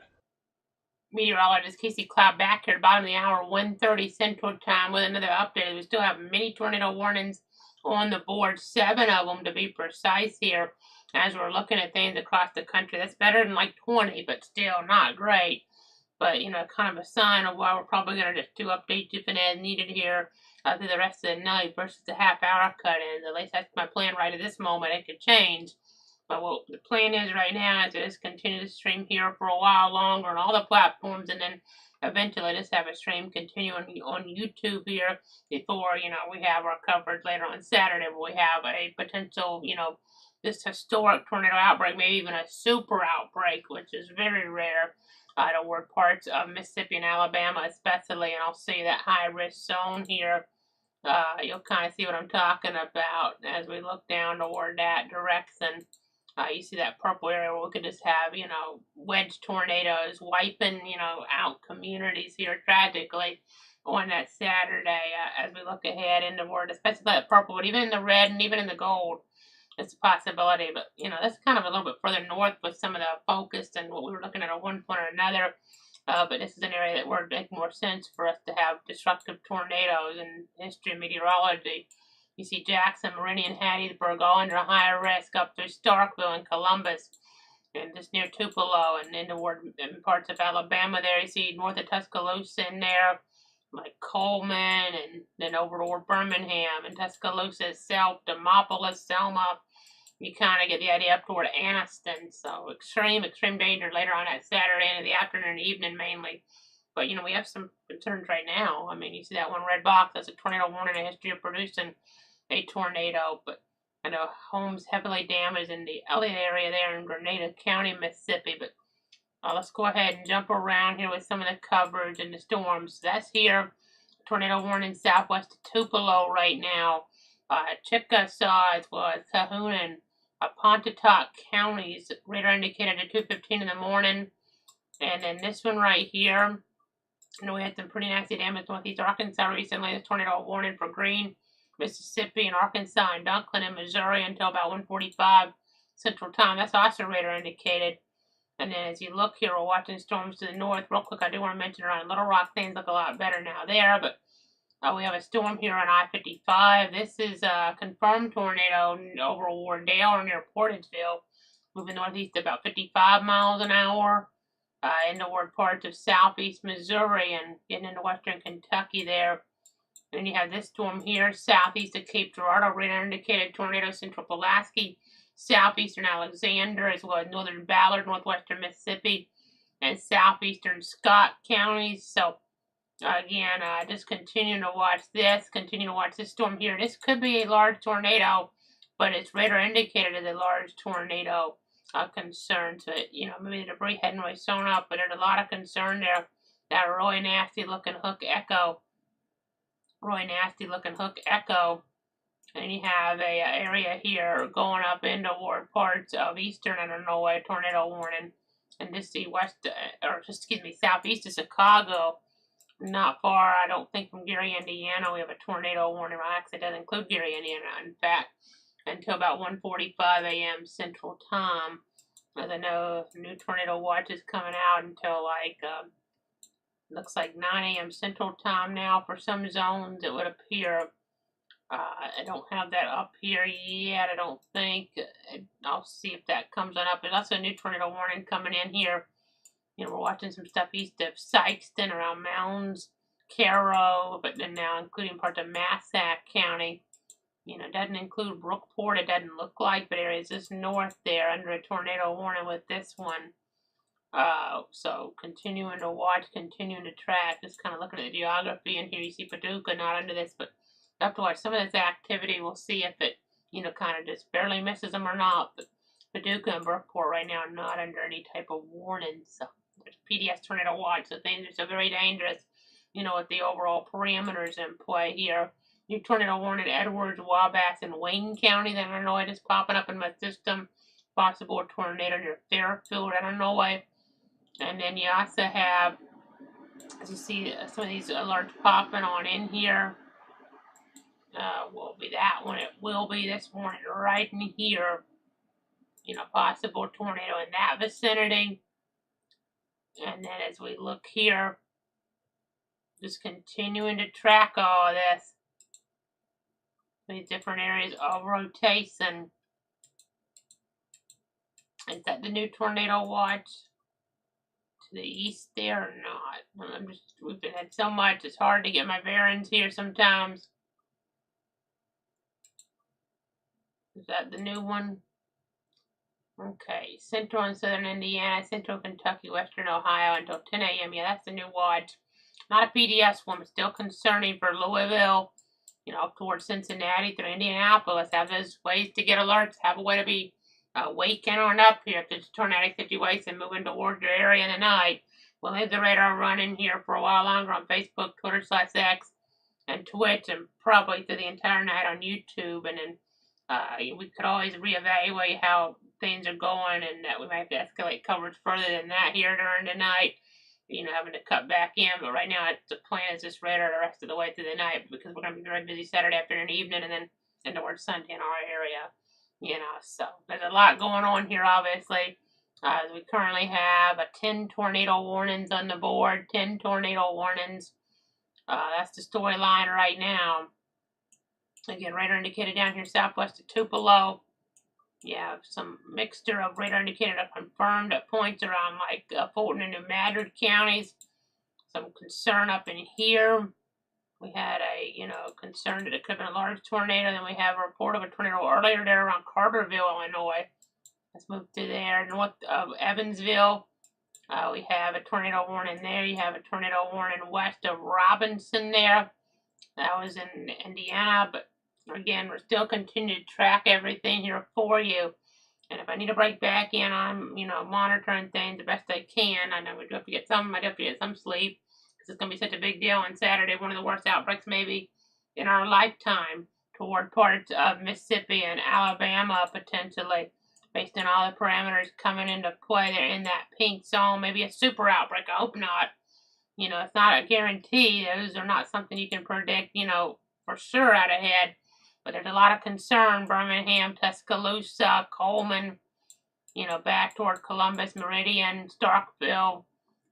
Speaker 2: Meteorologist Casey Cloud back here at the bottom of the hour, 1:30 Central Time with another update. We still have many tornado warnings on the board, 7 of them to be precise here as we're looking at things across the country. That's better than like 20, but still not great. But, kind of a sign of why we're probably going to just do updates if and as needed here through the rest of the night versus the half-hour cut-ins. At least that's my plan right at this moment. It could change. But what the plan is right now is to just continue to stream here for a while longer on all the platforms, and then eventually just have a stream continue on YouTube here before, we have our coverage later on Saturday where we have a potential, this historic tornado outbreak, maybe even a super outbreak, which is very rare toward parts of Mississippi and Alabama especially, and I'll see that high-risk zone here. You'll kind of see what I'm talking about as we look down toward that direction. You see that purple area where we could just have, wedge tornadoes wiping, out communities here tragically on that Saturday as we look ahead into word, especially that purple, but even in the red and even in the gold, it's a possibility. But, that's kind of a little bit further north with some of the focus and what we were looking at one point or another. But this is an area that would make more sense for us to have destructive tornadoes in history and meteorology. You see Jackson, Meridian, Hattiesburg all under higher risk up through Starkville and Columbus and just near Tupelo and into parts of Alabama there. You see north of Tuscaloosa in there, like Coleman, and then over toward Birmingham and Tuscaloosa itself, Demopolis, Selma. You kind of get the idea up toward Anniston. So extreme danger later on that Saturday into the afternoon and evening mainly. But, we have some concerns right now. I mean, you see that one red box, that's a tornado warning, a history of producing a tornado, but I know homes heavily damaged in the Elliott area there in Grenada County, Mississippi. But let's go ahead and jump around here with some of the coverage and the storms. That's here. Tornado warning southwest of Tupelo right now. Chickasaw as well as Cahoon and Pontotoc counties. Radar indicated at 2:15 in the morning. And then this one right here. We had some pretty nasty damage northeast Arkansas recently. This tornado warning for Greene, Mississippi, and Arkansas, and Dunklin, and Missouri until about 1:45 Central Time. That's also radar indicated. And then as you look here, we're watching storms to the north. Real quick, I do want to mention around Little Rock, things look a lot better now there. But we have a storm here on I-55. This is a confirmed tornado over Wardale near Portageville, moving northeast about 55 miles an hour. In toward parts of southeast Missouri and getting into western Kentucky there. Then you have this storm here, southeast of Cape Girardeau, radar indicated tornado central Pulaski, southeastern Alexander, as well as northern Ballard, northwestern Mississippi, and southeastern Scott counties. So, again, just continue to watch this storm here. This could be a large tornado, but it's radar indicated as a large tornado. Concern to it. Maybe the debris hadn't really shown up, but there's a lot of concern there. That really nasty looking hook echo. And you have a area here going up into parts of eastern Illinois, tornado warning. And this the southeast of Chicago. Not far, I don't think, from Gary, Indiana. We have a tornado warning. Well, actually, it doesn't include Gary, Indiana, in fact, until about 1:45 a.m. Central Time. As I know, new tornado watch is coming out until looks like 9 a.m. Central Time now for some zones, it would appear. I don't have that up here yet, I don't think. I'll see if that comes on up. There's also a new tornado warning coming in here. We're watching some stuff east of Sykeston, around Mounds, Caro, but then now including parts of Massac County. It doesn't include Brookport, it doesn't look like, but areas just north there under a tornado warning with this one. So continuing to watch, continuing to track, just kind of looking at the geography in here. You see Paducah not under this, but you have to watch some of this activity. We'll see if it, kind of just barely misses them or not. But Paducah and Brookport right now are not under any type of warning. So there's PDS tornado watch, so things are so very dangerous, with the overall parameters in play here. New tornado warning Edwards, Wabash, and Wayne County. Then Illinois is popping up in my system. Possible tornado near Fairfield, Illinois. And then you also have, as you see, some of these alerts popping on in here. Will be that one. It will be this morning right in here. possible tornado in that vicinity. And then as we look here, just continuing to track all of this. These different areas of rotation. Is that the new tornado watch to the east there or not? We've been had so much, it's hard to get my bearings here sometimes. Is that the new one? Okay, central and southern Indiana, central Kentucky, western Ohio until 10 a.m. Yeah, that's the new watch. Not a PDS one, but still concerning for Louisville, towards Cincinnati through Indianapolis. Have those ways to get alerts. Have a way to be waking on up here if there's a tornadic situation moving towards your area in the night. We'll leave the radar running here for a while longer on Facebook, Twitter/X, and Twitch, and probably through the entire night on YouTube. And then we could always reevaluate how things are going, and that we might have to escalate coverage further than that here during the night. Having to cut back in, but right now the plan is just radar the rest of the way through the night because we're going to be very busy Saturday afternoon, evening, and then into work Sunday in our area. So there's a lot going on here, obviously. We currently have 10 tornado warnings on the board, 10 tornado warnings. That's the storyline right now. Again, radar indicated down here southwest of Tupelo. You have some mixture of radar indicated confirmed at points around like Fulton and New Madrid counties. Some concern up in here. We had a, concern that it could have been a large tornado. Then we have a report of a tornado earlier there around Carterville, Illinois. Let's move to there. North of Evansville, we have a tornado warning there. You have a tornado warning west of Robinson there. That was in Indiana, but again, we're still continuing to track everything here for you. And if I need to break back in, I'm, monitoring things the best I can. I know we do have to get some, I do have to get some sleep because it's going to be such a big deal on Saturday. One of the worst outbreaks maybe in our lifetime toward parts of Mississippi and Alabama potentially, based on all the parameters coming into play. They're in that pink zone, maybe a super outbreak. I hope not. It's not a guarantee. Those are not something you can predict, for sure out ahead. But there's a lot of concern. Birmingham, Tuscaloosa, Coleman, back toward Columbus, Meridian, Starkville,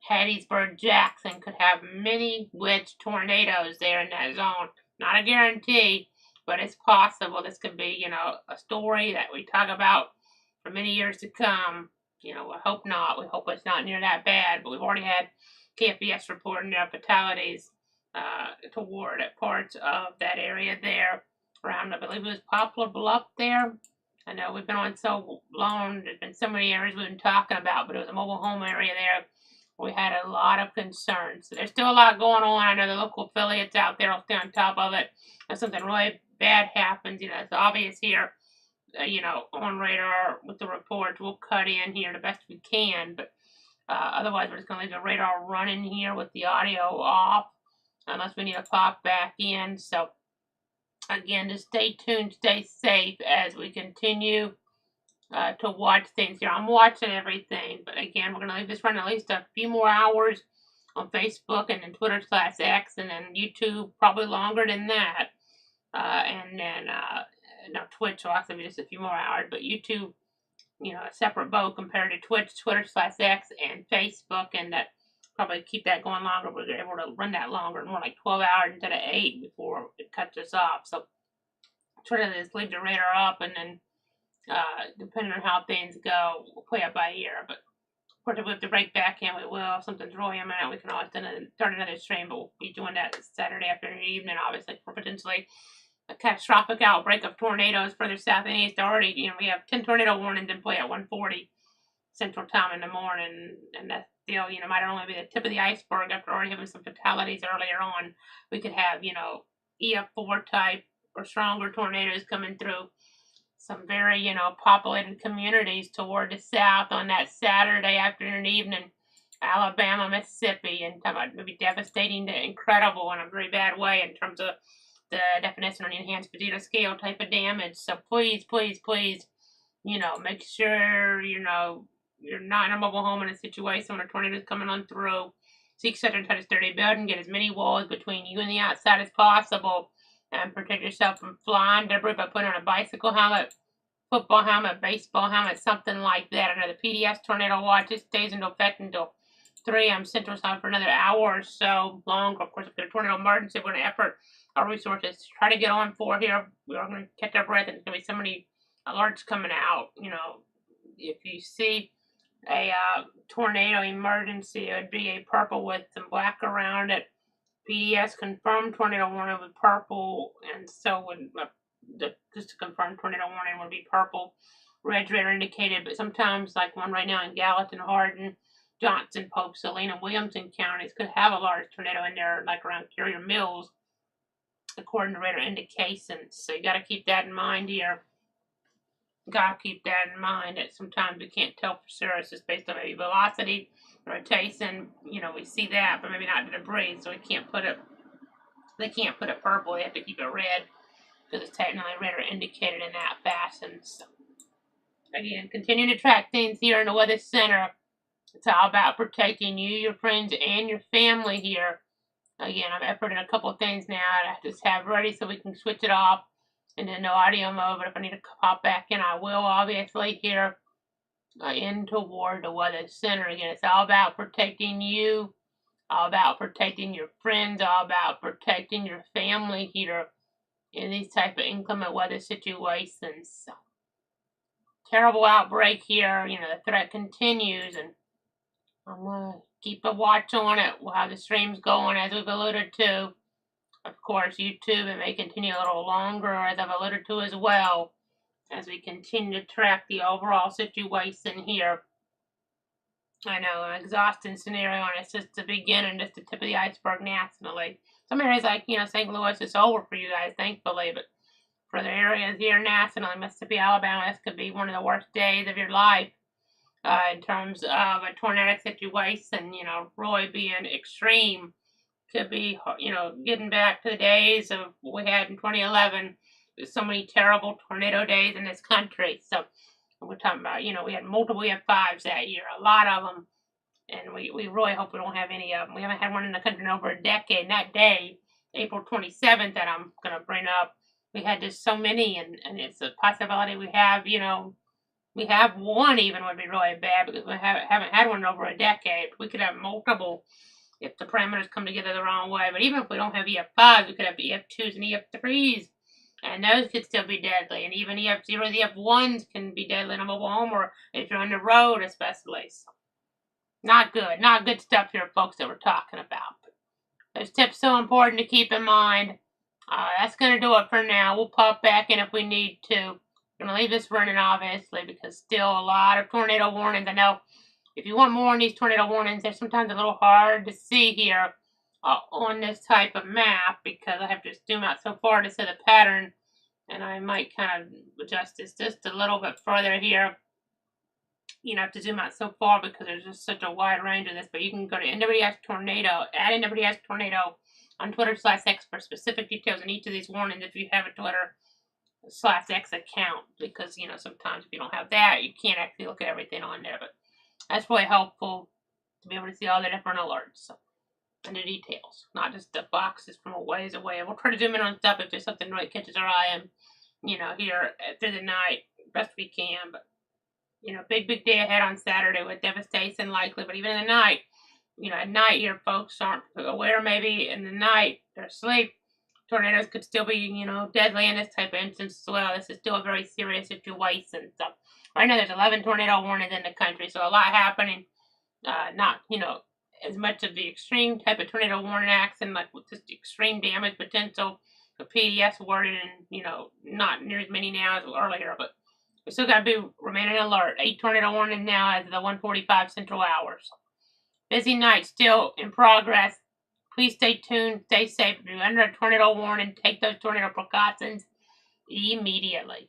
Speaker 2: Hattiesburg, Jackson could have many wedge tornadoes there in that zone. Not a guarantee, but it's possible. This could be, a story that we talk about for many years to come. I hope not. We hope it's not near that bad, but we've already had KFBS reporting their fatalities toward parts of that area there. Around, I believe it was Poplar Bluff there. I know we've been on so long, there's been so many areas we've been talking about, but it was a mobile home area there. We had a lot of concerns. So there's still a lot going on. I know the local affiliates out there will stay on top of it. If something really bad happens, it's obvious here, on radar with the reports. We'll cut in here the best we can, but otherwise we're just going to leave the radar running here with the audio off unless we need to pop back in. So again, just stay tuned, stay safe as we continue to watch things here. I'm watching everything, but again, we're going to leave this running at least a few more hours on Facebook and then Twitter/X and then YouTube, probably longer than that. And then, Twitch will also be just a few more hours, but YouTube, a separate boat compared to Twitch, Twitter/X, and Facebook, and that probably keep that going longer. We're able to run that longer, more like 12 hours instead of 8 before it cuts us off. So try to just leave the radar up, and then depending on how things go, we'll play it by ear. But of course, if we have to break back in, we will. If something's really imminent, we can always start another stream, but we'll be doing that Saturday afternoon, evening, obviously, for potentially a catastrophic outbreak of tornadoes further south and east. Already, we have 10 tornado warnings in play at 1:40 Central Time in the morning, and that's still, might only be the tip of the iceberg after already having some fatalities earlier on. We could have, EF4 type or stronger tornadoes coming through some very, populated communities toward the south on that Saturday afternoon, evening. Alabama, Mississippi, and talking about maybe devastating to incredible in a very bad way in terms of the definition on the enhanced Fujita scale type of damage. So please, please, please, make sure, you're not in a mobile home in a situation when a tornado is coming on through. Seek shelter inside a sturdy building. Get as many walls between you and the outside as possible. And protect yourself from flying debris by putting on a bicycle helmet football helmet, baseball helmet, something like that. I know the PDS tornado watch, it stays into effect until 3 a.m. Central Time for another hour or so longer. Of course, if there's a tornado emergency, we're going to effort our resources to try to get on for here. We are going to catch our breath, and there's going to be so many alerts coming out. You know, if you see a tornado emergency, it would be a purple with some black around it. PDS confirmed tornado warning with purple, and so would just a confirmed tornado warning would be purple. Red's red are indicated, but sometimes, like one right now in Gallatin, Hardin, Johnson, Pope, Salina, Williamson counties could have a large tornado in there, like around Carrier Mills, according to radar indications. So you got to keep that in mind here. Gotta keep that in mind that sometimes we can't tell for sure. It's just based on maybe velocity, rotation. You know, we see that, but maybe not the debris. So we can't put it. They can't put it purple. They have to keep it red because it's technically red or indicated in that fashion. So again, continue to track things here in the Weather Center. It's all about protecting you, your friends, and your family here. Again, I'm efforting a couple of things now. I just have ready so we can switch it off into no audio mode, but if I need to pop back in, I will, obviously, here in toward the Weather Center. Again, it's all about protecting you, all about protecting your friends, all about protecting your family here in these type of inclement weather situations. So, terrible outbreak here. You know, the threat continues, and I'm going to keep a watch on it. We'll have the streams going, as we've alluded to. Of course, YouTube, it may continue a little longer, as I've alluded to as well, as we continue to track the overall situation here. I know, an exhausting scenario, and it's just the beginning, just the tip of the iceberg nationally. Some areas like, you know, St. Louis, it's over for you guys, thankfully, but for the areas here nationally, Mississippi, Alabama, this could be one of the worst days of your life in terms of a tornadic situation, you know, really being extreme. Could be, you know, getting back to the days of what we had in 2011. There's so many terrible tornado days in this country. So we're talking about, you know, we had 5s that year, a lot of them. And we really hope we don't have any of them. We haven't had one in the country in over a decade. And that day, April 27th, that I'm going to bring up, we had just so many. And it's a possibility we have, you know, we have one even would be really bad because we haven't had one in over a decade. We could have multiple if the parameters come together the wrong way. But even if we don't have EF5s, we could have EF2s and EF3s, and those could still be deadly. And even EF0s, EF1s can be deadly in a mobile home or if you're on the road especially. So, not good. Not good stuff here, folks, that we're talking about. But those tips so important to keep in mind. That's going to do it for now. We'll pop back in if we need to. I'm going to leave this running, obviously, because still a lot of tornado warnings. I know if you want more on these tornado warnings, they're sometimes a little hard to see here on this type of map because I have to zoom out so far to see the pattern, and I might kind of adjust this just a little bit further here. You know, I have to zoom out so far because there's just such a wide range of this, but you can go to NWS Tornado, add NWS Tornado on Twitter/X for specific details on each of these warnings if you have a Twitter/X account, because, you know, sometimes if you don't have that, you can't actually look at everything on there, but that's really helpful to be able to see all the different alerts and the details, not just the boxes from a ways away. And we'll try to zoom in on stuff if there's something really catches our eye and, you know, here through the night, best we can. But, you know, big day ahead on Saturday with devastation likely. But even in the night, you know, at night here, folks aren't aware maybe in the night, they're asleep. Tornadoes could still be, you know, deadly in this type of instance as well. This is still a very serious situation. So right now there's 11 tornado warnings in the country, so a lot happening. Not, you know, as much of the extreme type of tornado warning action, like with just extreme damage potential, the PDS worded, and, you know, not near as many now as earlier, but we still got to be remaining alert. 8 tornado warnings now as of the 1:45 Central hours. Busy night still in progress. Please stay tuned, stay safe. If you're under a tornado warning, take those tornado precautions immediately.